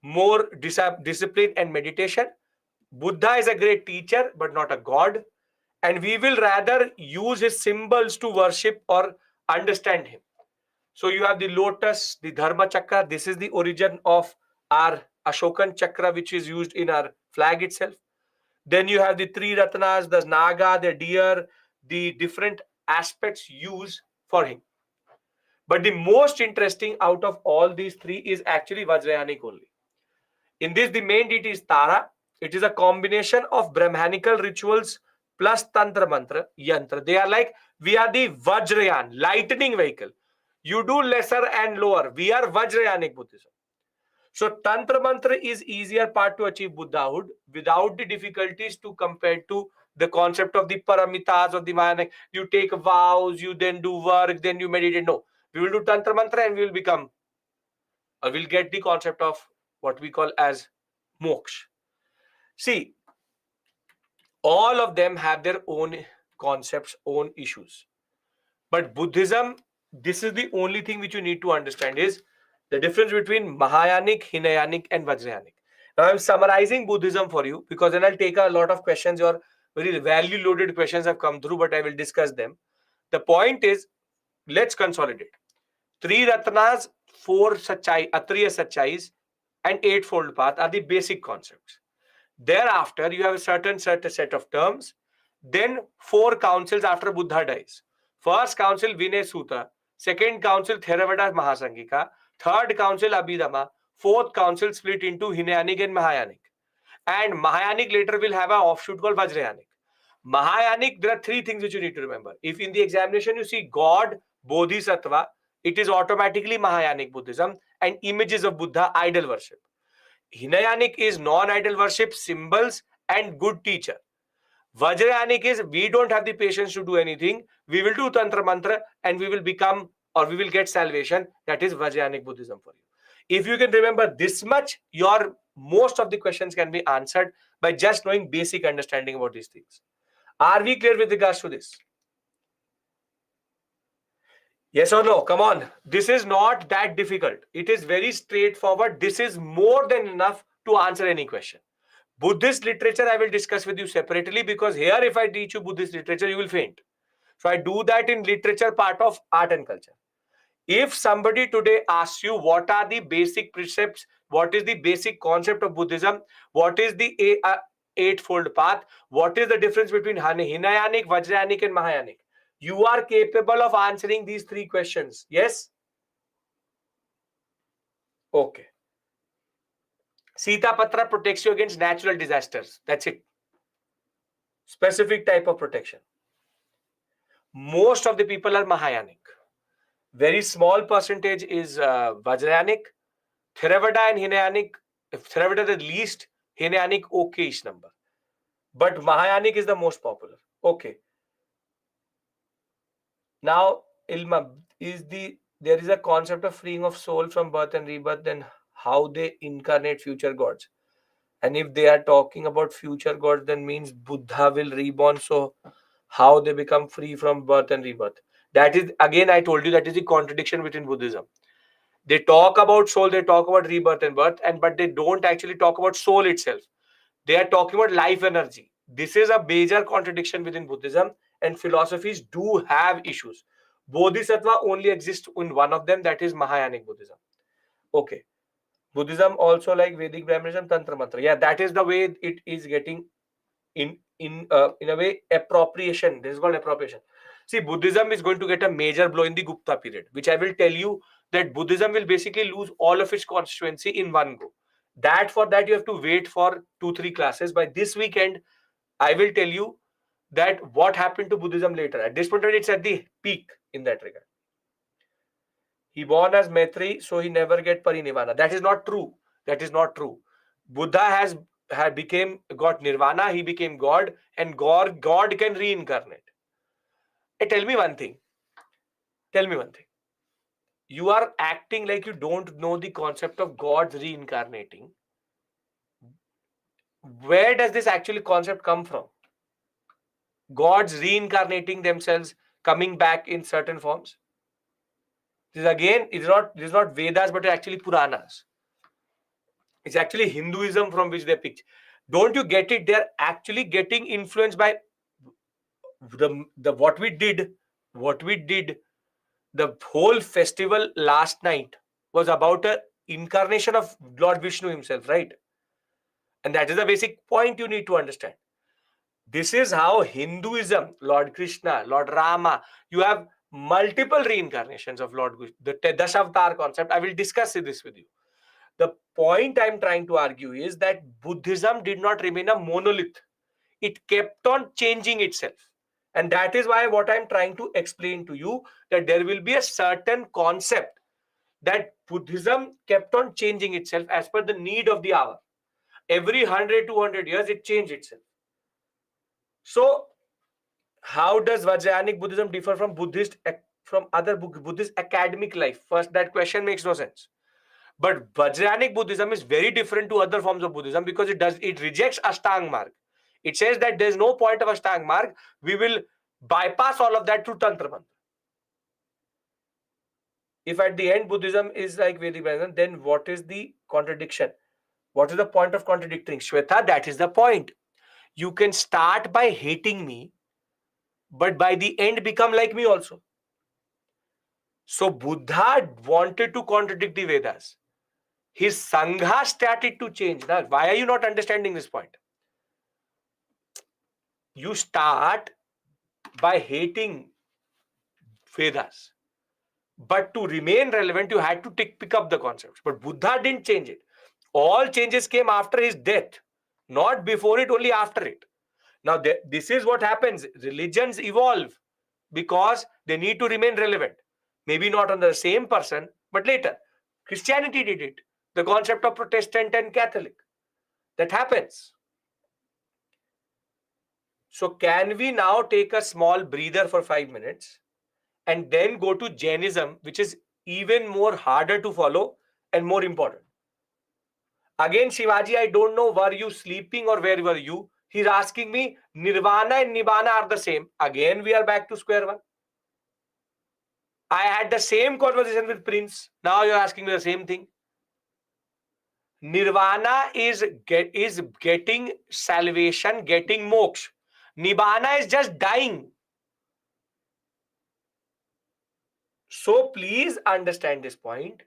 more discipline and meditation. Buddha is a great teacher, but not a god. And we will rather use his symbols to worship or understand him. So you have the lotus, the Dharma Chakra. This is the origin of our Ashokan Chakra, which is used in our flag itself. Then you have the three Ratnas, the Naga, the deer, the different aspects used for him. But the most interesting out of all these three is actually Vajrayanic only. In this, the main deity is Tara. It is a combination of Brahmanical rituals plus Tantra Mantra, Yantra. They are like, we are the Vajrayan, lightning vehicle. You do lesser and lower. We are Vajrayanic Buddhism. So Tantra Mantra is easier part to achieve Buddhahood without the difficulties to compare to the concept of the Paramitas of the Mahayana. You take vows, you then do work, then you meditate. No, we will do Tantra Mantra and we will become, or we'll get the concept of what we call as moksha. See, all of them have their own concepts, own issues. But Buddhism, this is the only thing which you need to understand is the difference between Mahayanic, Hinayanic and Vajrayanic. Now I'm summarizing Buddhism for you because then I'll take a lot of questions. Your very value loaded questions have come through, but I will discuss them. The point is, let's consolidate. Three Ratnas, four Sachai, Atriya Sachais and eightfold path are the basic concepts. Thereafter, you have a certain set of terms. Then four councils after Buddha dies. First council, Vinay Sutta. Second council, Theravada Mahasangika. Third council, Abhidhamma. Fourth council split into Hinayanic and Mahayanic. And Mahayanic later will have an offshoot called Vajrayanic. Mahayanic, there are three things which you need to remember. If in the examination you see God, Bodhisattva, it is automatically Mahayanic Buddhism and images of Buddha, idol worship. Hinayanic is non-idol worship, symbols and good teacher. Vajrayanic is we don't have the patience to do anything. We will do Tantra Mantra and we will become or we will get salvation. That is Vajrayanic Buddhism for you. If you can remember this much, your most of the questions can be answered by just knowing basic understanding about these things. Are we clear with regards to this? Yes or no? Come on. This is not that difficult. It is very straightforward. This is more than enough to answer any question. Buddhist literature I will discuss with you separately because here if I teach you Buddhist literature, you will faint. So I do that in literature part of art and culture. If somebody today asks you what are the basic precepts what is the basic concept of Buddhism, what is the eightfold path, what is the difference between Hinayanic, Vajrayanic and Mahayanic. You are capable of answering these three questions. Yes? Okay. Sita Patra protects you against natural disasters. That's it. Specific type of protection. Most of the people are Mahayanic. Very small percentage is Vajrayanic. Theravada and Hinayanic, if Theravada the least, Hinayanic okay-ish number. But Mahayanic is the most popular. Okay. Now, Ilma, there is a concept of freeing of soul from birth and rebirth, and how they incarnate future gods. And if they are talking about future gods, then means Buddha will reborn. So how they become free from birth and rebirth? That is, again, I told you, that is the contradiction between Buddhism. They talk about soul, they talk about rebirth and birth, but they don't actually talk about soul itself. They are talking about life energy. This is a major contradiction within Buddhism, and philosophies do have issues. Bodhisattva only exists in one of them, that is Mahayanic Buddhism. Okay. Buddhism also like Vedic Brahmanism, Tantra Mantra. Yeah, that is the way it is getting in a way appropriation. This is called appropriation. See, Buddhism is going to get a major blow in the Gupta period, which I will tell you that Buddhism will basically lose all of its constituency in one go. For that you have to wait for 2-3 classes. By this weekend, I will tell you that what happened to Buddhism later. At this point, it's at the peak in that regard. He born as Maitri, so he never get parinirvana. That is not true. That is not true. Buddha got nirvana. He became God, and God can reincarnate. Tell me one thing. You are acting like you don't know the concept of God's reincarnating. Where does this actually concept come from? Gods reincarnating themselves, coming back in certain forms. This again is not Vedas, but actually Puranas. It's actually Hinduism from which they picked. Don't you get it? They're actually getting influenced by what we did. The whole festival last night was about a incarnation of Lord Vishnu himself, right? And that is the basic point you need to understand. This is how Hinduism, Lord Krishna, Lord Rama, you have multiple reincarnations of Lord Krishna. The Dasavatar concept, I will discuss this with you. The point I'm trying to argue is that Buddhism did not remain a monolith. It kept on changing itself. And that is why what I'm trying to explain to you, that there will be a certain concept that Buddhism kept on changing itself as per the need of the hour. Every 100, 200 years, it changed itself. So, how does Vajrayanic Buddhism differ from other Buddhist academic life? First, that question makes no sense. But Vajrayanic Buddhism is very different to other forms of Buddhism because it rejects Ashtanga Marg. It says that there's no point of Ashtanga Marg. We will bypass all of that through Tantra Mantra. If at the end Buddhism is like Vedic Brahmanism, then what is the contradiction? What is the point of contradicting? Shweta, that is the point. You can start by hating me, but by the end become like me also. So Buddha wanted to contradict the Vedas. His Sangha started to change. Now, why are you not understanding this point? You start by hating Vedas. But to remain relevant, you had to pick up the concepts. But Buddha didn't change it. All changes came after his death. Not before it, only after it. Now, this is what happens. Religions evolve because they need to remain relevant. Maybe not on the same person, but later. Christianity did it. The concept of Protestant and Catholic. That happens. So can we now take a small breather for 5 minutes and then go to Jainism, which is even more harder to follow and more important? Again, Shivaji, I don't know, were you sleeping or where were you? He's asking me, Nirvana and Nibbana are the same. Again, we are back to square one. I had the same conversation with Prince. Now you're asking me the same thing. Nirvana is getting salvation, getting moksha. Nibbana is just dying. So please understand this point.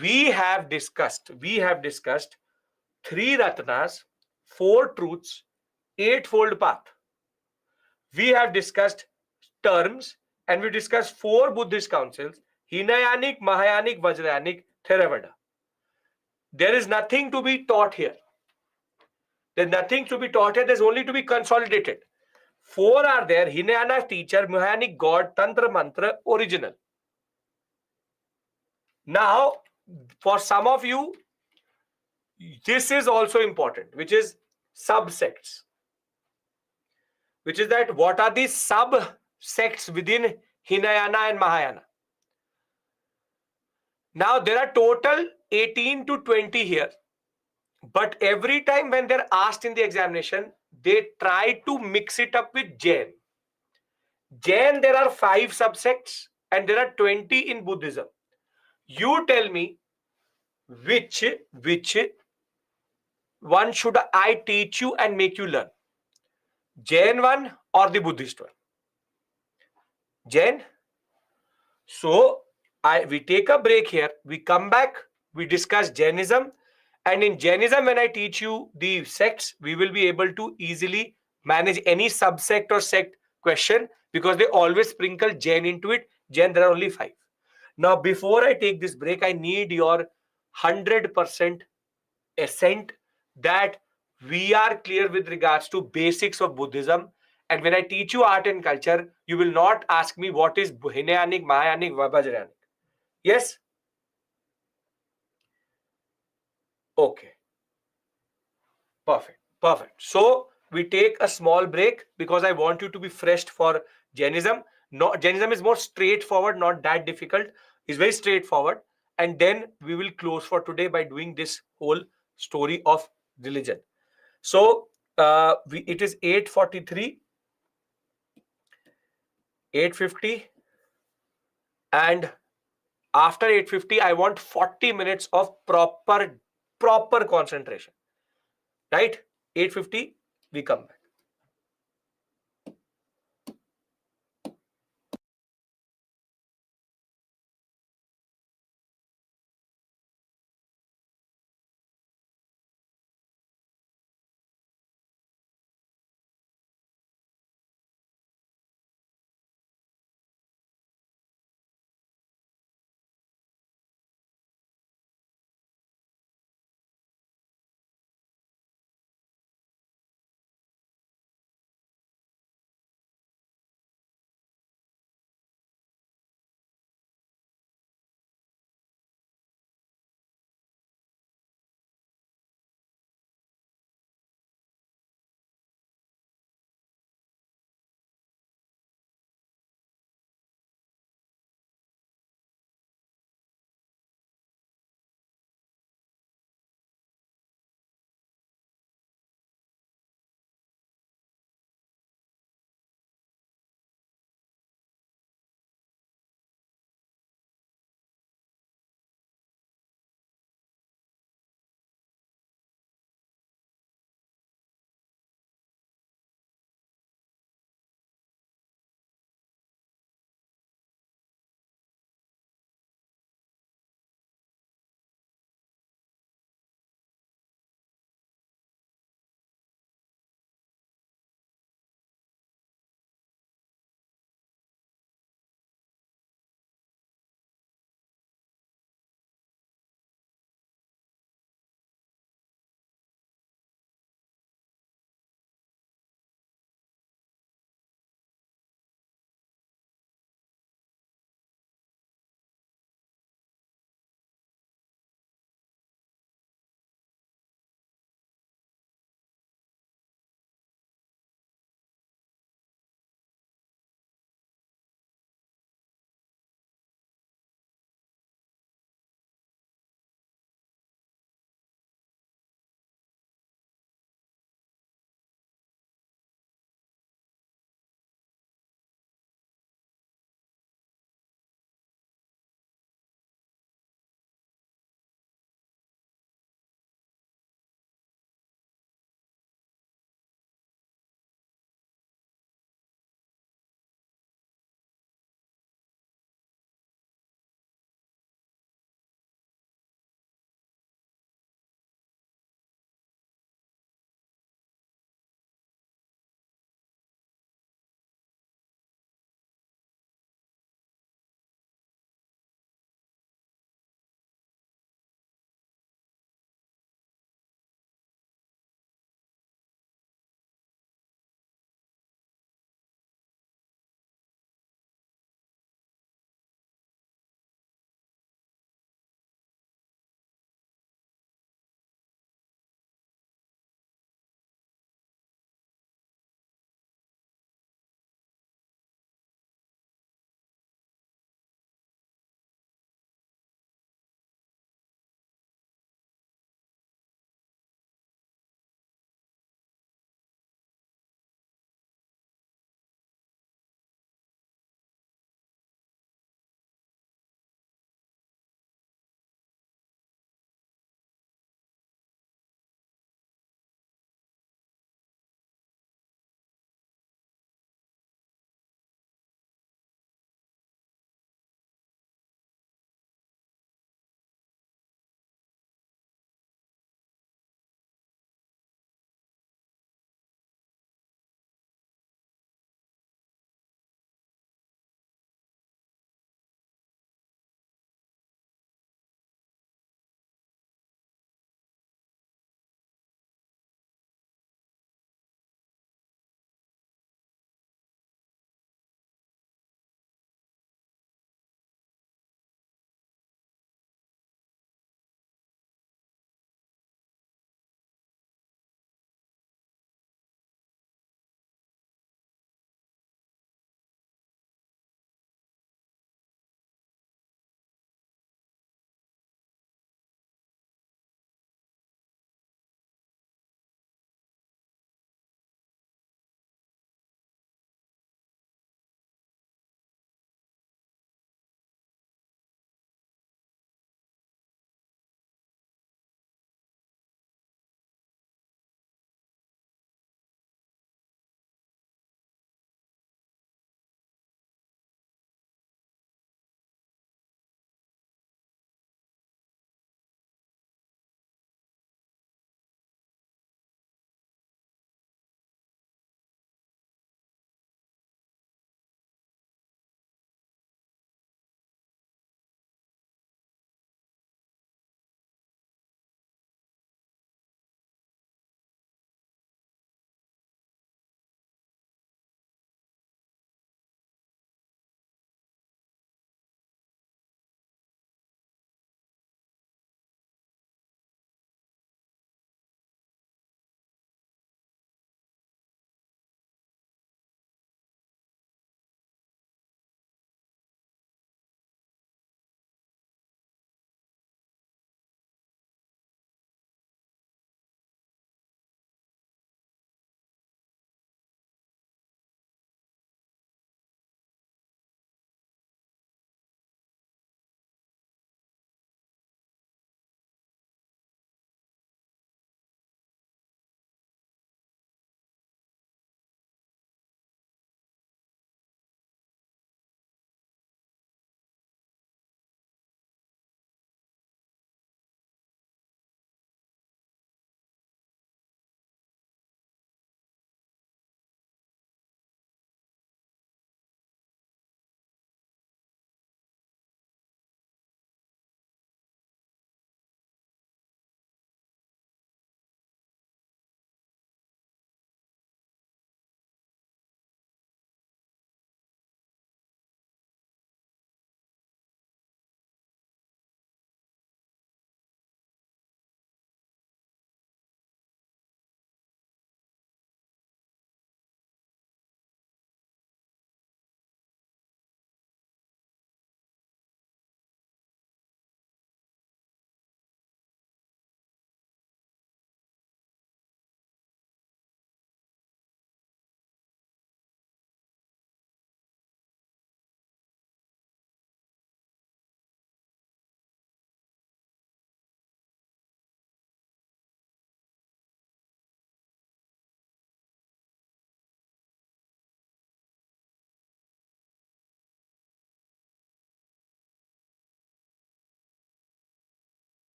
we have discussed 3 Ratnas, 4 truths, eightfold path. We have discussed terms, and we discussed 4 Buddhist councils: Hinayanic, Mahayanic, Vajrayanic, Theravada. There is nothing to be taught here. There's nothing to be taught here. There's only to be consolidated. 4 are there: Hinayana teacher, Mahayanic God, Tantra Mantra, original. Now, for some of you, this is also important, which is subsects. Which is that what are the subsects within Hinayana and Mahayana? Now, there are total 18 to 20 here. But every time when they're asked in the examination, they try to mix it up with Jain. Jain, there are 5 subsects and there are 20 in Buddhism. You tell me which one should I teach you and make you learn? Jain one or the Buddhist one? Jain. So we take a break here. We come back. We discuss Jainism. And in Jainism, when I teach you the sects, we will be able to easily manage any subsect or sect question because they always sprinkle Jain into it. Jain, there are only 5. Now, before I take this break, I need your 100% assent that we are clear with regards to basics of Buddhism. And when I teach you art and culture, you will not ask me what is Hinayanic, Mahayanic, Vajrayanic. Yes? Okay. Perfect. Perfect. So we take a small break because I want you to be fresh for Jainism. No, Jainism is more straightforward, not that difficult. It's very straightforward. And then we will close for today by doing this whole story of religion. So it is 8:43, 8:50, and after 8:50, I want 40 minutes of proper concentration. Right? 8:50, we come back.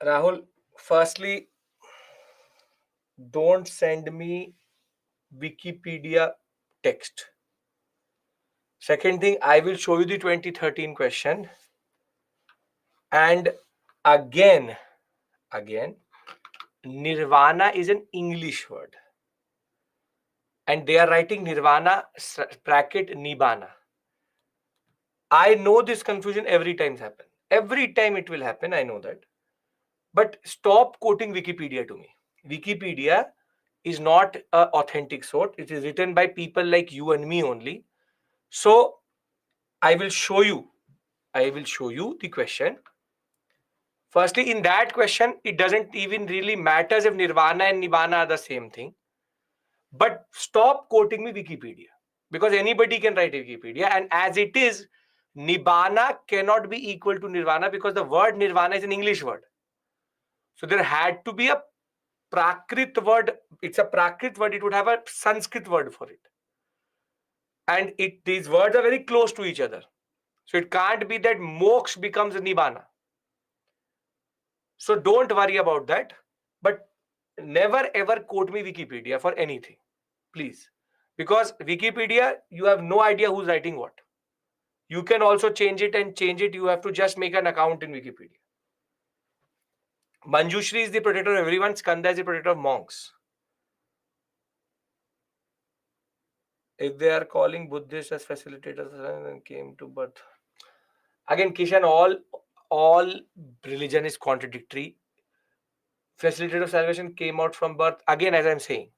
Rahul, firstly, don't send me Wikipedia text. Second thing, I will show you the 2013 question. And again, Nirvana is an English word. And they are writing Nirvana bracket Nibbana. I know this confusion every time happen. Every time it will happen, I know that. But stop quoting Wikipedia to me. Wikipedia is not an authentic source. It is written by people like you and me only. So I will show you the question. Firstly, in that question, it doesn't even really matters if Nirvana and Nibbana are the same thing. But stop quoting me Wikipedia, because anybody can write Wikipedia, and as it is, Nibbana cannot be equal to Nirvana because the word Nirvana is an English word. So there had to be a Prakrit word. It's a Prakrit word. It would have a Sanskrit word for it. And these words are very close to each other. So it can't be that moksha becomes Nibbana. So don't worry about that. But never ever quote me Wikipedia for anything, please. Because Wikipedia, you have no idea who's writing what. You can also change it and change it. You have to just make an account in Wikipedia. Manjushri is the protector of everyone. Skanda is the protector of monks. If they are calling Buddhists as facilitators and came to birth. Again, Kishan, all religion is contradictory. Facilitator of salvation came out from birth. Again, as I'm saying,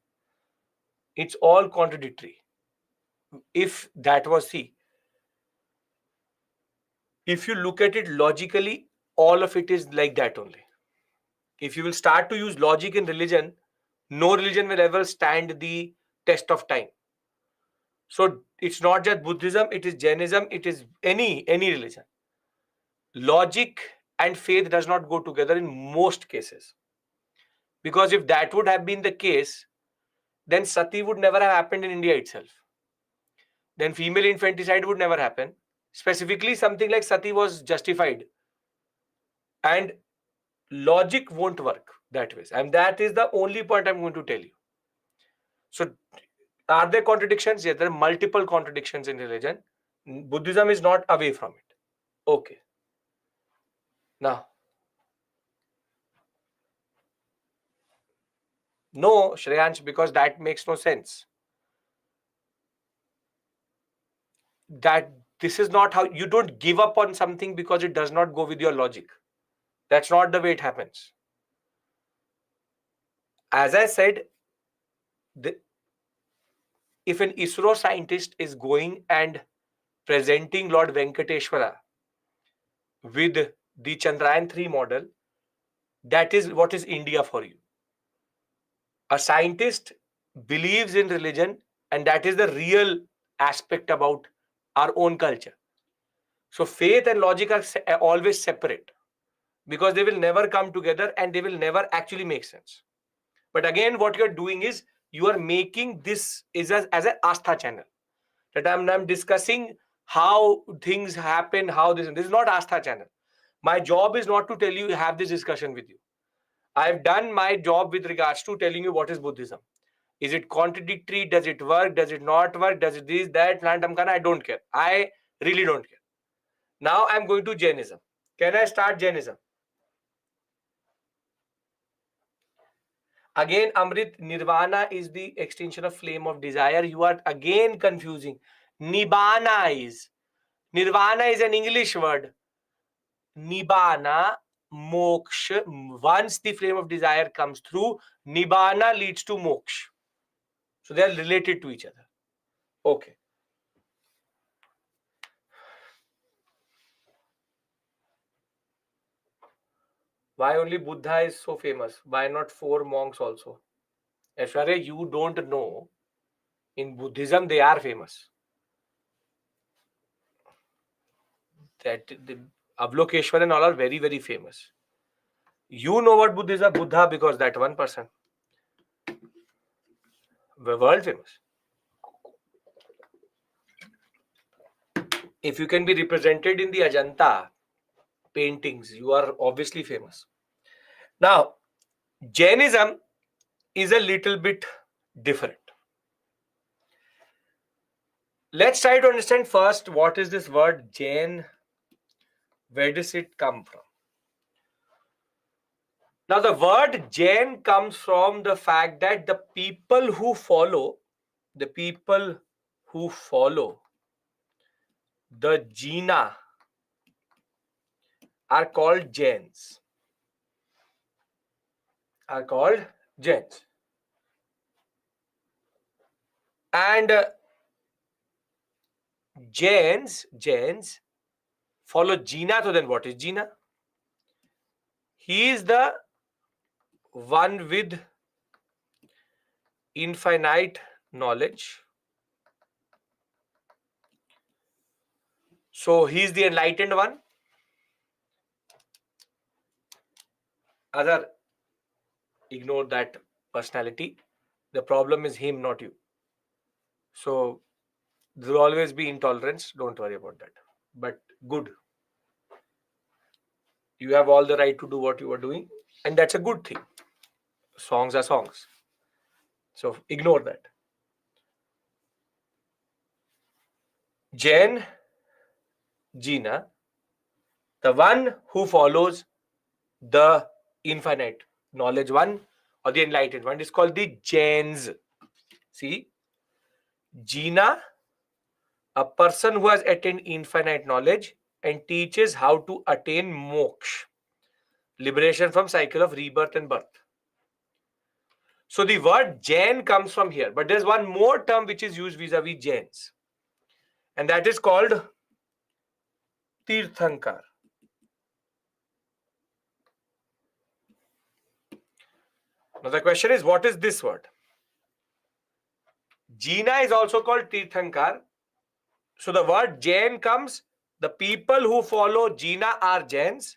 it's all contradictory. If that was, see, if you look at it logically, all of it is like that only. If you will start to use logic in religion, no religion will ever stand the test of time. So it's not just Buddhism, it is Jainism, it is any religion. Logic and faith does not go together in most cases. Because if that would have been the case, then sati would never have happened in India itself. Then female infanticide would never happen. Specifically, something like sati was justified. And logic won't work that way. And that is the only point I'm going to tell you. So, are there contradictions? Yes, there are multiple contradictions in religion. Buddhism is not away from it. Okay. Now, no, Shreyansh, because that makes no sense. That this is not how you don't give up on something because it does not go with your logic. That's not the way it happens. As I said, if an ISRO scientist is going and presenting Lord Venkateshwara with the Chandrayaan 3 model, that is what is India for you. A scientist believes in religion, and that is the real aspect about our own culture. So faith and logic are always separate because they will never come together and they will never actually make sense. But again, what you're doing is you are making this as an Astha channel. That I'm discussing how things happen, how this is not Astha channel. My job is not to tell you have this discussion with you. I've done my job with regards to telling you what is Buddhism. Is it contradictory? Does it work? Does it not work? Does it this, that, Lantamkana? I don't care. I really don't care. Now I'm going to Jainism. Can I start Jainism? Again, Amrit, Nirvana is the extinction of flame of desire. You are again confusing. Nibbana is. Nirvana is an English word. Nibbana, moksha. Once the flame of desire comes through, Nibbana leads to moksha. So they are related to each other. Okay. Why only Buddha is so famous? Why not 4 monks also? Aishwarya, you don't know. In Buddhism, they are famous. That the Avalokiteshvara and all are very, very famous. You know what Buddhism Buddha because that one person. World famous. If you can be represented in the Ajanta paintings, you are obviously famous. Now, Jainism is a little bit different. Let's try to understand first what is this word Jain? Where does it come from? Now, the word Jain comes from the fact that the people who follow the Jina are called Jains. And Jains follow Jina. So then what is Jina? He is the one with infinite knowledge. So he is the enlightened one. Other, ignore that personality. The problem is him, not you. So there will always be intolerance. Don't worry about that. But good. You have all the right to do what you are doing. And that's a good thing. Songs are songs. So ignore that. Jain, Jina, the one who follows the infinite knowledge one or the enlightened one is called the Jains. See, Jina, a person who has attained infinite knowledge and teaches how to attain moksha, liberation from cycle of rebirth and birth. So the word Jain comes from here, but there's one more term which is used vis-a-vis Jains, and that is called Tirthankar. Now the question is, what is this word? Jina is also called Tirthankar. So the word Jain comes, the people who follow Jina are Jains.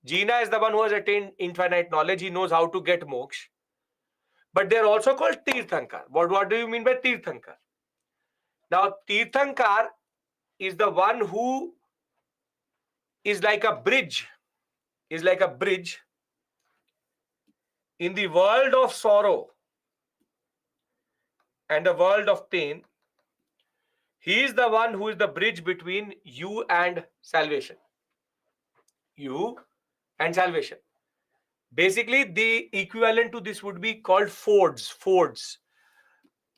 Jina is the one who has attained infinite knowledge. He knows how to get moksha. But they're also called Tirthankar. What do you mean by Tirthankar? Now, Tirthankar is the one who is like a bridge, in the world of sorrow and the world of pain. He is the one who is the bridge between you and salvation. You and salvation. Basically, the equivalent to this would be called fords. Fords.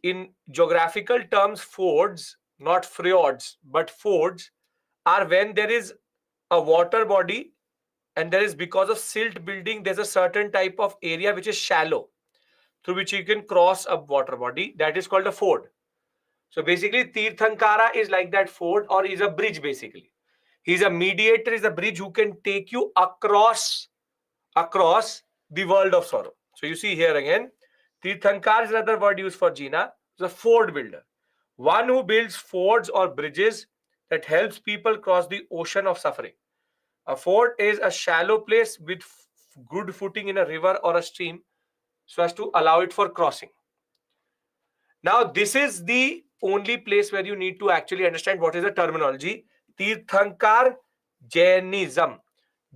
In geographical terms, fords, not fjords, but fords are when there is a water body and there is, because of silt building, there's a certain type of area which is shallow through which you can cross a water body. That is called a ford. So basically, Tirthankara is like that ford, or is a bridge basically. He's a mediator, is a bridge who can take you across the world of sorrow. So you see here again, Tirthankar is another word used for Jina. It's a ford builder. One who builds fords or bridges that helps people cross the ocean of suffering. A ford is a shallow place with good footing in a river or a stream so as to allow it for crossing. Now, this is the only place where you need to actually understand what is the terminology. Tirthankar Jainism.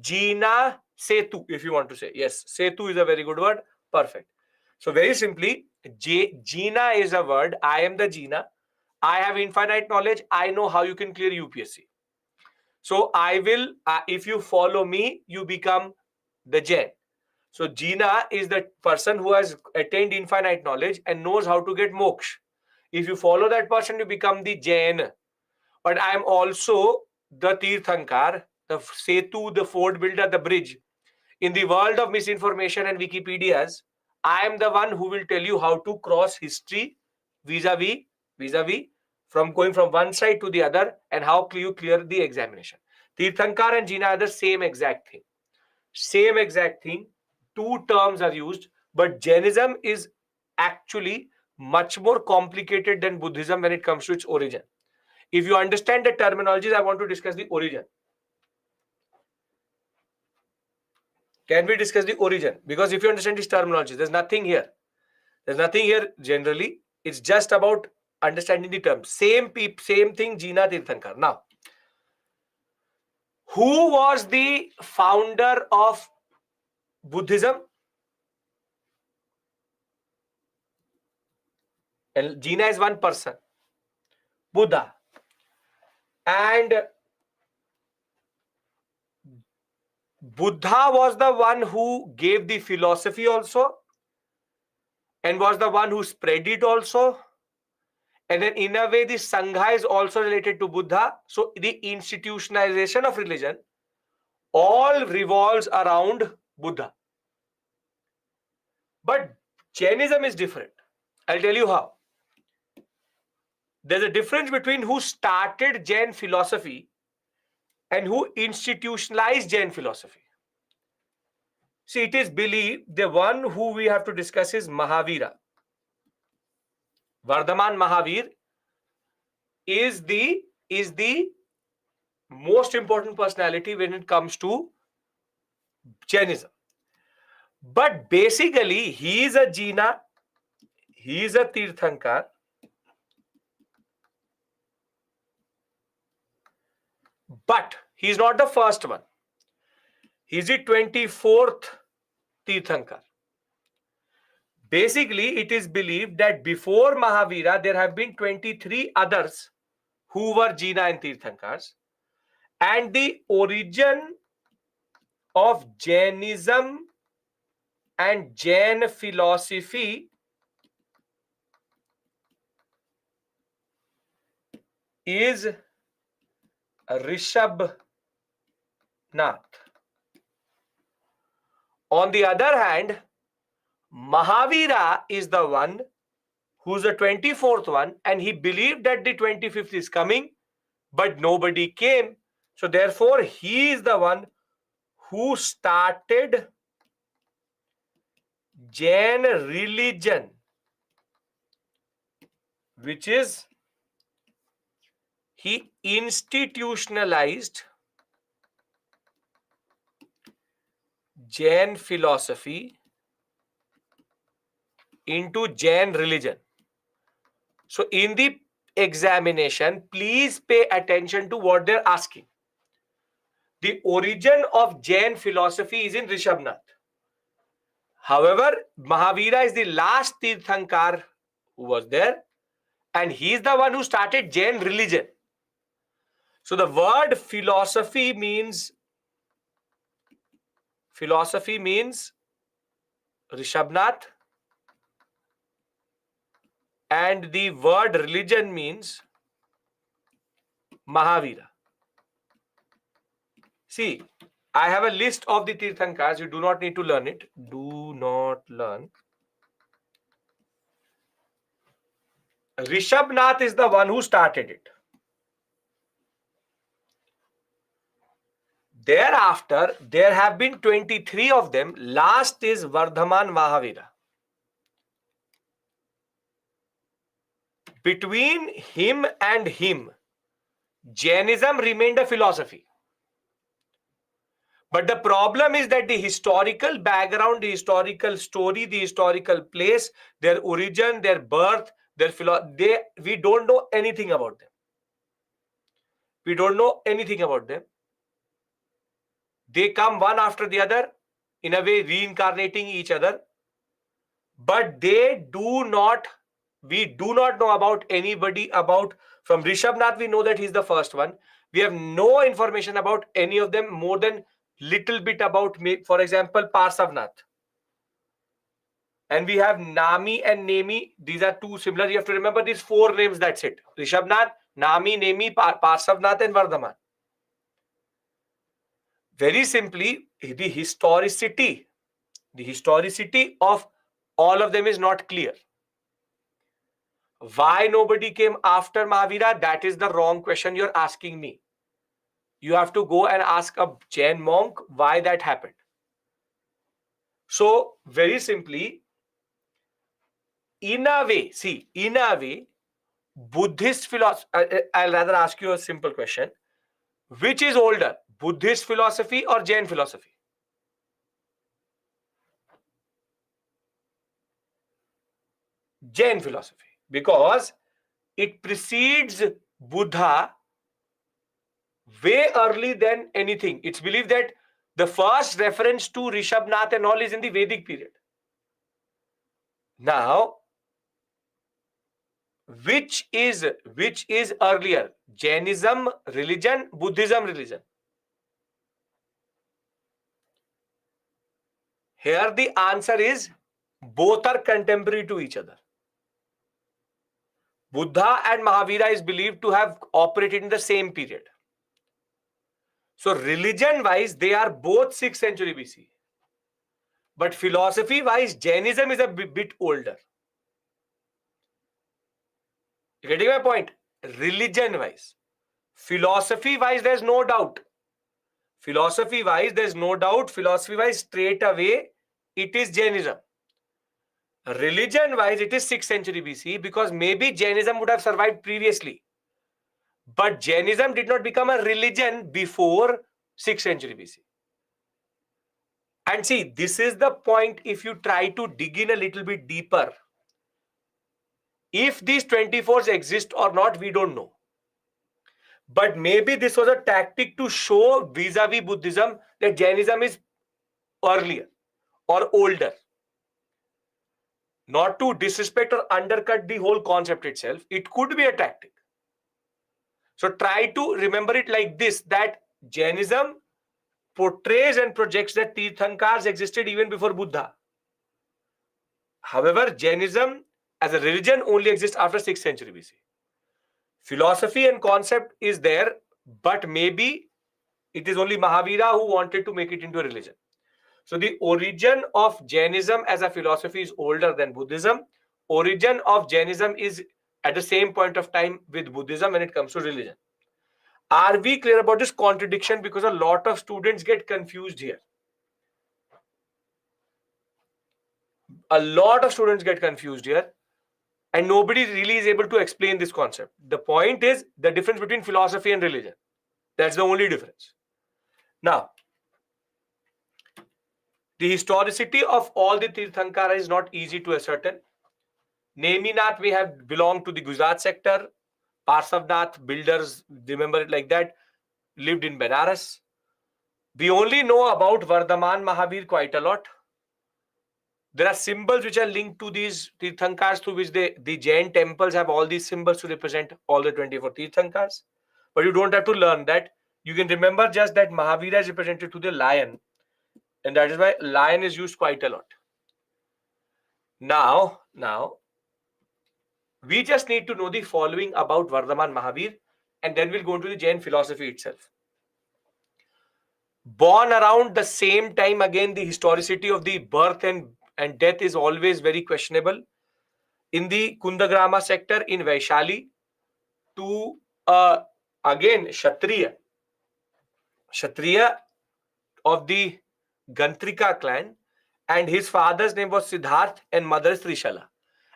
Jina Setu, if you want to say. Yes, Setu is a very good word. Perfect. So very simply, Jina is a word. I am the Jina. I have infinite knowledge. I know how you can clear UPSC. So I will, if you follow me, you become the Jain. So Jina is the person who has attained infinite knowledge and knows how to get moksha. If you follow that person, you become the Jain. But I am also the Tirthankar, the Setu, the ford builder, the bridge. In the world of misinformation and Wikipedias, I am the one who will tell you how to cross history vis-a-vis from going from one side to the other and how you clear the examination. Tirthankar and Jina are the same exact thing. Same exact thing. Two terms are used, but Jainism is actually much more complicated than Buddhism when it comes to its origin. If you understand the terminologies, I want to discuss the origin. Can we discuss the origin? Because if you understand these terminologies, there's nothing here. There's nothing here generally. It's just about understanding the terms. Same thing, Jina Tirthankar. Now, who was the founder of Buddhism, and Jiva is one person, Buddha. And Buddha was the one who gave the philosophy also, and was the one who spread it also. And then in a way, the Sangha is also related to Buddha. So the institutionalization of religion all revolves around Buddha. But Jainism is different. I'll tell you how. There's a difference between who started Jain philosophy and who institutionalized Jain philosophy. See, it is believed the one who we have to discuss is Mahavira. Vardhaman Mahavir is the most important personality when it comes to Jainism. But basically, he is a Jina, he is a Tirthankar, but he is not the first one. He is the 24th Tirthankar. Basically, it is believed that before Mahavira, there have been 23 others who were Jina and Tirthankars. And the origin of Jainism and Jain philosophy is Rishabhnath. On the other hand, Mahavira is the one who's the 24th one, and he believed that the 25th is coming, but nobody came. So therefore, he is the one who started Jain religion, which is he institutionalized Jain philosophy into Jain religion. So in the examination, please pay attention to what they're asking. The origin of Jain philosophy is in Rishabhnath. However, Mahavira is the last Tirthankar who was there, and he is the one who started Jain religion. So the word philosophy means Rishabhnath, and the word religion means Mahavira. See, I have a list of the Tirthankars. You do not need to learn it. Do not learn. Rishabhnath is the one who started it. Thereafter, there have been 23 of them. Last is Vardhaman Mahavira. Between him and him, Jainism remained a philosophy. But the problem is that the historical background, the historical story, the historical place, their origin, their birth, we don't know anything about them. We don't know anything about them. They come one after the other, in a way reincarnating each other. But we do not know about anybody from Rishabhnath, we know that he's the first one. We have no information about any of them more than little bit about, for example, Parsavnath. And we have Nami and Nemi. These are two similar. You have to remember these four names, that's it. Rishabhnath, Nami, Nemi, Parsavnath and Vardhaman. Very simply, the historicity of all of them is not clear. Why nobody came after Mahavira? That is the wrong question you're asking me. You have to go and ask a Jain monk why that happened. So, very simply, in a way, Buddhist philosophy, I'll rather ask you a simple question. Which is older, Buddhist philosophy or Jain philosophy? Jain philosophy, because it precedes Buddha way early than anything. It's believed that The first reference to Rishabhnath and all is in the Vedic period. Now, which is earlier? Jainism religion, Buddhism religion? Here the answer is both are contemporary to each other. Buddha and Mahavira is believed to have operated in the same period. So religion wise, they are both 6th century BC. But philosophy wise, Jainism is a bit older. You getting my point? Religion wise. Philosophy wise, there's no doubt. Philosophy wise, there's no doubt. Philosophy wise, straight away, it is Jainism. Religion wise, it is 6th century BC because maybe Jainism would have survived previously. But Jainism did not become a religion before 6th century BC. And see, this is the point if you try to dig in a little bit deeper. If these 24s exist or not, we don't know. But maybe this was a tactic to show vis-a-vis Buddhism that Jainism is earlier or older. Not to disrespect or undercut the whole concept itself. It could be a tactic. So try to remember it like this, that Jainism portrays and projects that Tirthankars existed even before Buddha. However, Jainism as a religion only exists after 6th century BC. Philosophy and concept is there, but maybe it is only Mahavira who wanted to make it into a religion. So the origin of Jainism as a philosophy is older than Buddhism. Origin of Jainism is at the same point of time with Buddhism when it comes to religion. Are we clear about this contradiction? Because a lot of students get confused here. A lot of students get confused here. And nobody really is able to explain this concept. The point is the difference between philosophy and religion. That's the only difference. Now, the historicity of all the Tirthankara is not easy to ascertain. Neminath may have belonged to the Gujarat sector. Parsavnath, builders, remember it like that, lived in Benares. We only know about Vardhaman Mahavir quite a lot. There are symbols which are linked to these Tirthankars through which the Jain temples have all these symbols to represent all the 24 Tirthankars. But you don't have to learn that. You can remember just that Mahavira is represented to the lion. And that is why lion is used quite a lot. Now, we just need to know the following about Vardhaman Mahavir, and then we'll go into the Jain philosophy itself. Born around the same time, again, the historicity of the birth and death is always very questionable. In the Kundagrama sector in Vaishali, to again Kshatriya of the Gantrika clan, and his father's name was Siddharth and mother is Trishala.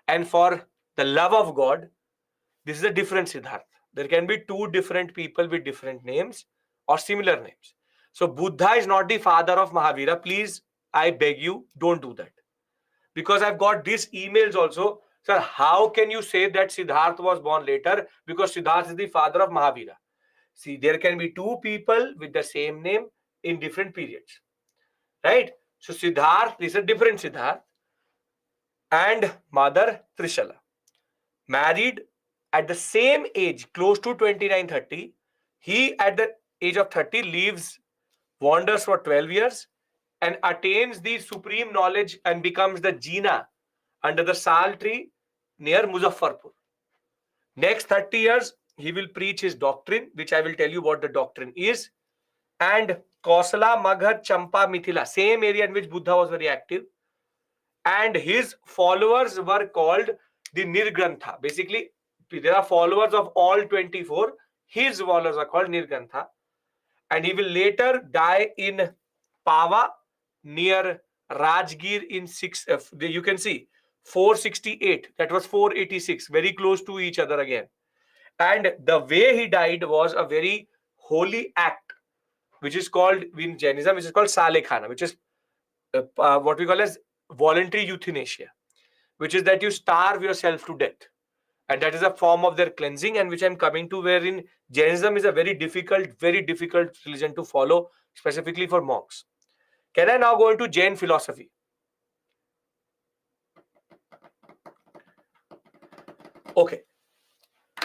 And for the love of God, this is a different Siddharth. There can be two different people with different names or similar names. So Buddha is not the father of Mahavira. Please, I beg you, don't do that. Because I've got these emails also. Sir, how can you say that Siddharth was born later? Because Siddharth is the father of Mahavira. See, there can be two people with the same name in different periods. Right? So Siddharth is a different Siddharth. And mother Trishala. Married at the same age, close to 29-30. He at the age of 30 leaves, wanders for 12 years and attains the supreme knowledge and becomes the Jina under the Sal tree near Muzaffarpur. Next 30 years, he will preach his doctrine, which I will tell you what the doctrine is. And Kosala, Magad, Champa, Mithila, same area in which Buddha was very active. And his followers were called the Nirgrantha. Basically, there are followers of all 24. His followers are called Nirgrantha. And he will later die in Pava near Rajgir in you can see 468. That was 486. Very close to each other again. And the way he died was a very holy act, which is called in Jainism, which is called Salekhana, which is what we call as voluntary euthanasia, which is that you starve yourself to death. And that is a form of their cleansing, and which I'm coming to, wherein Jainism is a very difficult religion to follow. specifically for monks. Can I now go into Jain philosophy? Okay.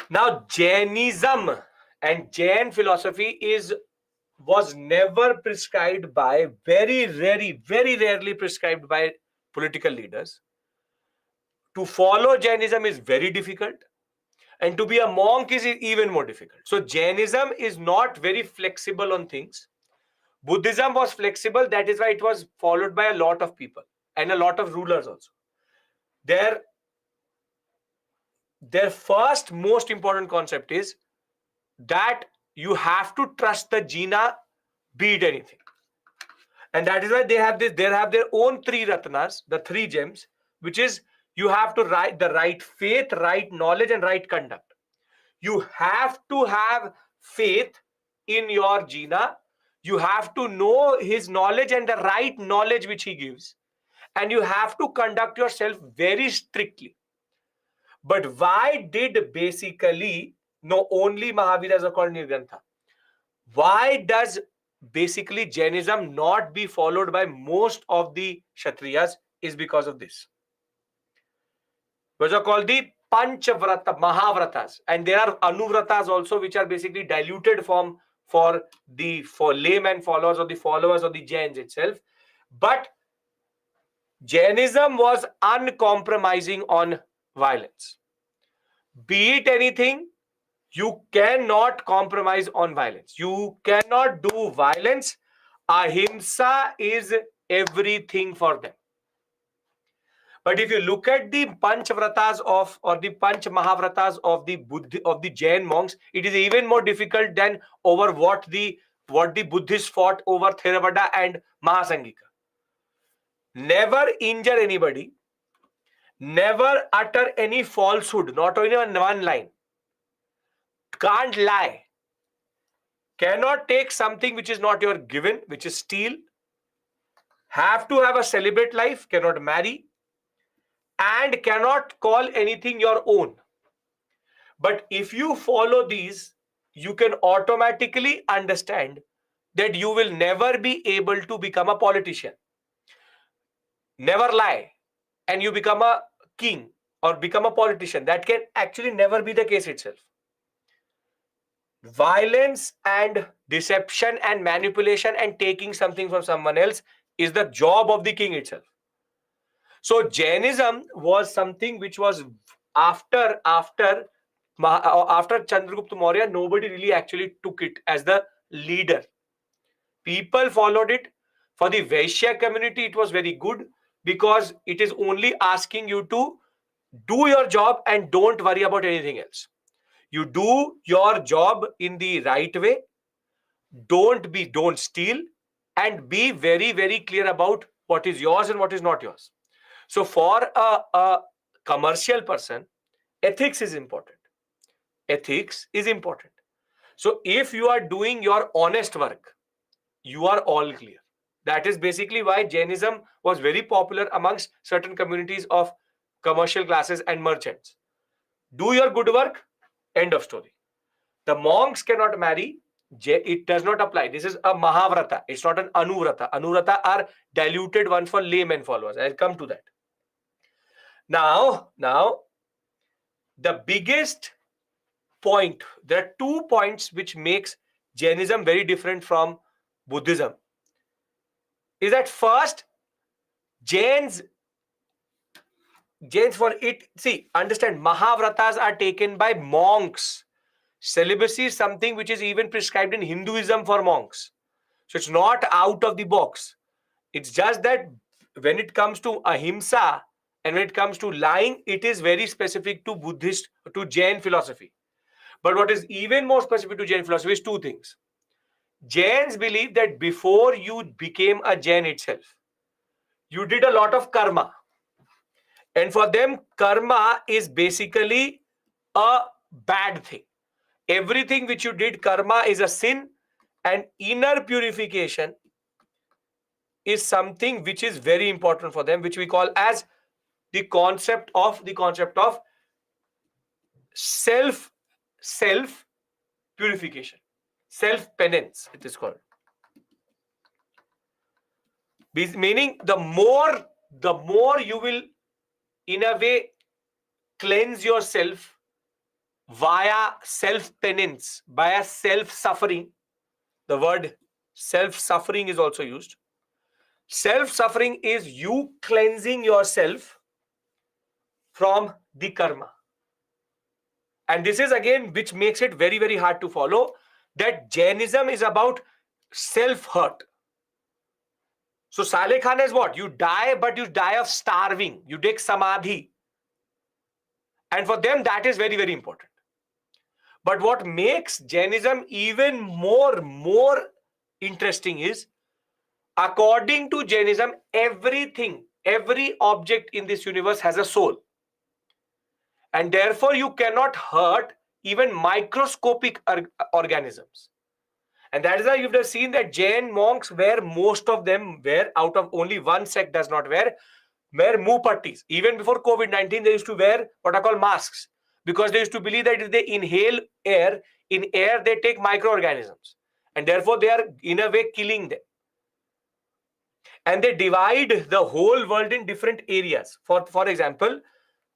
Now Jainism and Jain philosophy was never prescribed by, very rarely prescribed by political leaders. To follow Jainism is very difficult, and to be a monk is even more difficult. So Jainism is not very flexible on things. Buddhism was flexible, that is why it was followed by a lot of people and a lot of rulers also. Their first most important concept is that you have to trust the Jina, beat anything. And that is why they have their own three ratnas, the three gems, which is you have to write the right faith, right knowledge, and right conduct. You have to have faith in your Jina. You have to know his knowledge and the right knowledge which he gives. And you have to conduct yourself very strictly. But why did basically no only Mahaviras are called Nirgrantha? Why does basically Jainism not be followed by most of the Kshatriyas? Is because of this. Which are called the Panchavrata, Mahavratas. And there are Anuvratas also, which are basically diluted form for layman followers or the followers of the Jains itself. But Jainism was uncompromising on violence. Be it anything, you cannot compromise on violence. You cannot do violence. Ahimsa is everything for them. But if you look at the Panchavratas or the Panch Mahavratas of the Jain monks, it is even more difficult than over what the Buddhists fought over Theravada and Mahasangika. Never injure anybody. Never utter any falsehood, not only on one line. Can't lie. Cannot take something which is not your given, which is steal. Have to have a celibate life, cannot marry, and cannot call anything your own. But if you follow these, you can automatically understand that you will never be able to become a politician. Never lie, and you become a king or become a politician. That can actually never be the case itself. Violence and deception and manipulation and taking something from someone else is the job of the king itself. So Jainism was something which was after Chandragupta Maurya, nobody really actually took it as the leader. People followed it. For the Vaishya community, it was very good because it is only asking you to do your job and don't worry about anything else. You do your job in the right way. Don't steal, and be very clear about what is yours and what is not yours. So for a commercial person, ethics is important. Ethics is important. So if you are doing your honest work, you are all clear. That is basically why Jainism was very popular amongst certain communities of commercial classes and merchants. Do your good work, end of story. The monks cannot marry. It does not apply. This is a Mahavrata. It's not an Anuvrata. Anuvrata are diluted one for laymen followers. I'll come to that. Now, the biggest point, there are 2 points which makes Jainism very different from Buddhism. Is that first, Jains for it, see, understand, Mahavratas are taken by monks. Celibacy is something which is even prescribed in Hinduism for monks. So it's not out of the box. It's just that when it comes to ahimsa and when it comes to lying, it is very specific to Buddhist, to Jain philosophy. But what is even more specific to Jain philosophy is 2 things. Jains believe that before you became a Jain itself, you did a lot of karma. And for them, karma is basically a bad thing. Everything which you did, karma is a sin, and inner purification is something which is very important for them, which we call as the concept of self purification, self penance, it is called. Meaning the more you will in a way cleanse yourself via self-penance, via self-suffering. The word self-suffering is also used. Self-suffering is you cleansing yourself from the karma. And this is again which makes it very, very hard to follow, that Jainism is about self-hurt. So Saleh Khan is what? You die, but you die of starving. You take samadhi. And for them, that is very, very important. But what makes Jainism even more interesting is, according to Jainism, everything, every object in this universe has a soul. And therefore, you cannot hurt even microscopic organisms. And that is why you've seen that Jain monks wear, most of them wear, out of only one sect does not wear mupattis. Even before COVID-19, they used to wear what are called masks, because they used to believe that if they inhale air, in air they take microorganisms. And therefore, they are in a way killing them. And they divide the whole world in different areas. For example,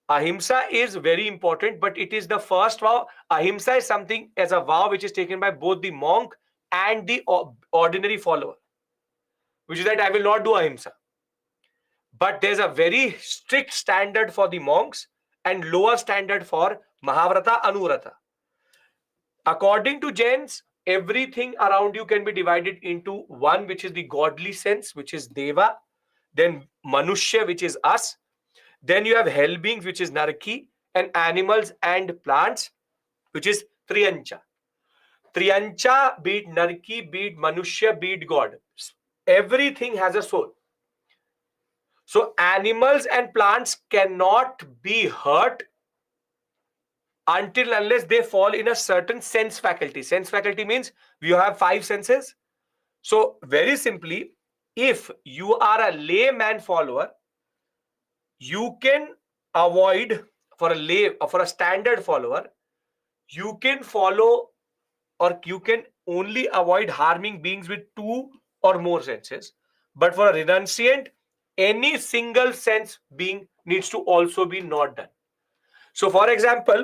Ahimsa is very important, but it is the first vow. Ahimsa is something as a vow which is taken by both the monk and the ordinary follower, which is that I will not do Ahimsa. But there's a very strict standard for the monks and lower standard for Mahavrata, Anuvrata. According to Jains, everything around you can be divided into one, which is the godly sense, which is Deva, then Manushya, which is us, then you have hell beings, which is Naraki, and animals and plants, which is Triyancha. Triyancha, be it Naraki, be it Manushya, be it God. Everything has a soul. So animals and plants cannot be hurt until unless they fall in a certain sense faculty. Sense faculty means we have 5 senses. So very simply, if you are a layman follower, you can avoid, for a standard follower, you can follow, or you can only avoid harming beings with 2 or more senses. But for a renunciant, any single sense being needs to also be not done. So for example,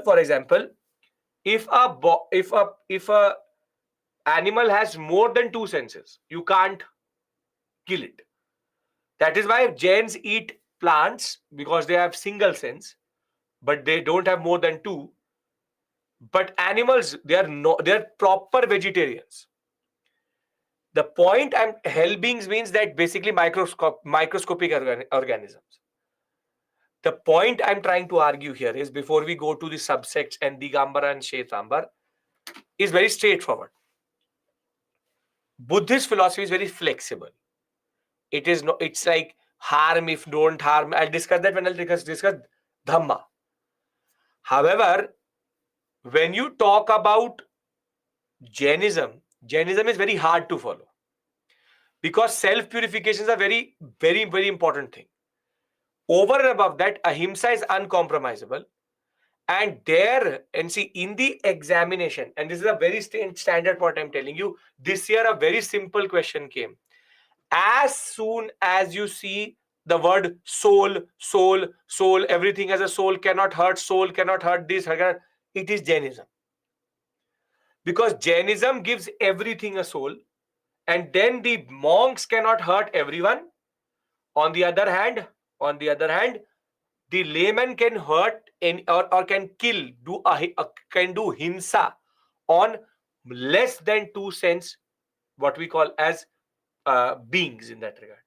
if a animal has more than 2 senses, you can't kill it. That is why Jains eat plants, because they have single sense, but they don't have more than 2. But animals, they are proper vegetarians. The point hell beings means that basically microscopic organisms. The point I'm trying to argue here is, before we go to the subsects and Digambara and Shwetambar, is very straightforward. Buddhist philosophy is very flexible. It's like harm if don't harm. I'll discuss that when I'll discuss Dhamma. However, when you talk about Jainism is very hard to follow, because self-purification is a very, very, very important thing. Over and above that, Ahimsa is uncompromisable. And see, in the examination, and this is a very standard point I'm telling you, this year a very simple question came. As soon as you see the word soul, everything has a soul, cannot hurt this, it is Jainism. Because Jainism gives everything a soul, and then the monks cannot hurt everyone. On the other hand, the layman can hurt or can kill, can do hinsa on less than 2 cents, what we call as beings in that regard.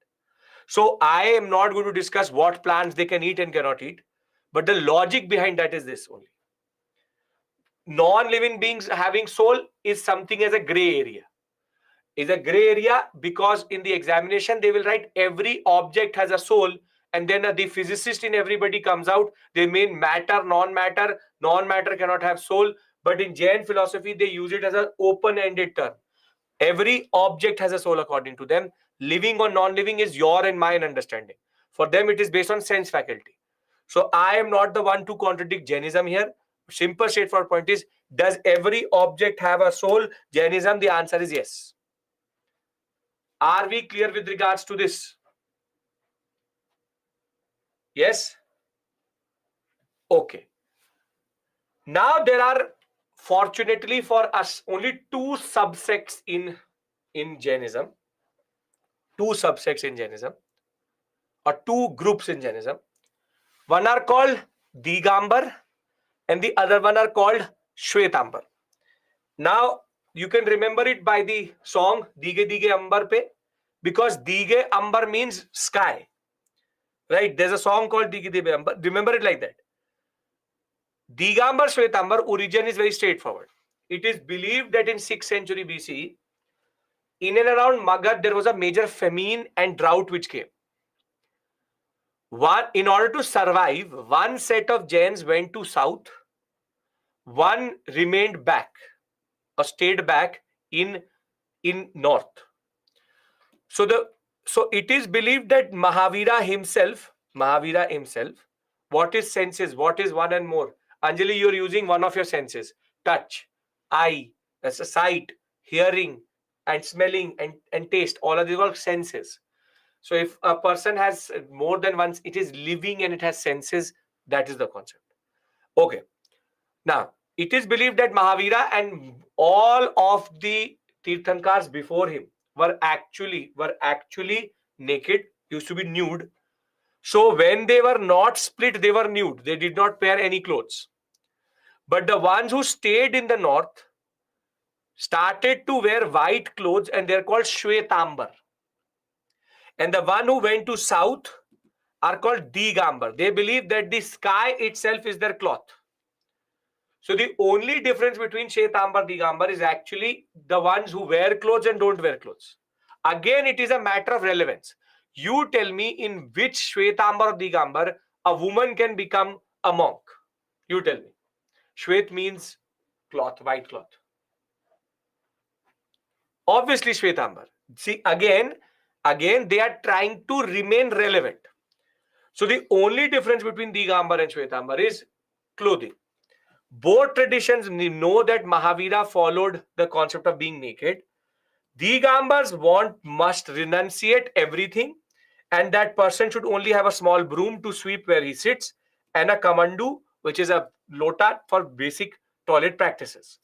So I am not going to discuss what plants they can eat and cannot eat, but the logic behind that is this only. Non-living beings having soul is something as a gray area. Is a gray area because in the examination they will write every object has a soul, and then the physicist in everybody comes out, they mean matter, non-matter cannot have soul. But in Jain philosophy, they use it as an open-ended term. Every object has a soul according to them. Living or non-living is your and mine understanding. For them, it is based on sense faculty. So I am not the one to contradict Jainism here. Simple, straightforward point is, does every object have a soul? Jainism, the answer is yes. Are we clear with regards to this? Yes? Okay. Now there are, fortunately for us, only two subsects in Jainism. Two subsects in Jainism, or two groups in Jainism. One are called Digambar and the other one are called Shwetambar. Now you can remember it by the song Dige Dige Ambar Pe, because Dige Ambar means sky. Right? There's a song called Dige Dige Ambar. Remember it like that. Digambar Shwetambar origin is very straightforward. It is believed that in 6th century BC, in and around Magad, there was a major famine and drought which came. In order to survive, one set of Jains went to south, one remained back or stayed back in north. So it is believed that Mahavira himself, what is senses? What is one and more? Anjali, you're using one of your senses. Touch, eye, that's a sight, hearing, and smelling and taste. All of these are senses. So if a person has more than one, it is living and it has senses. That is the concept. Okay. Now, it is believed that Mahavira and all of the Tirthankars before him were actually naked, used to be nude. So when they were not split, they were nude. They did not wear any clothes. But the ones who stayed in the north started to wear white clothes, and they're called Shwetambar. And the one who went to south are called Digambar. They believe that the sky itself is their cloth. So the only difference between Shwetambar, Digambar is actually the ones who wear clothes and don't wear clothes. Again, it is a matter of relevance. You tell me in which Shwetambar or Digambar a woman can become a monk. You tell me. Shwet means cloth, white cloth. Obviously Shwetambar. See, again, they are trying to remain relevant. So the only difference between Digambar and Shwetambar is clothing. Both traditions know that Mahavira followed the concept of being naked. Digambars must renunciate everything, and that person should only have a small broom to sweep where he sits, and a kamandu, which is a lota for basic toilet practices.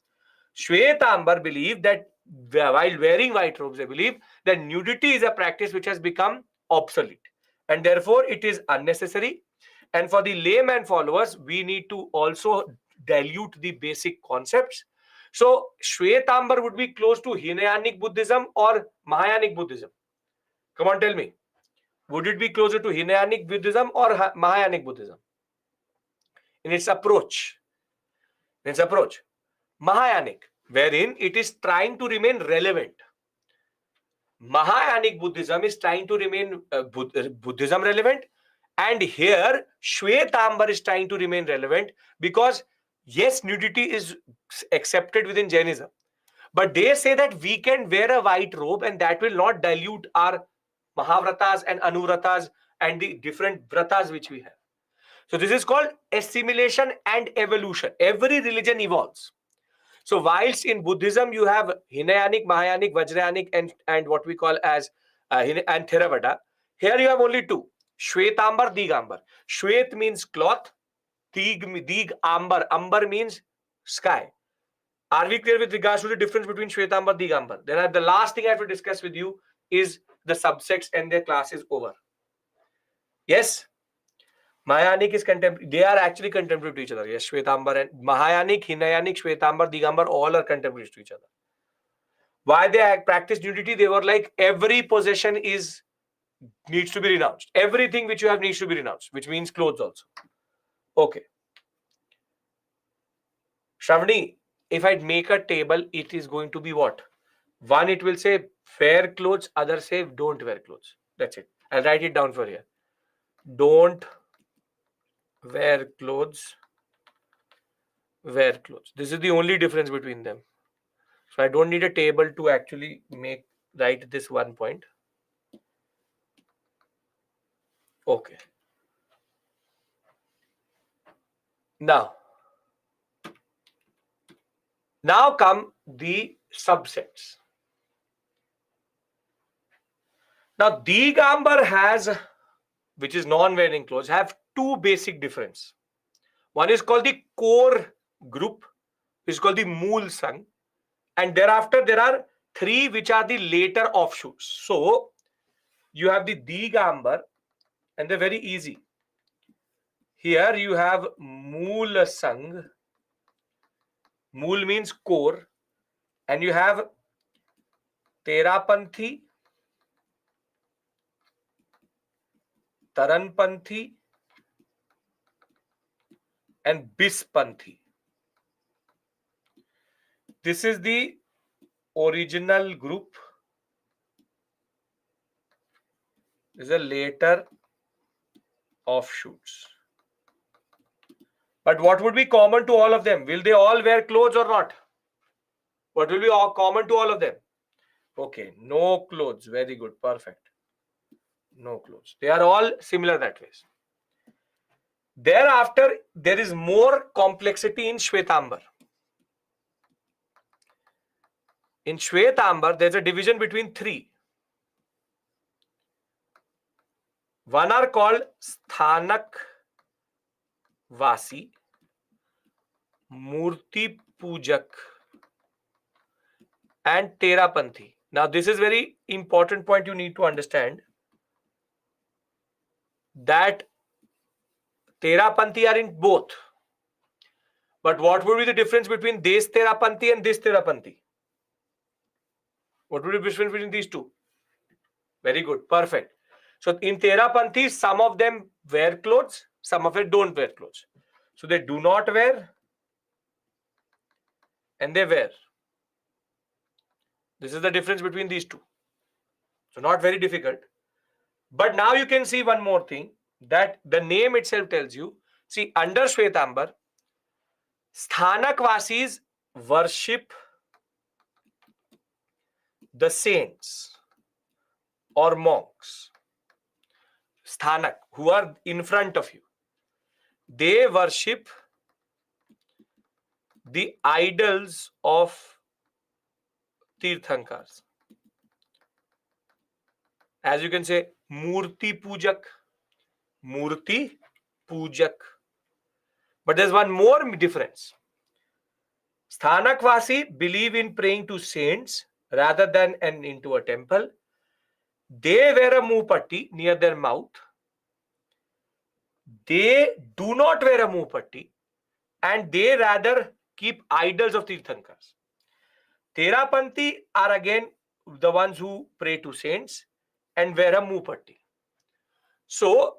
Shwetambar believe that while wearing white robes, they believe that nudity is a practice which has become obsolete, and therefore it is unnecessary. And for the layman followers, we need to also dilute the basic concepts. So Shwetambar would be close to Hinayanic Buddhism or Mahayanic Buddhism. Come on, tell me. Would it be closer to Hinayanic Buddhism or Mahayanic Buddhism? In its approach. Mahayanic, wherein it is trying to remain relevant. Mahayanic Buddhism is trying to remain Buddhism relevant. And here, Shwetambar is trying to remain relevant because, yes, nudity is accepted within Jainism. But they say that we can wear a white robe and that will not dilute our Mahavratas and Anuvratas and the different vratas which we have. So this is called assimilation and evolution. Every religion evolves. So whilst in Buddhism you have Hinayanic, Mahayanic, Vajrayanic and what we call as and Theravada, here you have only two. Shwetambar, Digambar. Shwet means cloth. Dig, ambar. Ambar means sky. Are we clear with regards to the difference between Shwetambar, Digambar? Then the last thing I have to discuss with you is the subsects and their classes over. Yes? Mahayanic is contemporary. They are actually contemporary to each other. Yes, Shwetambar and Mahayanic, Hinayanic, Shwetambar, Digambar, all are contemporaries to each other. Why they practiced nudity? They were like, every possession needs to be renounced. Everything which you have needs to be renounced, which means clothes also. Okay. Shravani, if I make a table, it is going to be what? One, it will say wear clothes, other say don't wear clothes. That's it. I'll write it down for here. Don't wear clothes, wear clothes. This is the only difference between them. So I don't need a table to actually write this one point. Okay. Now come the subsets. Now Digambar has, which is non-wearing clothes, have two basic difference. One is called the core group, which is called the Mool Sangh, and thereafter there are three which are the later offshoots. So you have the Digambar, and they're very easy. Here you have Mool Sangh. Mool means core, and you have Terapanthi, Taranpanthi, and Bispanthi. This is the original group. These are later offshoots. But what would be common to all of them? Will they all wear clothes or not? What will be common to all of them? Okay, no clothes. Very good. Perfect. No clothes. They are all similar that way. Thereafter, there is more complexity in Shwetambar. In Shwetambar, there's a division between three. One are called Sthanak Vasi, Murti Pujak, and Terapanthi. Now, this is very important point you need to understand, that Terapanthi are in both. But what would be the difference between this Terapanthi and this Terapanthi? What would be the difference between these two? Very good. Perfect. So in Terapanthi, some of them wear clothes, some of them don't wear clothes. So they do not wear and they wear. This is the difference between these two. So not very difficult. But now you can see one more thing, that the name itself tells you. See, under Shwetambar, Sthanakvasis worship the saints or monks. Sthanak, who are in front of you. They worship the idols of Tirthankars. As you can say, Murti Pujak. Murti Pujak. But there's one more difference. Sthanakvasi believe in praying to saints rather than into a temple. They wear a mupatti near their mouth. They do not wear a mupatti, and they rather keep idols of Tirthankars. Terapanthi are again the ones who pray to saints and wear a mupatti. So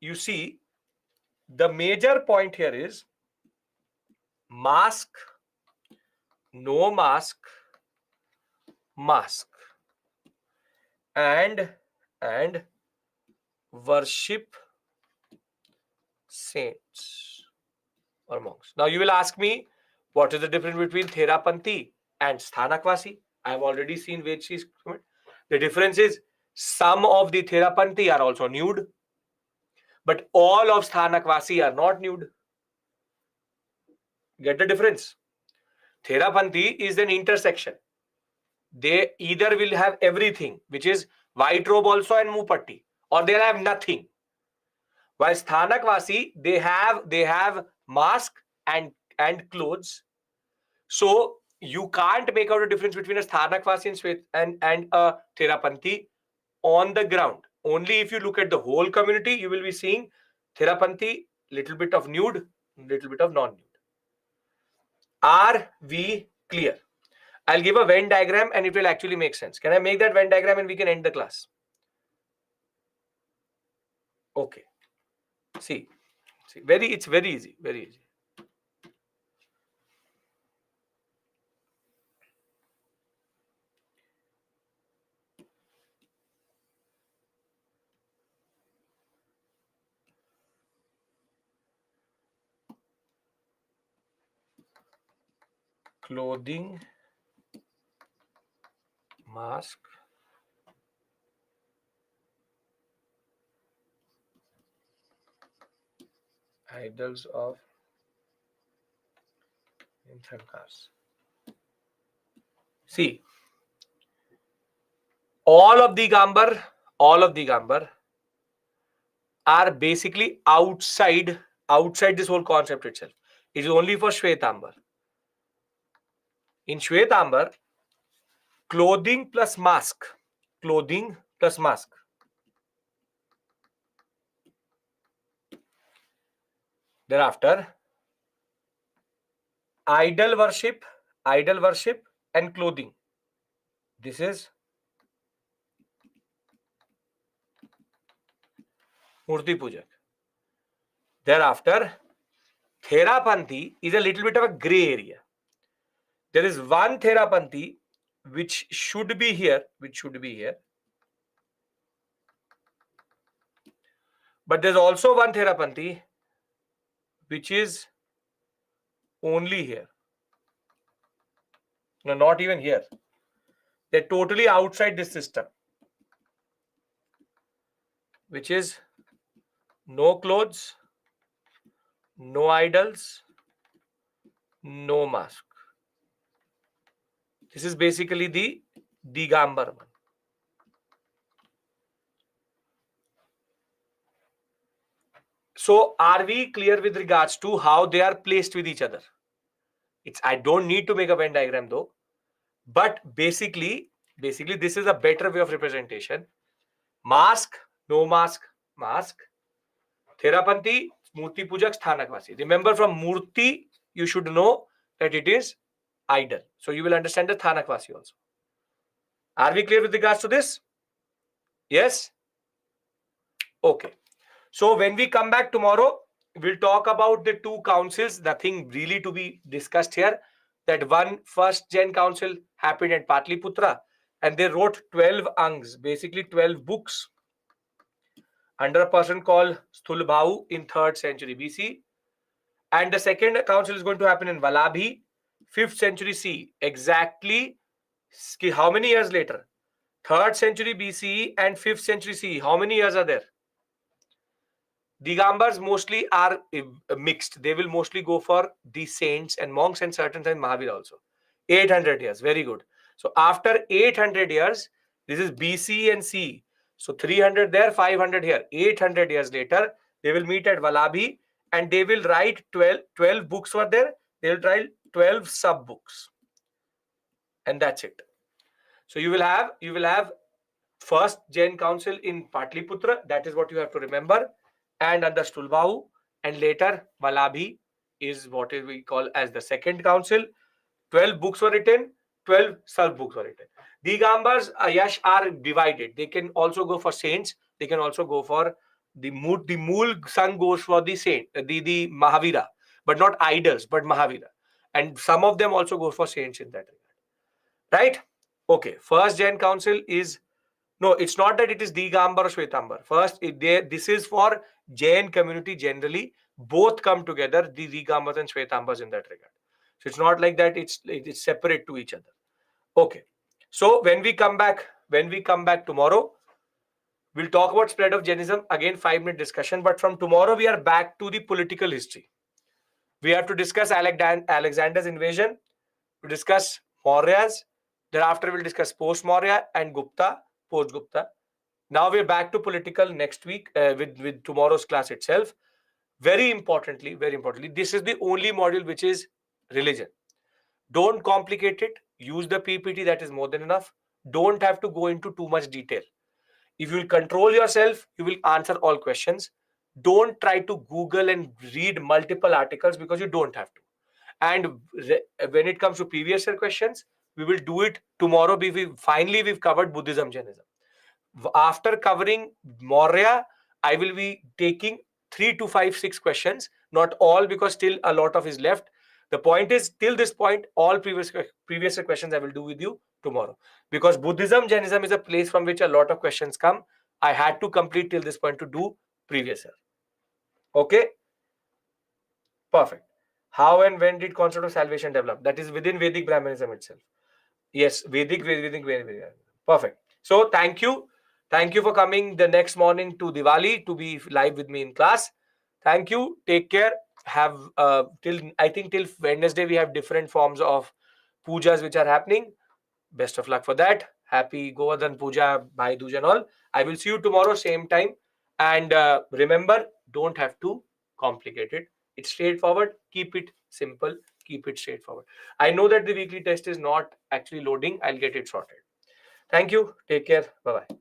you see, the major point here is mask, no mask, mask, and worship saints or monks. Now you will ask me, what is the difference between Terapanthi and Sthanakvasi? I have already seen Vedji's comment. The difference is some of the Terapanthi are also nude, but all of Sthanakvasi are not nude. Get the difference? Terapanthi is an intersection. They either will have everything, which is white robe also and mupatti, or they'll have nothing. While Sthanakvasi, they have mask and clothes. So you can't make out a difference between a Sthanakvasi and a Terapanthi on the ground. Only if you look at the whole community, you will be seeing Terapanthi, little bit of nude, little bit of non-nude. Are we clear? I'll give a Venn diagram and it will actually make sense. Can I make that Venn diagram and we can end the class? Okay. See, it's very easy, very easy. Clothing, mask, idols of Tirthankars. See, all of Digambar are basically outside this whole concept itself. It is only for Shwetambar. In Shwetambar, clothing plus mask. Clothing plus mask. Thereafter, idol worship and clothing. This is Murti Pujak. Thereafter, Therapanthi is a little bit of a gray area. There is one Therapanthi which should be here, but there's also one Therapanthi which is only here. No, not even here. They're totally outside this system, which is no clothes, no idols, no mask. This is basically the Digambar one. So are we clear with regards to how they are placed with each other? I don't need to make a Venn diagram though, but basically this is a better way of representation. Mask, no mask, mask. Therapanthi, Murti Pujak, Sthanakvasi. Remember, from Murti, you should know that it is idol. So you will understand the Sthanakvasi also. Are we clear with regards to this? Yes? Okay. So when we come back tomorrow, we'll talk about the two councils. Nothing really to be discussed here. That one first Jain council happened at Patliputra, and they wrote 12 angs, basically 12 books, under a person called Sthulbhau in 3rd century BC. And the second council is going to happen in Valabhi, 5th century CE. Exactly how many years later? 3rd century BCE and 5th century CE. How many years are there? Digambars mostly are mixed. They will mostly go for the saints and monks and certain times Mahavir also. 800 years. Very good. So after 800 years, this is BC and CE. So 300 there, 500 here. 800 years later, they will meet at Valabhi and they will write 12 books were there. They will write 12 sub books. And that's it. So you will have first Jain council in Patliputra. That is what you have to remember. And under Sthulbhau, and later Valabhi is what we call as the second council. 12 books were written, 12 sub books were written. Digambars, Yash, are divided. They can also go for saints. They can also go for the Mool Sang goes for the saint, the Mahavira, but not idols, but Mahavira. And some of them also go for saints in that regard. Right? Okay. First Jain council is, no, it's not that it is Digambar or Shwetambar. First, this is for Jain community generally. Both come together, the Digambars and Shwetambars in that regard. So it's not like that it's separate to each other. Okay. So when we come back tomorrow, we'll talk about spread of Jainism. Again, 5-minute discussion. But from tomorrow, we are back to the political history. We have to discuss Alexander's invasion. We discuss Mauryas. Thereafter, we'll discuss post-Maurya and Gupta, post-Gupta. Now we're back to political next week with tomorrow's class itself. Very importantly, this is the only module which is religion. Don't complicate it. Use the PPT. That is more than enough. Don't have to go into too much detail. If you will control yourself, you will answer all questions. Don't try to Google and read multiple articles because you don't have to. And when it comes to previous year questions, we will do it tomorrow. We've covered Buddhism, Jainism. After covering Maurya, I will be taking 3 to 5, 6 questions. Not all, because still a lot of is left. The point is, till this point, all previous questions I will do with you tomorrow. Because Buddhism, Jainism is a place from which a lot of questions come. I had to complete till this point to do previous year. Okay? Perfect. How and when did concept of salvation develop? That is within Vedic Brahmanism itself. Yes, Vedic. Perfect. So thank you. Thank you for coming the next morning to Diwali to be live with me in class. Thank you. Take care. Have till Wednesday we have different forms of pujas which are happening. Best of luck for that. Happy Govardhan Puja, Bhai Dooj and all. I will see you tomorrow, same time. And remember, don't have to complicate it. It's straightforward. Keep it simple. Keep it straightforward. I know that the weekly test is not actually loading. I'll get it sorted. Thank you. Take care. Bye bye.